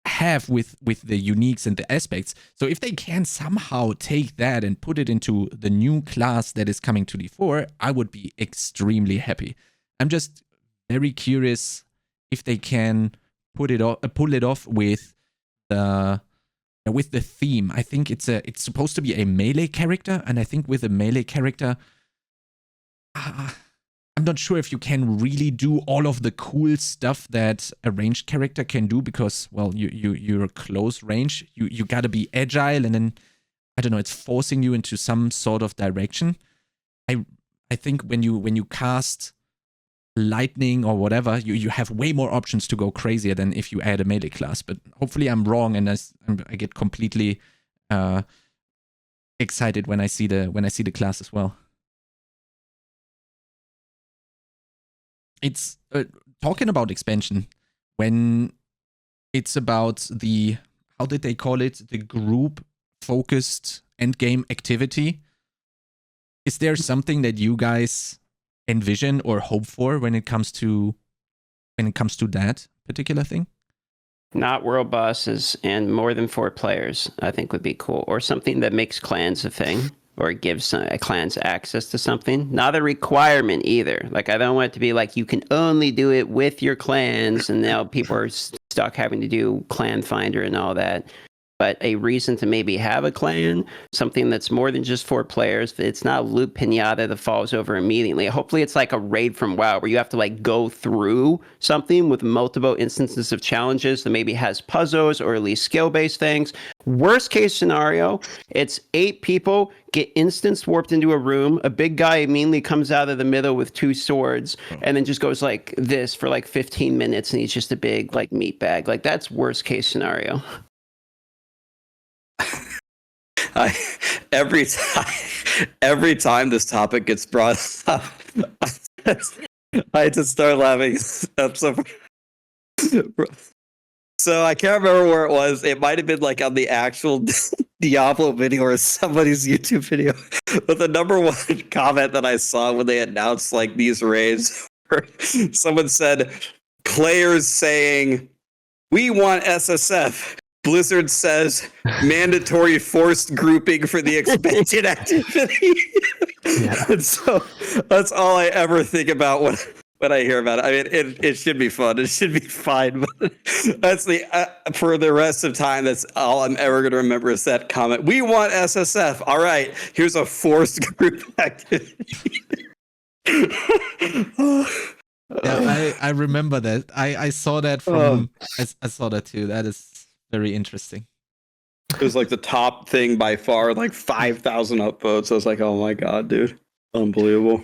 have with the uniques and the aspects. So if they can somehow take that and put it into the new class that is coming to D4, I would be extremely happy. I'm just very curious if they can pull it off with the theme. I think it's supposed to be a melee character, and I think with a melee character, I'm not sure if you can really do all of the cool stuff that a ranged character can do, because, well, you're close range. You gotta be agile, and then, I don't know, it's forcing you into some sort of direction. I think when you cast lightning or whatever, you have way more options to go crazier than if you add a melee class. But hopefully I'm wrong, and I get completely excited when I see the class as well. It's talking about expansion, when it's about the, how did they call it, the group focused endgame activity. Is there something that you guys envision or hope for when it comes to that particular thing? Not world bosses and more than 4 players, I think would be cool. Or something that makes clans a thing, or gives clans access to something. Not a requirement either. Like, I don't want it to be like you can only do it with your clans, and now people are stuck having to do clan finder and all that. But a reason to maybe have a clan, something that's more than just 4 players. It's not loot pinata that falls over immediately. Hopefully it's like a raid from WoW, where you have to like go through something with multiple instances of challenges that maybe has puzzles or at least skill-based things. Worst case scenario, it's 8 people get instance warped into a room. A big guy immediately comes out of the middle with 2 swords and then just goes like this for like 15 minutes, and he's just a big like meat bag. Like, that's worst case scenario. Every time this topic gets brought up, I just start laughing. So I can't remember where it was. It might have been like on the actual Diablo video or somebody's YouTube video. But the number one comment that I saw when they announced like these raids, someone said, players saying, "We want SSF." Blizzard says mandatory forced grouping for the expansion activity. Yeah. And so that's all I ever think about when I hear about it. I mean, it should be fun. It should be fine. But that's for the rest of time, that's all I'm ever going to remember is that comment. We want SSF. All right, here's a forced group activity. Yeah, I remember that. I saw that from. I saw that too. That is very interesting. It was like the top thing by far, like 5,000 upvotes. I was like, oh my god, dude, unbelievable.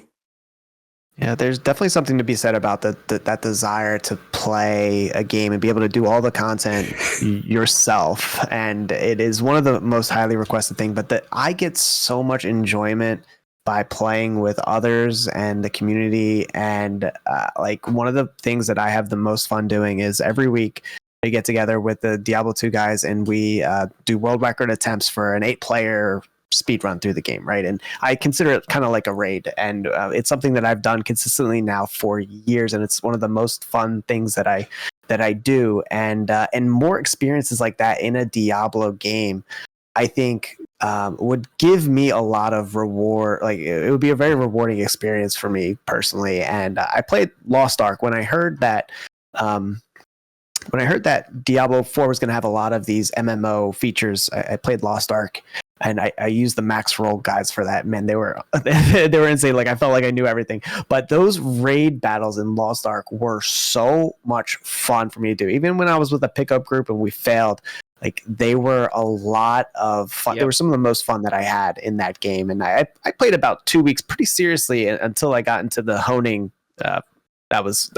Yeah, there's definitely something to be said about that desire to play a game and be able to do all the content yourself. And it is one of the most highly requested things, but that I get so much enjoyment by playing with others and the community. And like, one of the things that I have the most fun doing is every week we get together with the Diablo 2 guys, and we do world record attempts for an 8-player speed run through the game, right? And I consider it kind of like a raid, and it's something that I've done consistently now for years, and it's one of the most fun things that I do. And more experiences like that in a Diablo game, I think would give me a lot of reward. Like, it would be a very rewarding experience for me personally. And I played Lost Ark when I heard that. When I heard that Diablo 4 was going to have a lot of these MMO features, I played Lost Ark, and I used the Maxroll guides for that. Man, they were they were insane. Like I felt like I knew everything. But those raid battles in Lost Ark were so much fun for me to do. Even when I was with a pickup group and we failed, like they were a lot of fun. Yep. They were some of the most fun that I had in that game. And I played about 2 weeks pretty seriously until I got into the honing. That was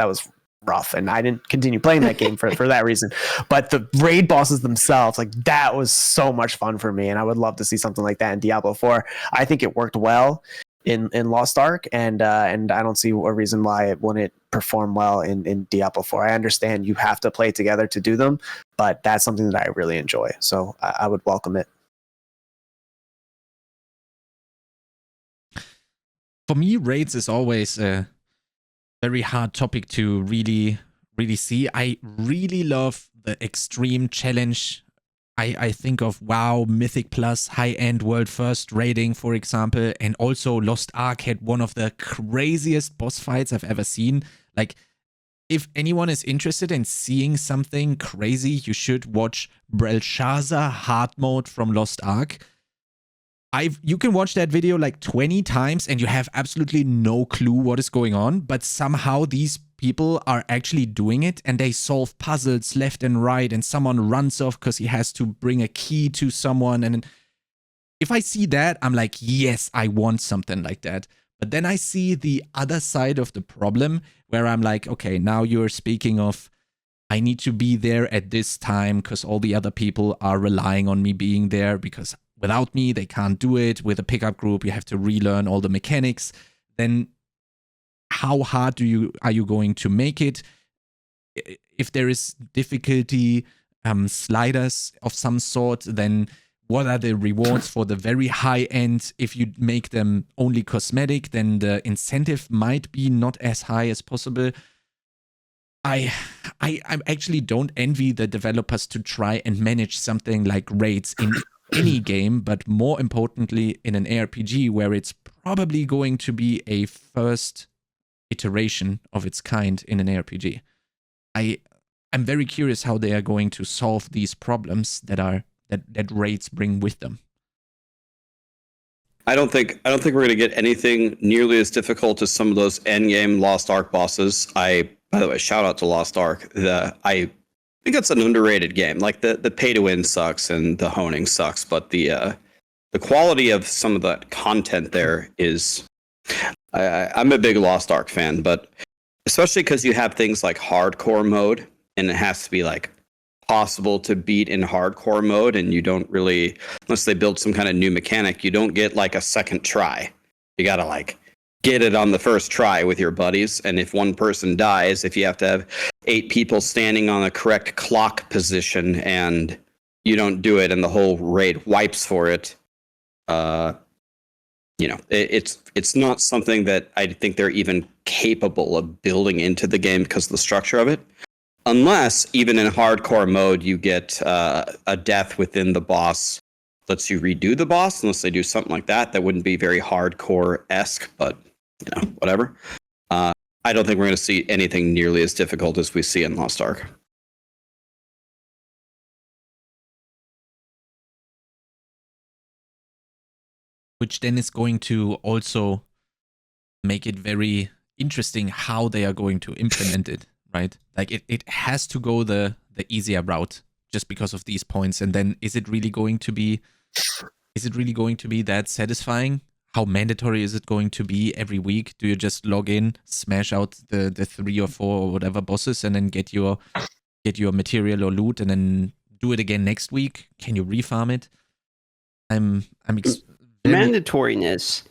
rough, and I didn't continue playing that game for that reason. But the raid bosses themselves, like that was so much fun for me, and I would love to see something like that in Diablo 4. I think it worked well in Lost Ark, and I don't see a reason why it wouldn't perform well in Diablo 4. I understand you have to play together to do them, but that's something that I really enjoy, so I would welcome it. For me, raids is always a very hard topic to really see. I really love the extreme challenge. I think of WoW, Mythic Plus, high-end world first raiding, for example, and also Lost Ark had one of the craziest boss fights I've ever seen. Like, if anyone is interested in seeing something crazy, you should watch Belshazzar hard mode from Lost Ark. You can watch that video like 20 times and you have absolutely no clue what is going on, but somehow these people are actually doing it and they solve puzzles left and right, and someone runs off because he has to bring a key to someone. And if I see that, I'm like, yes, I want something like that. But then I see the other side of the problem where I'm like, okay, now you're speaking of, I need to be there at this time because all the other people are relying on me being there, because without me, they can't do it. With a pickup group, you have to relearn all the mechanics. Then how hard are you going to make it? If there is difficulty sliders of some sort, then what are the rewards for the very high end? If you make them only cosmetic, then the incentive might be not as high as possible. I actually don't envy the developers to try and manage something like raids in any game, but more importantly in an ARPG where it's probably going to be a first iteration of its kind in an ARPG. I'm very curious how they are going to solve these problems that raids bring with them. I don't think we're going to get anything nearly as difficult as some of those endgame Lost Ark bosses. By the way, shout out to Lost Ark. I think it's an underrated game. Like the pay to win sucks and the honing sucks, but the quality of some of the content there is. I'm a big Lost Ark fan, but especially because you have things like hardcore mode, and it has to be like possible to beat in hardcore mode, and you don't really, unless they build some kind of new mechanic, you don't get like a second try. You gotta like get it on the first try with your buddies, and if one person dies, if you have to have 8 people standing on the correct clock position and you don't do it and the whole raid wipes for it, it's not something that I think they're even capable of building into the game because of the structure of it. Unless even in hardcore mode you get a death within the boss, lets you redo the boss. Unless they do something like that, that wouldn't be very hardcore-esque, but whatever. I don't think we're going to see anything nearly as difficult as we see in Lost Ark. Which then is going to also make it very interesting how they are going to implement it, right? Like it has to go the easier route just because of these points. And then is it really going to be that satisfying? How mandatory is it going to be every week? Do you just log in, smash out the 3 or 4 or whatever bosses, and then get your material or loot, and then do it again next week? Can you refarm it? Mandatoriness.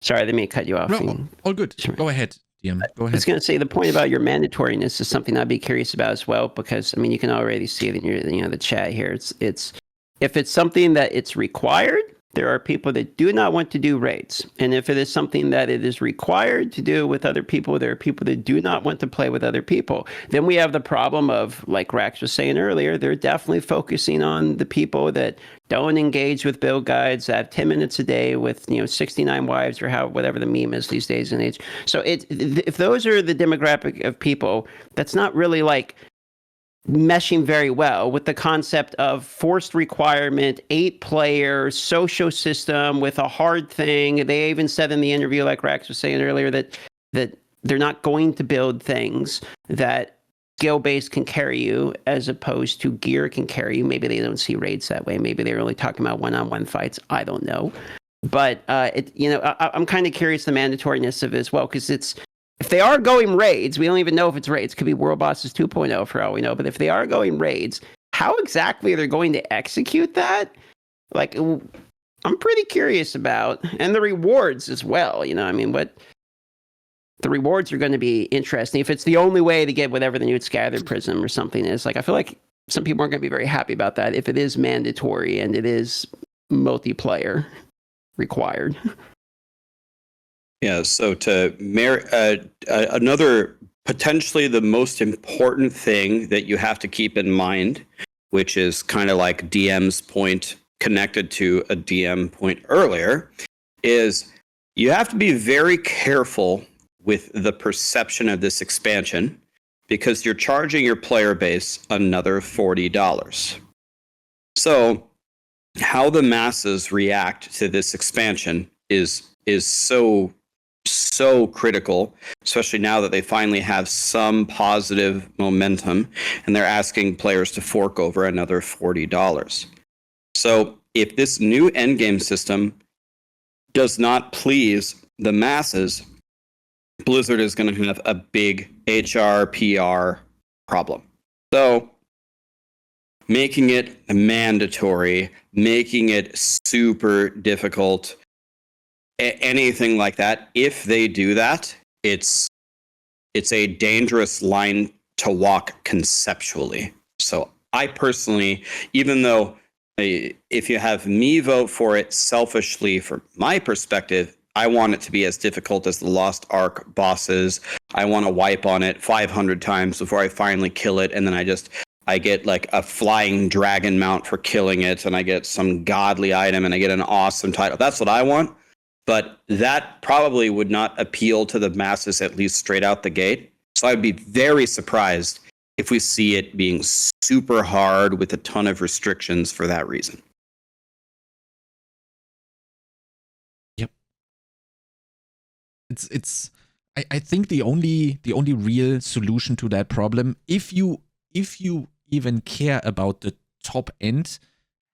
Sorry, let me cut you off. No, all good. Sure. Go ahead, DM. Go ahead. I was going to say the point about your mandatoriness is something I'd be curious about as well, because I mean you can already see it in your the chat here. It's if it's something that it's required, there are people that do not want to do raids, and if it is something that it is required to do with other people, there are people that do not want to play with other people. Then we have the problem of, like Rax was saying earlier, they're definitely focusing on the people that don't engage with build guides, that have 10 minutes a day with 69 wives or whatever the meme is these days and age. So if those are the demographic of people, that's not really like meshing very well with the concept of forced requirement, 8-player social system with a hard thing. They even said in the interview, like Rax was saying earlier, that they're not going to build things that skill-based can carry you as opposed to gear can carry you. Maybe they don't see raids that way. Maybe they're only talking about one-on-one fights. I don't know. But I'm kind of curious the mandatoriness of it as well, because if they are going raids, we don't even know if it's raids. It could be World Bosses 2.0 for all we know. But if they are going raids, how exactly are they going to execute that? Like, I'm pretty curious about. And the rewards as well. What the rewards are going to be interesting. If it's the only way to get whatever the new Scattered Prism or something is. Like, I feel like some people aren't going to be very happy about that if it is mandatory and it is multiplayer required. Yeah, so another potentially the most important thing that you have to keep in mind, which is kind of like DM's point connected to a DM point earlier, is you have to be very careful with the perception of this expansion because you're charging your player base another $40. So how the masses react to this expansion is so critical, especially now that they finally have some positive momentum and they're asking players to fork over another $40. So if this new endgame system does not please the masses, Blizzard is going to have a big HR, PR problem. So making it mandatory, making it super difficult, anything like that, if they do that, it's a dangerous line to walk conceptually. So I personally, even though if you have me vote for it selfishly, from my perspective, I want it to be as difficult as the Lost Ark bosses. I want to wipe on it 500 times before I finally kill it, and then I get like a flying dragon mount for killing it, and I get some godly item, and I get an awesome title. That's what I want. But that probably would not appeal to the masses, at least straight out the gate. So I'd be very surprised if we see it being super hard with a ton of restrictions for that reason. Yep. I think the only real solution to that problem, if you even care about the top end,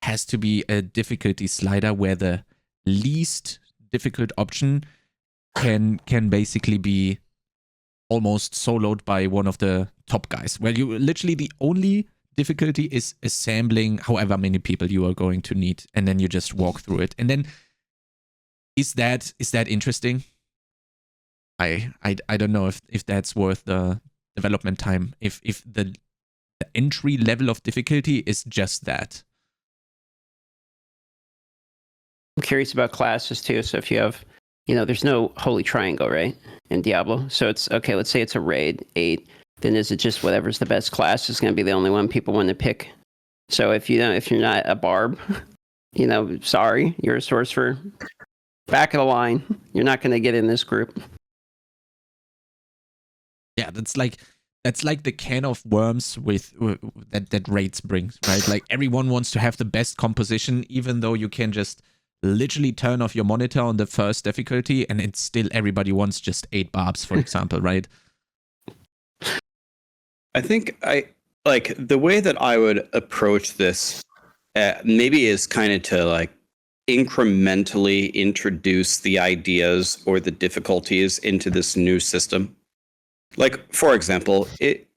has to be a difficulty slider where the least difficult option can basically be almost soloed by one of the top guys, where you literally the only difficulty is assembling however many people you are going to need, and then you just walk through it. And then is that interesting? I don't know if that's worth the development time, if the entry level of difficulty is just that. I'm curious about classes too. So if you have, there's no holy triangle, right, in Diablo. So it's okay. Let's say it's a raid 8. Then is it just whatever's the best class is going to be the only one people want to pick? So if you're not a barb, sorry, you're a sorcerer. Back of the line. You're not going to get in this group. Yeah, that's like the can of worms with that raids brings, right? Like everyone wants to have the best composition, even though you can just literally turn off your monitor on the first difficulty, and it's still everybody wants just 8 barbs, for example, right? I think the way that I would approach this maybe is kind of to like incrementally introduce the ideas or the difficulties into this new system. Like, for example,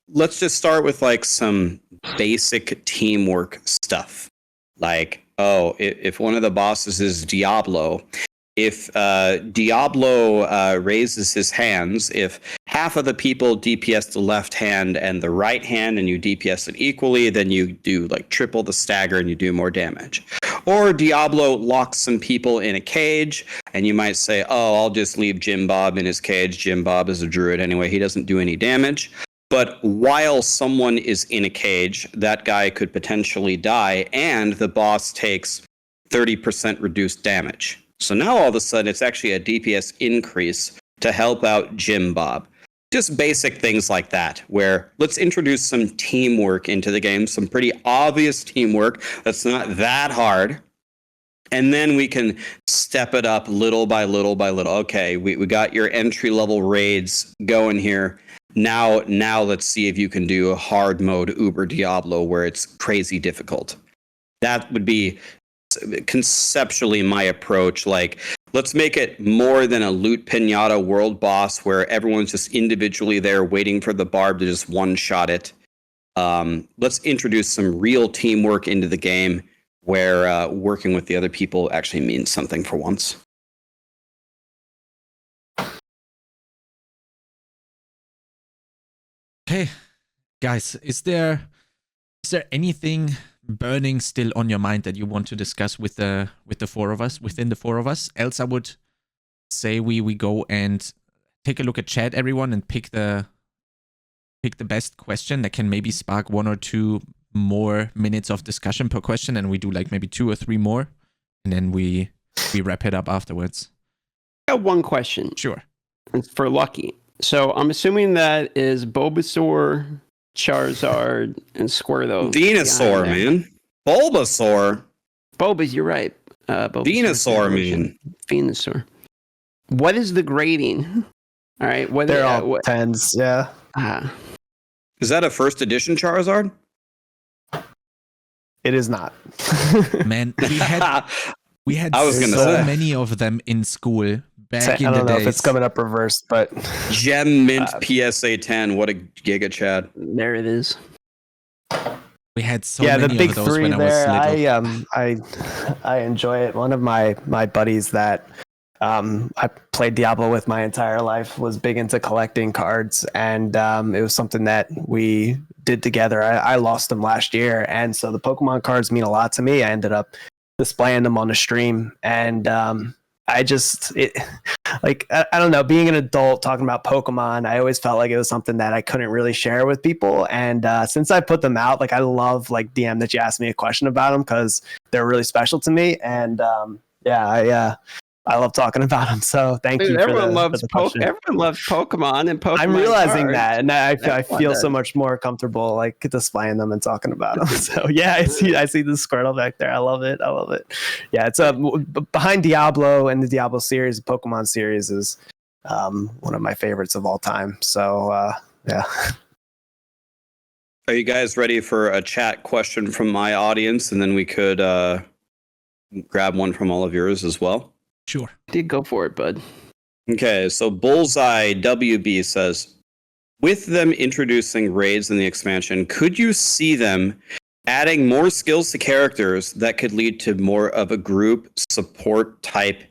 let's just start with like some basic teamwork stuff. Like, if one of the bosses is Diablo, if Diablo raises his hands, if half of the people DPS the left hand and the right hand, and you DPS it equally, then you do like triple the stagger and you do more damage. Or Diablo locks some people in a cage, and you might say, I'll just leave Jim Bob in his cage. Jim Bob is a druid anyway. He doesn't do any damage. But while someone is in a cage, that guy could potentially die, and the boss takes 30% reduced damage. So now all of a sudden, it's actually a DPS increase to help out Jim Bob. just basic things like that, where let's introduce some teamwork into the game, some pretty obvious teamwork that's not that hard. And then we can step it up little by little by little. Okay, we got your entry level raids going here. Now let's see if you can do a hard mode Uber Diablo where it's crazy difficult. That would be conceptually my approach. Like, let's make it more than a loot pinata world boss where everyone's just individually there waiting for the barb to just one-shot it. Let's introduce some real teamwork into the game where working with the other people actually means something for once. Okay, guys, is there anything burning still on your mind that you want to discuss with the four of us, within the four of us? Else I would say we go and take a look at chat, everyone, and pick the best question that can maybe spark 1 or 2 more minutes of discussion per question, and we do like maybe 2 or 3 more, and then we wrap it up afterwards. I got one question. Sure. It's for Lucky. So I'm assuming that is Bulbasaur, Charizard, and Squirtle. Venusaur, man. Bulbasaur. Bulbas, you're right. Venusaur, man. Venusaur. What is the grading? All right. They're all 10s, yeah. Is that a first edition Charizard? It is not. Man, we had I was gonna so say. many of them in school back in I the don't know days. if it's coming up reversed, but Gem Mint PSA 10. What a giga Chad. There it is. We had so yeah, many the big of those three when there. I was little. I enjoy it. One of my buddies that I played Diablo with my entire life was big into collecting cards, and it was something that we did together. I lost them last year, and so the Pokemon cards mean a lot to me. I ended up displaying them on the stream, and I don't know, being an adult talking about Pokemon, I always felt like it was something that I couldn't really share with people. And since I put them out, like, I love, like, DM that you asked me a question about them because they're really special to me. And I love talking about them. So thank you. Everyone loves question. Everyone loves Pokemon and Pokemon. I'm realizing cards. that, and I feel Everyone so does. much more comfortable, like, displaying them and talking about them. So yeah, I see the Squirtle back there. I love it. Yeah, it's behind Diablo and the Diablo series. The Pokemon series is one of my favorites of all time. So yeah. Are you guys ready for a chat question from my audience? And then we could grab one from all of yours as well. Sure. Did go for it, bud. Okay, so Bullseye WB says, with them introducing raids in the expansion, could you see them adding more skills to characters that could lead to more of a group support type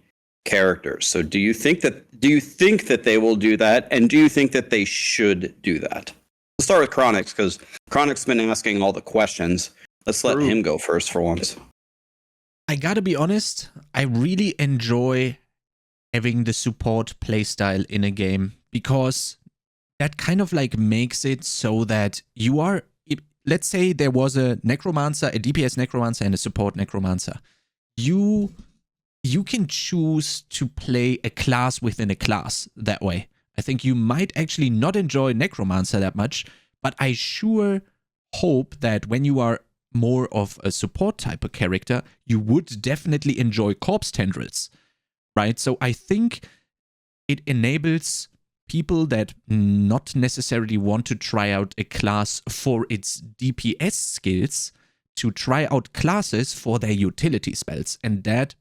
character? So do you think that they will do that? And do you think that they should do that? We'll start with Chronix, because Chronix been asking all the questions. Let's let him go first for once. I gotta be honest, I really enjoy having the support playstyle in a game, because that kind of like makes it so that you are, let's say there was a necromancer, a DPS necromancer and a support necromancer. You can choose to play a class within a class that way. I think you might actually not enjoy necromancer that much, but I sure hope that when you are more of a support type of character, you would definitely enjoy corpse tendrils, right? So I think it enables people that not necessarily want to try out a class for its DPS skills to try out classes for their utility spells. And that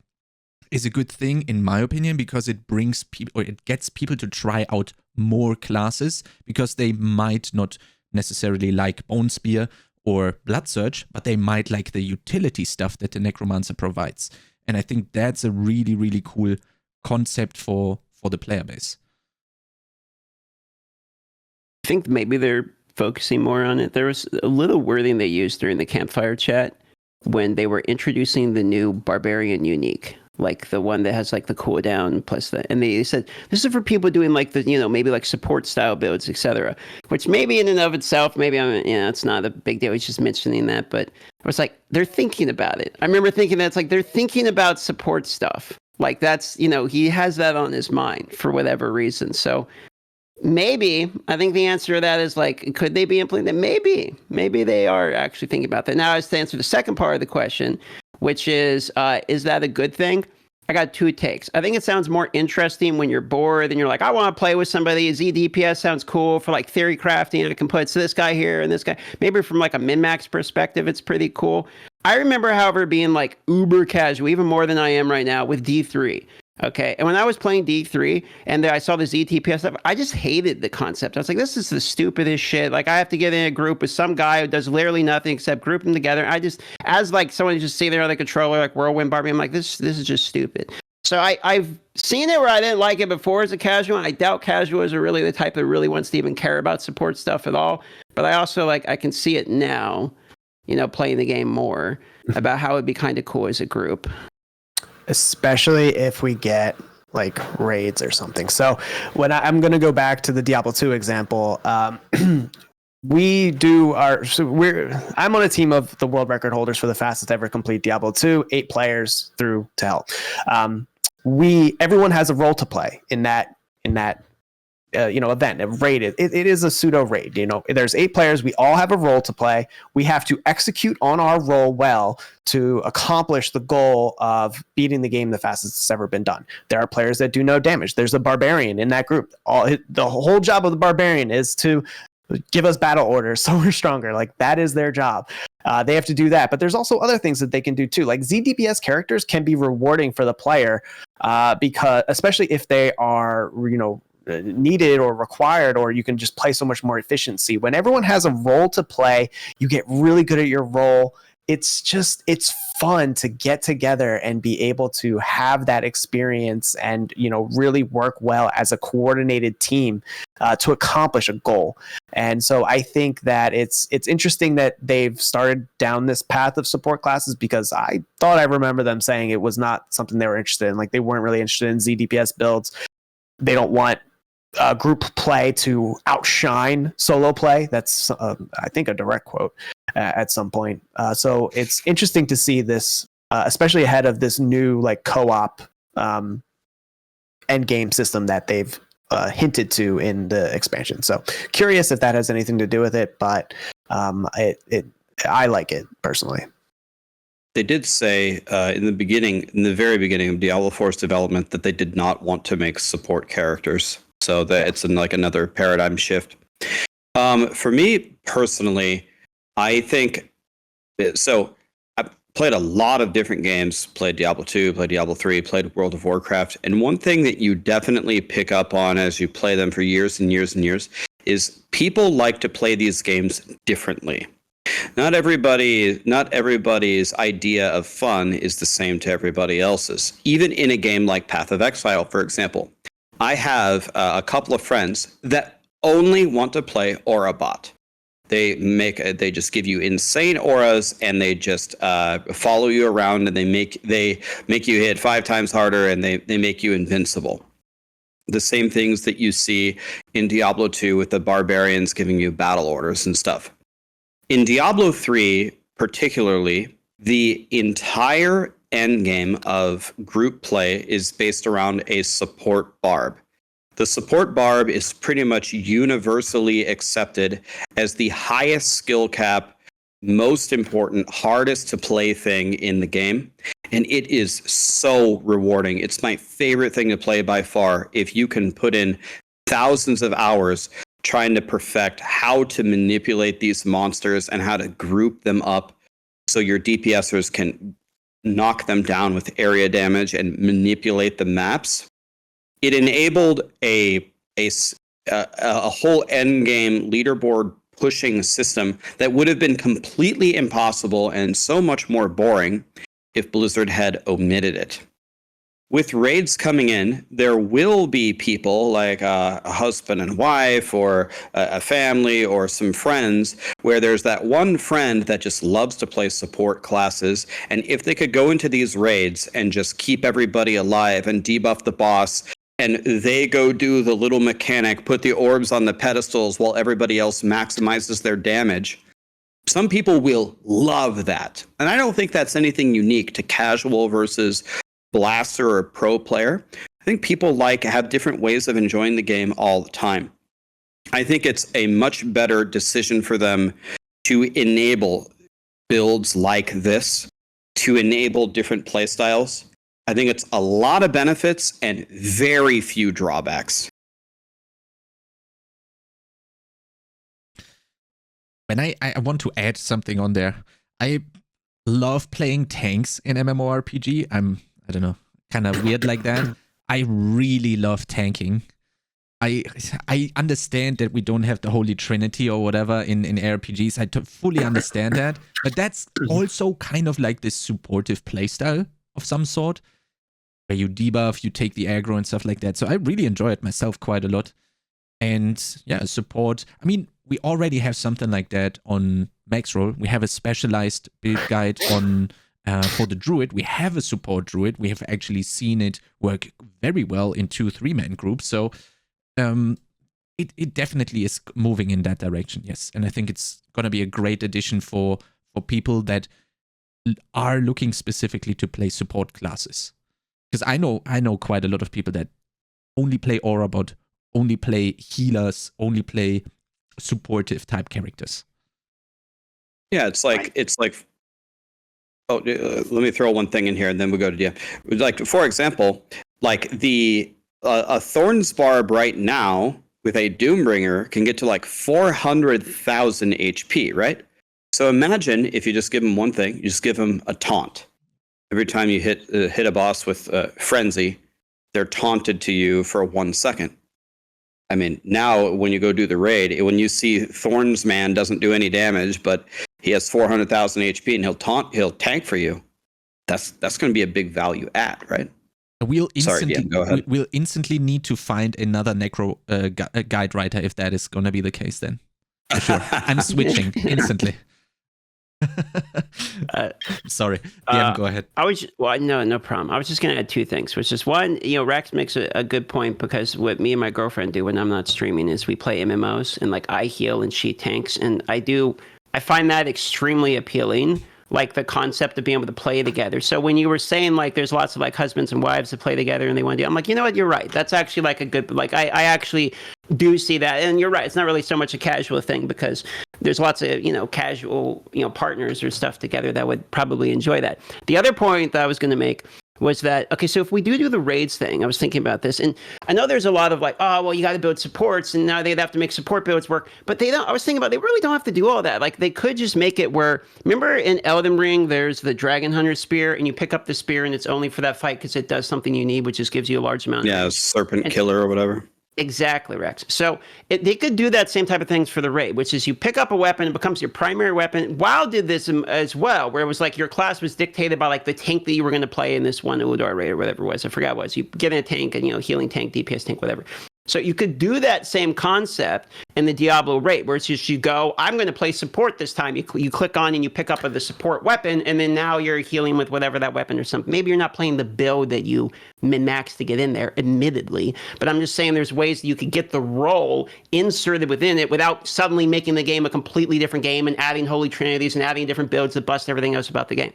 is a good thing, in my opinion, because it brings people, or it gets people to try out more classes, because they might not necessarily like Bone Spear or Blood Surge, but they might like the utility stuff that the Necromancer provides. And I think that's a really, really cool concept for the player base. I think maybe they're focusing more on it. There was a little wording they used during the campfire chat when they were introducing the new Barbarian unique, like the one that has like the cooldown plus the, and they said this is for people doing like the, maybe like support style builds, etc. Which maybe in and of itself, maybe it's not a big deal. He's just mentioning that, but I was like, they're thinking about it. I remember thinking that's like they're thinking about support stuff. Like that's, he has that on his mind for whatever reason. So Maybe. I think the answer to that is like, could they be implemented? Maybe they are actually thinking about that. Now, as to answer the second part of the question, which is that a good thing? I got two takes. I think it sounds more interesting when you're bored and you're like, I want to play with somebody. ZDPS sounds cool for like theory crafting. I can put this guy here and this guy. Maybe from like a min-max perspective, it's pretty cool. I remember, however, being like uber casual, even more than I am right now with D3. Okay. And when I was playing D3 and I saw the ZTPS stuff, I just hated the concept. I was like, this is the stupidest shit. Like, I have to get in a group with some guy who does literally nothing except group them together. I just, as like someone who just see there on the controller, like Whirlwind Barbie, I'm like, this is just stupid. So I've seen it where I didn't like it before as a casual. I doubt casuals are really the type that really wants to even care about support stuff at all. But I also I can see it now, playing the game more about how it'd be kind of cool as a group. Especially if we get like raids or something. So when I'm going to go back to the Diablo 2 example, I'm on a team of the world record holders for the fastest ever complete Diablo 2, 8 players through to hell. Everyone has a role to play in that event. A raid. It is a pseudo raid. There's 8 players. We all have a role to play. We have to execute on our role well to accomplish the goal of beating the game the fastest it's ever been done. There are players that do no damage. There's a barbarian in that group. The whole job of the barbarian is to give us battle orders so we're stronger. Like, that is their job. They have to do that. But there's also other things that they can do too. Like, ZDPS characters can be rewarding for the player because, especially if they are, needed or required, or you can just play so much more efficiency. When everyone has a role to play, you get really good at your role. It's fun to get together and be able to have that experience and, really work well as a coordinated team to accomplish a goal. And so I think that it's interesting that they've started down this path of support classes, because I thought I remember them saying it was not something they were interested in. Like, they weren't really interested in ZDPS builds. They don't want group play to outshine solo play. That's I think a direct quote at some point. So it's interesting to see this, especially ahead of this new co-op endgame system that they've hinted to in the expansion. So curious if that has anything to do with it, but I like it personally. They did say in the very beginning of Diablo 4's development, that they did not want to make support characters. So that it's another paradigm shift. For me personally, I think so. I played a lot of different games. Played Diablo 2, played Diablo 3, played World of Warcraft. And one thing that you definitely pick up on as you play them for years and years and years is people like to play these games differently. Not everybody's idea of fun is the same to everybody else's. Even in a game like Path of Exile, for example, I have a couple of friends that only want to play Aura Bot. They just give you insane auras, and they just follow you around, and they make you hit 5 times harder, and they make you invincible. The same things that you see in Diablo 2 with the barbarians giving you battle orders and stuff. In Diablo 3, particularly, the entire endgame of group play is based around a support barb. The support barb is pretty much universally accepted as the highest skill cap, most important, hardest to play thing in the game. And it is so rewarding. It's my favorite thing to play by far. If you can put in thousands of hours trying to perfect how to manipulate these monsters and how to group them up so your DPSers can knock them down with area damage and manipulate the maps. It enabled a whole endgame leaderboard pushing system that would have been completely impossible and so much more boring if Blizzard had omitted it. With raids coming in, there will be people like a husband and wife, or a family, or some friends, where there's that one friend that just loves to play support classes. And if they could go into these raids and just keep everybody alive and debuff the boss, and they go do the little mechanic, put the orbs on the pedestals while everybody else maximizes their damage, some people will love that. And I don't think that's anything unique to casual versus blaster or pro player. I think people have different ways of enjoying the game all the time. I think it's a much better decision for them to enable builds like this, to enable different playstyles. I think it's a lot of benefits and very few drawbacks. And I want to add something on there. I love playing tanks in MMORPG. I don't know, kind of weird like that. I really love tanking. I understand that we don't have the Holy Trinity or whatever in RPGs. I fully understand that. But that's also kind of like this supportive playstyle of some sort, where you debuff, you take the aggro and stuff like that. So I really enjoy it myself quite a lot. And yeah, support. I mean, we already have something like that on Maxroll. We have a specialized build guide on for the Druid. We have a support Druid. We have actually seen it work very well in 2-3-man groups. So it definitely is moving in that direction, yes. And I think it's going to be a great addition for people that are looking specifically to play support classes. Because I know quite a lot of people that only play Aura Bot, only play healers, only play supportive type characters. Yeah, it's like oh, let me throw one thing in here and then we'll go to DM. Like, for example, like a Thorn's Barb right now with a Doombringer can get to like 400,000 HP, right? So imagine if you just give him one thing, you just give him a taunt. Every time you hit a boss with Frenzy, they're taunted to you for 1 second. I mean, now when you go do the raid, when you see Thorn's Man doesn't do any damage, but he has 400,000 HP and he'll tank for you, that's going to be a big value add, right? We'll instantly, Sorry, go ahead. We'll instantly need to find another Necro guide writer if that is going to be the case then. For sure. I'm switching instantly. Sorry. Yeah, go ahead. No problem. I was just going to add two things, which is one, Rex makes a good point, because what me and my girlfriend do when I'm not streaming is we play MMOs and like I heal and she tanks. And I find that extremely appealing. Like the concept of being able to play together. So when you were saying like there's lots of like husbands and wives that play together and they want to do, I'm like, you know what, you're right. That's actually like a good, like I actually do see that. And you're right. It's not really so much a casual thing, because there's lots of, casual, partners or stuff together that would probably enjoy that. The other point that I was going to make was that, okay, so if we do the raids thing, I was thinking about this, and I know there's a lot of like, oh, well, you got to build supports, and now they'd have to make support builds work, but they was thinking about, they really don't have to do all that. Like, they could just make it where, remember in Elden Ring, there's the Dragon Hunter spear, and you pick up the spear, and it's only for that fight because it does something you need, which just gives you a large amount. Yeah, Serpent Killer or whatever. Exactly, Rex. So they could do that same type of things for the raid, which is you pick up a weapon, it becomes your primary weapon. WoW did this as well, where it was like your class was dictated by like the tank that you were going to play in this one Uldar raid or whatever it was. I forgot what it was. You get in a tank and, healing tank, DPS tank, whatever. So you could do that same concept in the Diablo raid, where it's just you go, I'm going to play support this time. You click on and you pick up the support weapon, and then now you're healing with whatever that weapon or something. Maybe you're not playing the build that you min-max to get in there, admittedly. But I'm just saying there's ways that you could get the role inserted within it without suddenly making the game a completely different game and adding Holy Trinities and adding different builds that bust everything else about the game.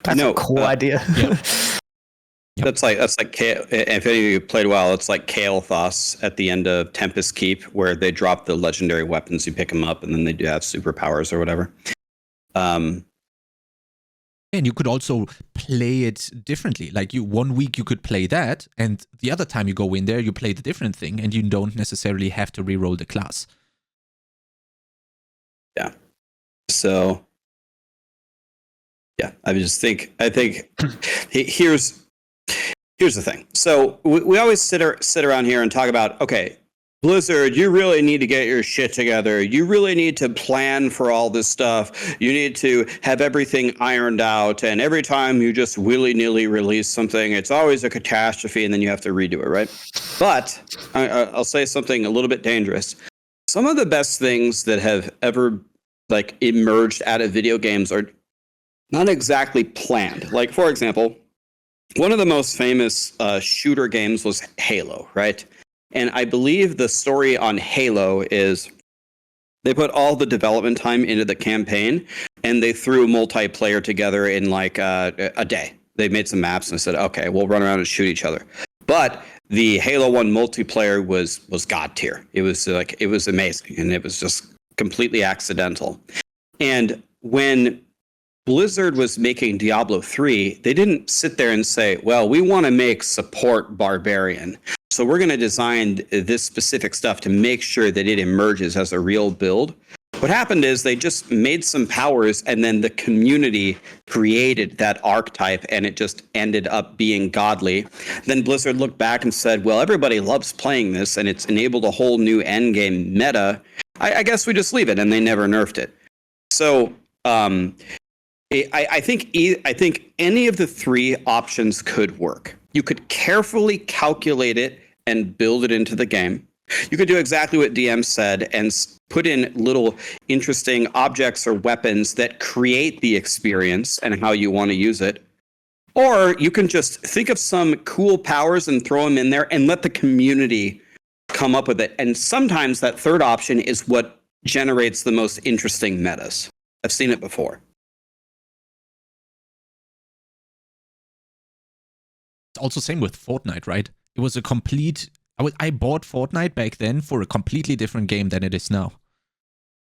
That's a cool idea. Yeah. Yep. That's like if any of you played WoW, it's like Kael'thas at the end of Tempest Keep, where they drop the legendary weapons, you pick them up, and then they do have superpowers or whatever. And you could also play it differently. Like 1 week you could play that, and the other time you go in there, you play the different thing, and you don't necessarily have to reroll the class. Yeah. So, yeah, I think here's the thing. So we always sit around here and talk about, okay, Blizzard, you really need to get your shit together. You really need to plan for all this stuff. You need to have everything ironed out. And every time you just willy-nilly release something, it's always a catastrophe, and then you have to redo it, right? But I'll say something a little bit dangerous. Some of the best things that have ever like emerged out of video games are not exactly planned. Like, for example, one of the most famous shooter games was Halo, right? And I believe the story on Halo is they put all the development time into the campaign, and they threw multiplayer together in like a day. They made some maps and said, okay, we'll run around and shoot each other. But the Halo 1 multiplayer was god tier. It was amazing, and it was just completely accidental. And when Blizzard was making Diablo 3, they didn't sit there and say, well, we want to make support Barbarian, so we're going to design this specific stuff to make sure that it emerges as a real build. What happened is they just made some powers, and then the community created that archetype, and it just ended up being godly. Then Blizzard looked back and said, well, everybody loves playing this, and it's enabled a whole new endgame meta. I guess we just leave it, and they never nerfed it. So I think any of the three options could work. You could carefully calculate it and build it into the game. You could do exactly what DM said and put in little interesting objects or weapons that create the experience and how you want to use it. Or you can just think of some cool powers and throw them in there and let the community come up with it. And sometimes that third option is what generates the most interesting metas. I've seen it before. It's also same with Fortnite, right? It was a complete... I bought Fortnite back then for a completely different game than it is now.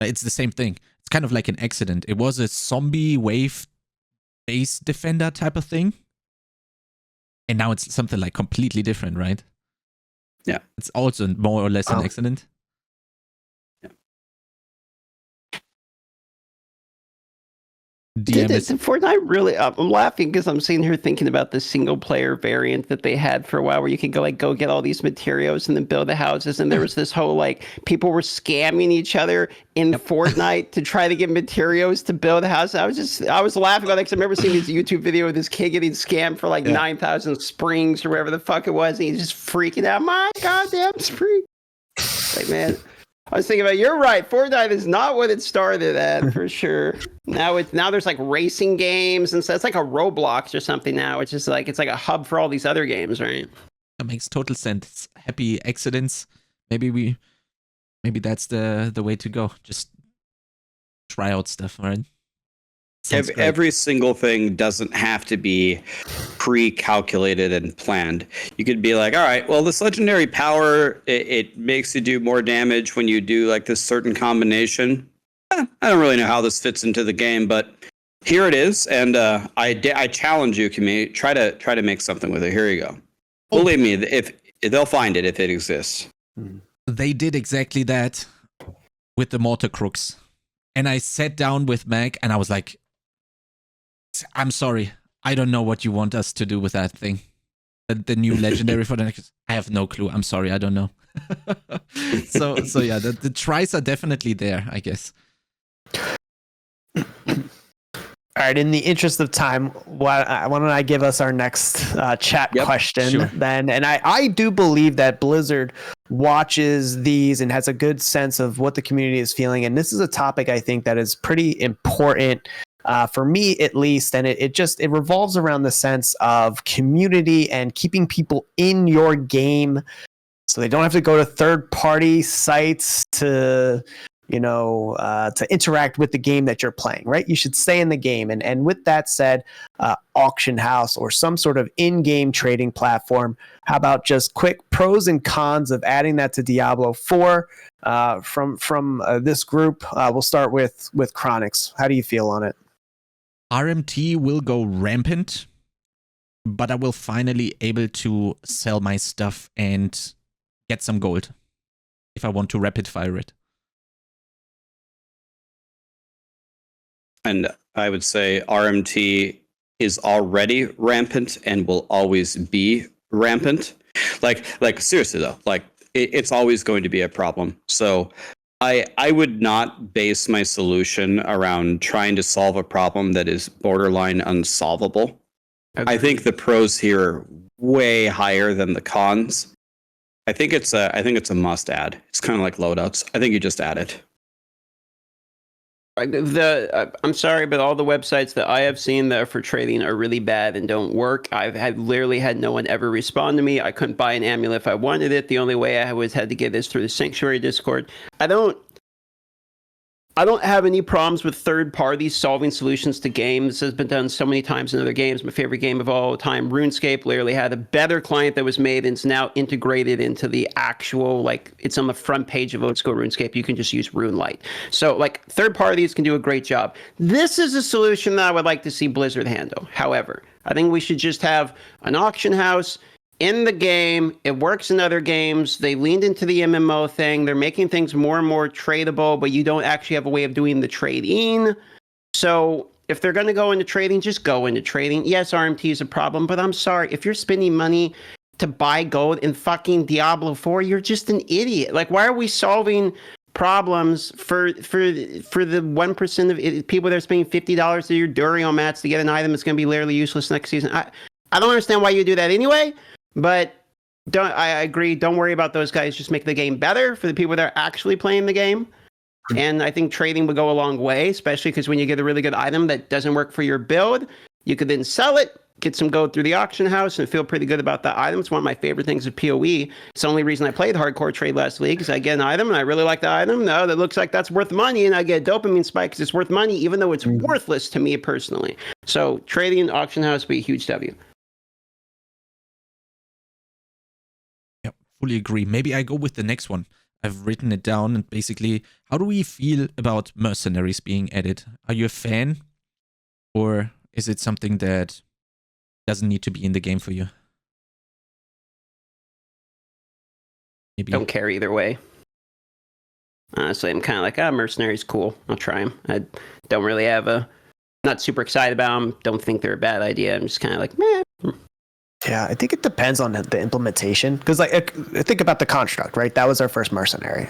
It's the same thing. It's kind of like an accident. It was a zombie wave base defender type of thing. And now it's something like completely different, right? Yeah. It's also more or less an accident. Did Fortnite really? I'm laughing because I'm sitting here thinking about the single player variant that they had for a while, where you could go get all these materials and then build the houses. And there was this whole people were scamming each other in Fortnite to try to get materials to build a house. I was laughing about it because I remember seeing this YouTube video of this kid getting scammed for 9,000 springs or whatever the fuck it was, and he's just freaking out. My goddamn spring! Man. I was thinking about, you're right. Fortnite is not what it started at, for sure. Now there's racing games and stuff. It's like a Roblox or something now. It's just it's like a hub for all these other games, right? That makes total sense. Happy accidents. Maybe that's the way to go. Just try out stuff, right? Every single thing doesn't have to be pre-calculated and planned. You could be like, all right, well, this legendary power, it makes you do more damage when you do this certain combination. I don't really know how this fits into the game, but here it is. And I challenge you, community, try to make something with it. Here you go. Believe me, if they'll find it if it exists. They did exactly that with the Mortar Crooks. And I sat down with Mac and I was like, I'm sorry, I don't know what you want us to do with that thing. The new legendary for the next... I have no clue. I'm sorry, I don't know. so yeah, the tries are definitely there, I guess. All right, in the interest of time, why don't I give us our next chat question then? And I do believe that Blizzard watches these and has a good sense of what the community is feeling. And this is a topic I think that is pretty important for me, at least. And it revolves around the sense of community and keeping people in your game so they don't have to go to third-party sites to interact with the game that you're playing, right? You should stay in the game. And with that said, auction house or some sort of in-game trading platform. How about just quick pros and cons of adding that to Diablo 4 from this group? We'll start with Chronix. How do you feel on it? RMT will go rampant, but I will finally able to sell my stuff and get some gold if I want to rapid fire it. And I would say RMT is already rampant and will always be rampant. Like seriously though, it's always going to be a problem. So I would not base my solution around trying to solve a problem that is borderline unsolvable. I think the pros here are way higher than the cons. I think it's a must add. It's kind of like loadouts. I think you just add it. I'm sorry, but all the websites that I have seen that are for trading are really bad and don't work. I've literally had no one ever respond to me. I couldn't buy an amulet if I wanted it. The only way I had to get this through the Sanctuary Discord. I I don't have any problems with third parties solving solutions to games. This has been done so many times in other games. My favorite game of all time, RuneScape, literally had a better client that was made and it's now integrated into the actual, like, it's on the front page of Old School RuneScape. You can just use RuneLite. So, like, third parties can do a great job. This is a solution that I would like to see Blizzard handle. However, I think we should just have an auction house in the game. It works in other games. They leaned into the MMO thing. They're making things more and more tradable, but you don't actually have a way of doing the trading. So if they're going to go into trading, just go into trading. Yes, RMT is a problem, but I'm sorry. If you're spending money to buy gold in fucking Diablo 4, you're just an idiot. Like, why are we solving problems for the 1% of people that are spending $50 to your Durion mats to get an item that's going to be literally useless next season? I don't understand why you do that anyway. But I agree. Don't worry about those guys. Just make the game better for the people that are actually playing the game. And I think trading would go a long way, especially because when you get a really good item that doesn't work for your build, you could then sell it, get some gold through the auction house, and feel pretty good about that item. It's one of my favorite things of PoE. It's the only reason I played hardcore trade last week because I get an item and I really like the item. No, that looks like that's worth money, and I get a dopamine spike because it's worth money, even though it's worthless to me personally. So trading auction house would be a huge W. Fully agree. Maybe I go with the next one. I've written it down, and basically, how do we feel about mercenaries being added? Are you a fan, or is it something that doesn't need to be in the game for you? Maybe. Don't care either way. Honestly, I'm kind of like, mercenaries cool. I'll try them. I don't really have not super excited about them. Don't think they're a bad idea. I'm just kind of like, meh. Yeah, I think it depends on the implementation. Because like, think about the construct, right? That was our first mercenary.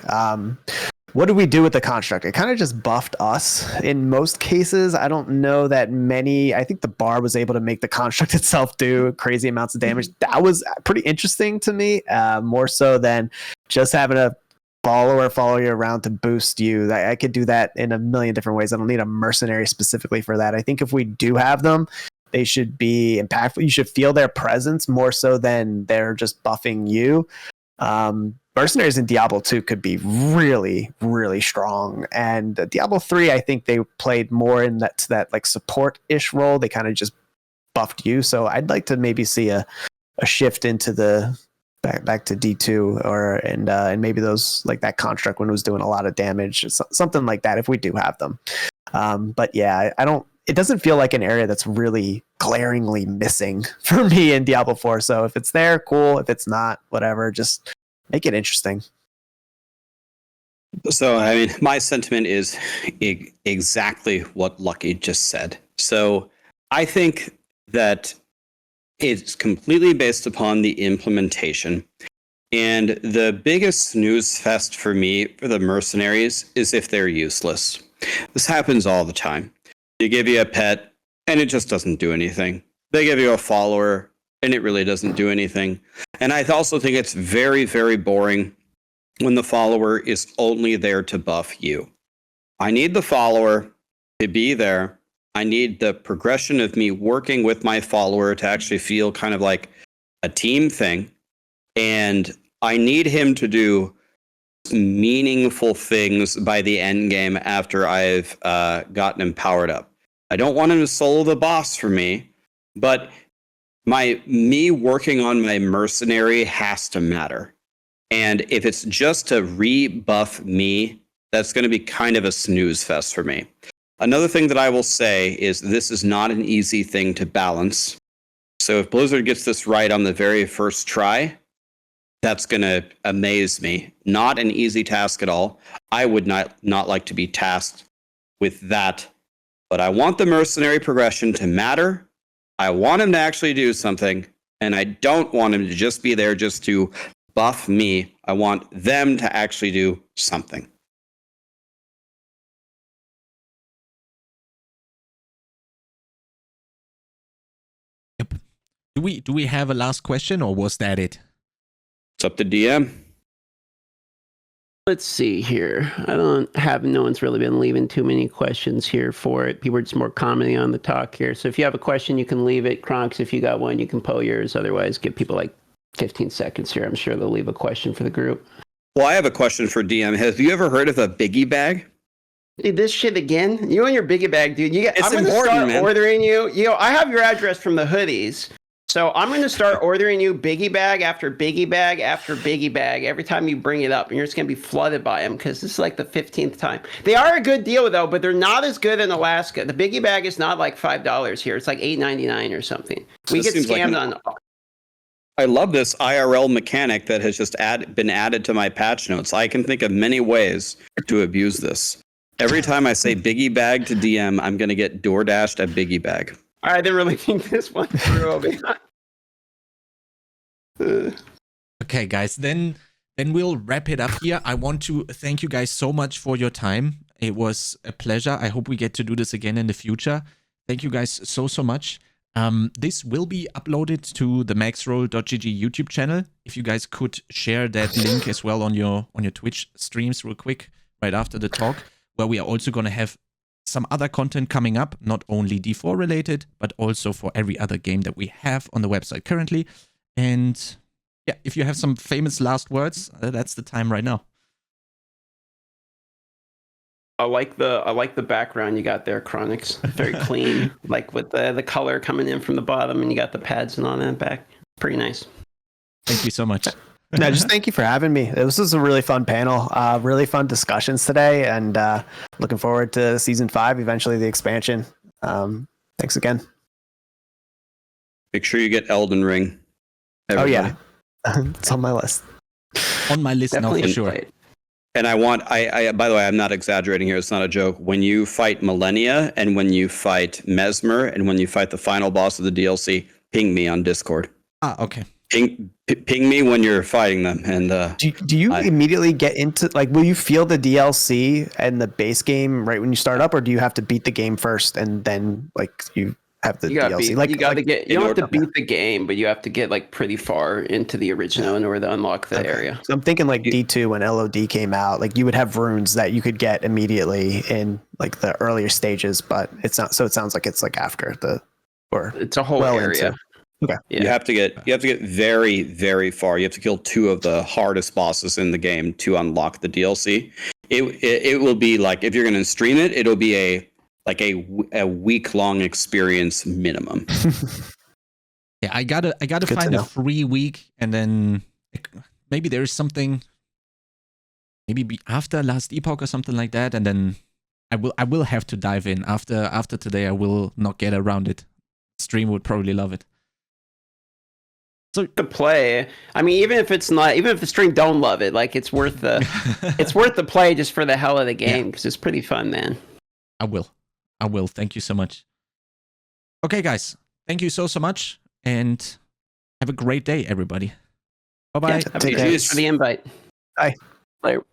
What did we do with the construct? It kind of just buffed us in most cases. I don't know that many. I think the bar was able to make the construct itself do crazy amounts of damage. That was pretty interesting to me, more so than just having a follower follow you around to boost you. I could do that in a million different ways. I don't need a mercenary specifically for that. I think if we do have them, they should be impactful. You should feel their presence more so than they're just buffing you. Mercenaries in Diablo 2 could be really, really strong. And Diablo 3, I think they played more in that like support-ish role. They kind of just buffed you. So I'd like to maybe see a shift into the back to D2 and maybe those, like that construct when it was doing a lot of damage, something like that if we do have them. But yeah, it doesn't feel like an area that's really glaringly missing for me in Diablo 4. So if it's there, cool. If it's not, whatever, just make it interesting. So, I mean, my sentiment is exactly what Lucky just said. So I think that it's completely based upon the implementation. And the biggest snooze fest for me for the mercenaries is if they're useless. This happens all the time. They give you a pet, and it just doesn't do anything. They give you a follower, and it really doesn't do anything. And I also think it's very, very boring when the follower is only there to buff you. I need the follower to be there. I need the progression of me working with my follower to actually feel kind of like a team thing. And I need him to do meaningful things by the end game after I've gotten him powered up. I don't want him to solo the boss for me, but me working on my mercenary has to matter. And if it's just to rebuff me, that's going to be kind of a snooze fest for me. Another thing that I will say is this is not an easy thing to balance. So if Blizzard gets this right on the very first try, that's going to amaze me. Not an easy task at all. I would not like to be tasked with that. But I want the mercenary progression to matter. I want him to actually do something. And I don't want him to just be there just to buff me. I want them to actually do something. Yep. Do we have a last question, or was that it? It's up to DM. Let's see here. No one's really been leaving too many questions here for it. People are just more commenting on the talk here. So if you have a question, you can leave it. Kronks, if you got one, you can poll yours. Otherwise, give people like 15 seconds here. I'm sure they'll leave a question for the group. Well, I have a question for DM. Have you ever heard of a biggie bag? Dude, this shit again? You and your biggie bag, dude. It's I'm gonna important, start man. ordering you. I have your address from the hoodies. So I'm gonna start ordering you biggie bag after biggie bag after biggie bag every time you bring it up, and you're just gonna be flooded by them because this is like the 15th time. They are a good deal though, but they're not as good in Alaska. The biggie bag is not like $5 here. It's like $8.99 or something. We This get seems like scammed on. I love this IRL mechanic that has just been added to my patch notes. I can think of many ways to abuse this. Every time I say biggie bag to DM, I'm going to get DoorDashed a biggie bag. All right, then we're leaving this one through. Okay, guys, then we'll wrap it up here. I want to thank you guys so much for your time. It was a pleasure. I hope we get to do this again in the future. Thank you guys so much. This will be uploaded to the maxroll.gg YouTube channel. If you guys could share that link as well on your Twitch streams real quick right after the talk, where we are also going to have some other content coming up, not only D4 related, but also for every other game that we have on the website currently. And yeah, if you have some famous last words, that's the time right now. I like the background you got there, Chronix. Very clean, like with the color coming in from the bottom, and you got the pads and on that back. Pretty nice. Thank you so much. No, just thank you for having me. This was a really fun panel, really fun discussions today, and looking forward to season 5, eventually the expansion. Thanks again. Make sure you get Elden Ring. Everybody. Oh yeah, it's on my list. On my list Definitely now for sure. play it. And I by the way, I'm not exaggerating here. It's not a joke. When you fight Millennia and when you fight Mesmer and when you fight the final boss of the DLC, ping me on Discord. Okay. Ping me when you're fighting them. And Do you immediately get into, like, will you feel the DLC and the base game right when you start up, or do you have to beat the game first and then like you have the DLC? You don't have to beat the game, but you have to get like pretty far into the original in order to unlock the area. So I'm thinking like D2 when LOD came out, like you would have runes that you could get immediately in like the earlier stages, but it's not. So it sounds like it's like after It's a whole area. Into. Okay. you have to get very, very far. You have to kill 2 of the hardest bosses in the game to unlock the DLC. It will be like, if you're going to stream it, it'll be a week-long experience minimum. Yeah, I gotta find a free week, and then maybe there is something, maybe be after Last Epoch or something like that, and then I will have to dive in after today. I will not get around it. Stream would probably love it. So to play, I mean, even if the stream don't love it, like it's worth the play just for the hell of the game, because it's pretty fun, man. I will. Thank you so much. Okay, guys. Thank you so much, and have a great day, everybody. Bye-bye. Thanks for the invite. Bye. Later.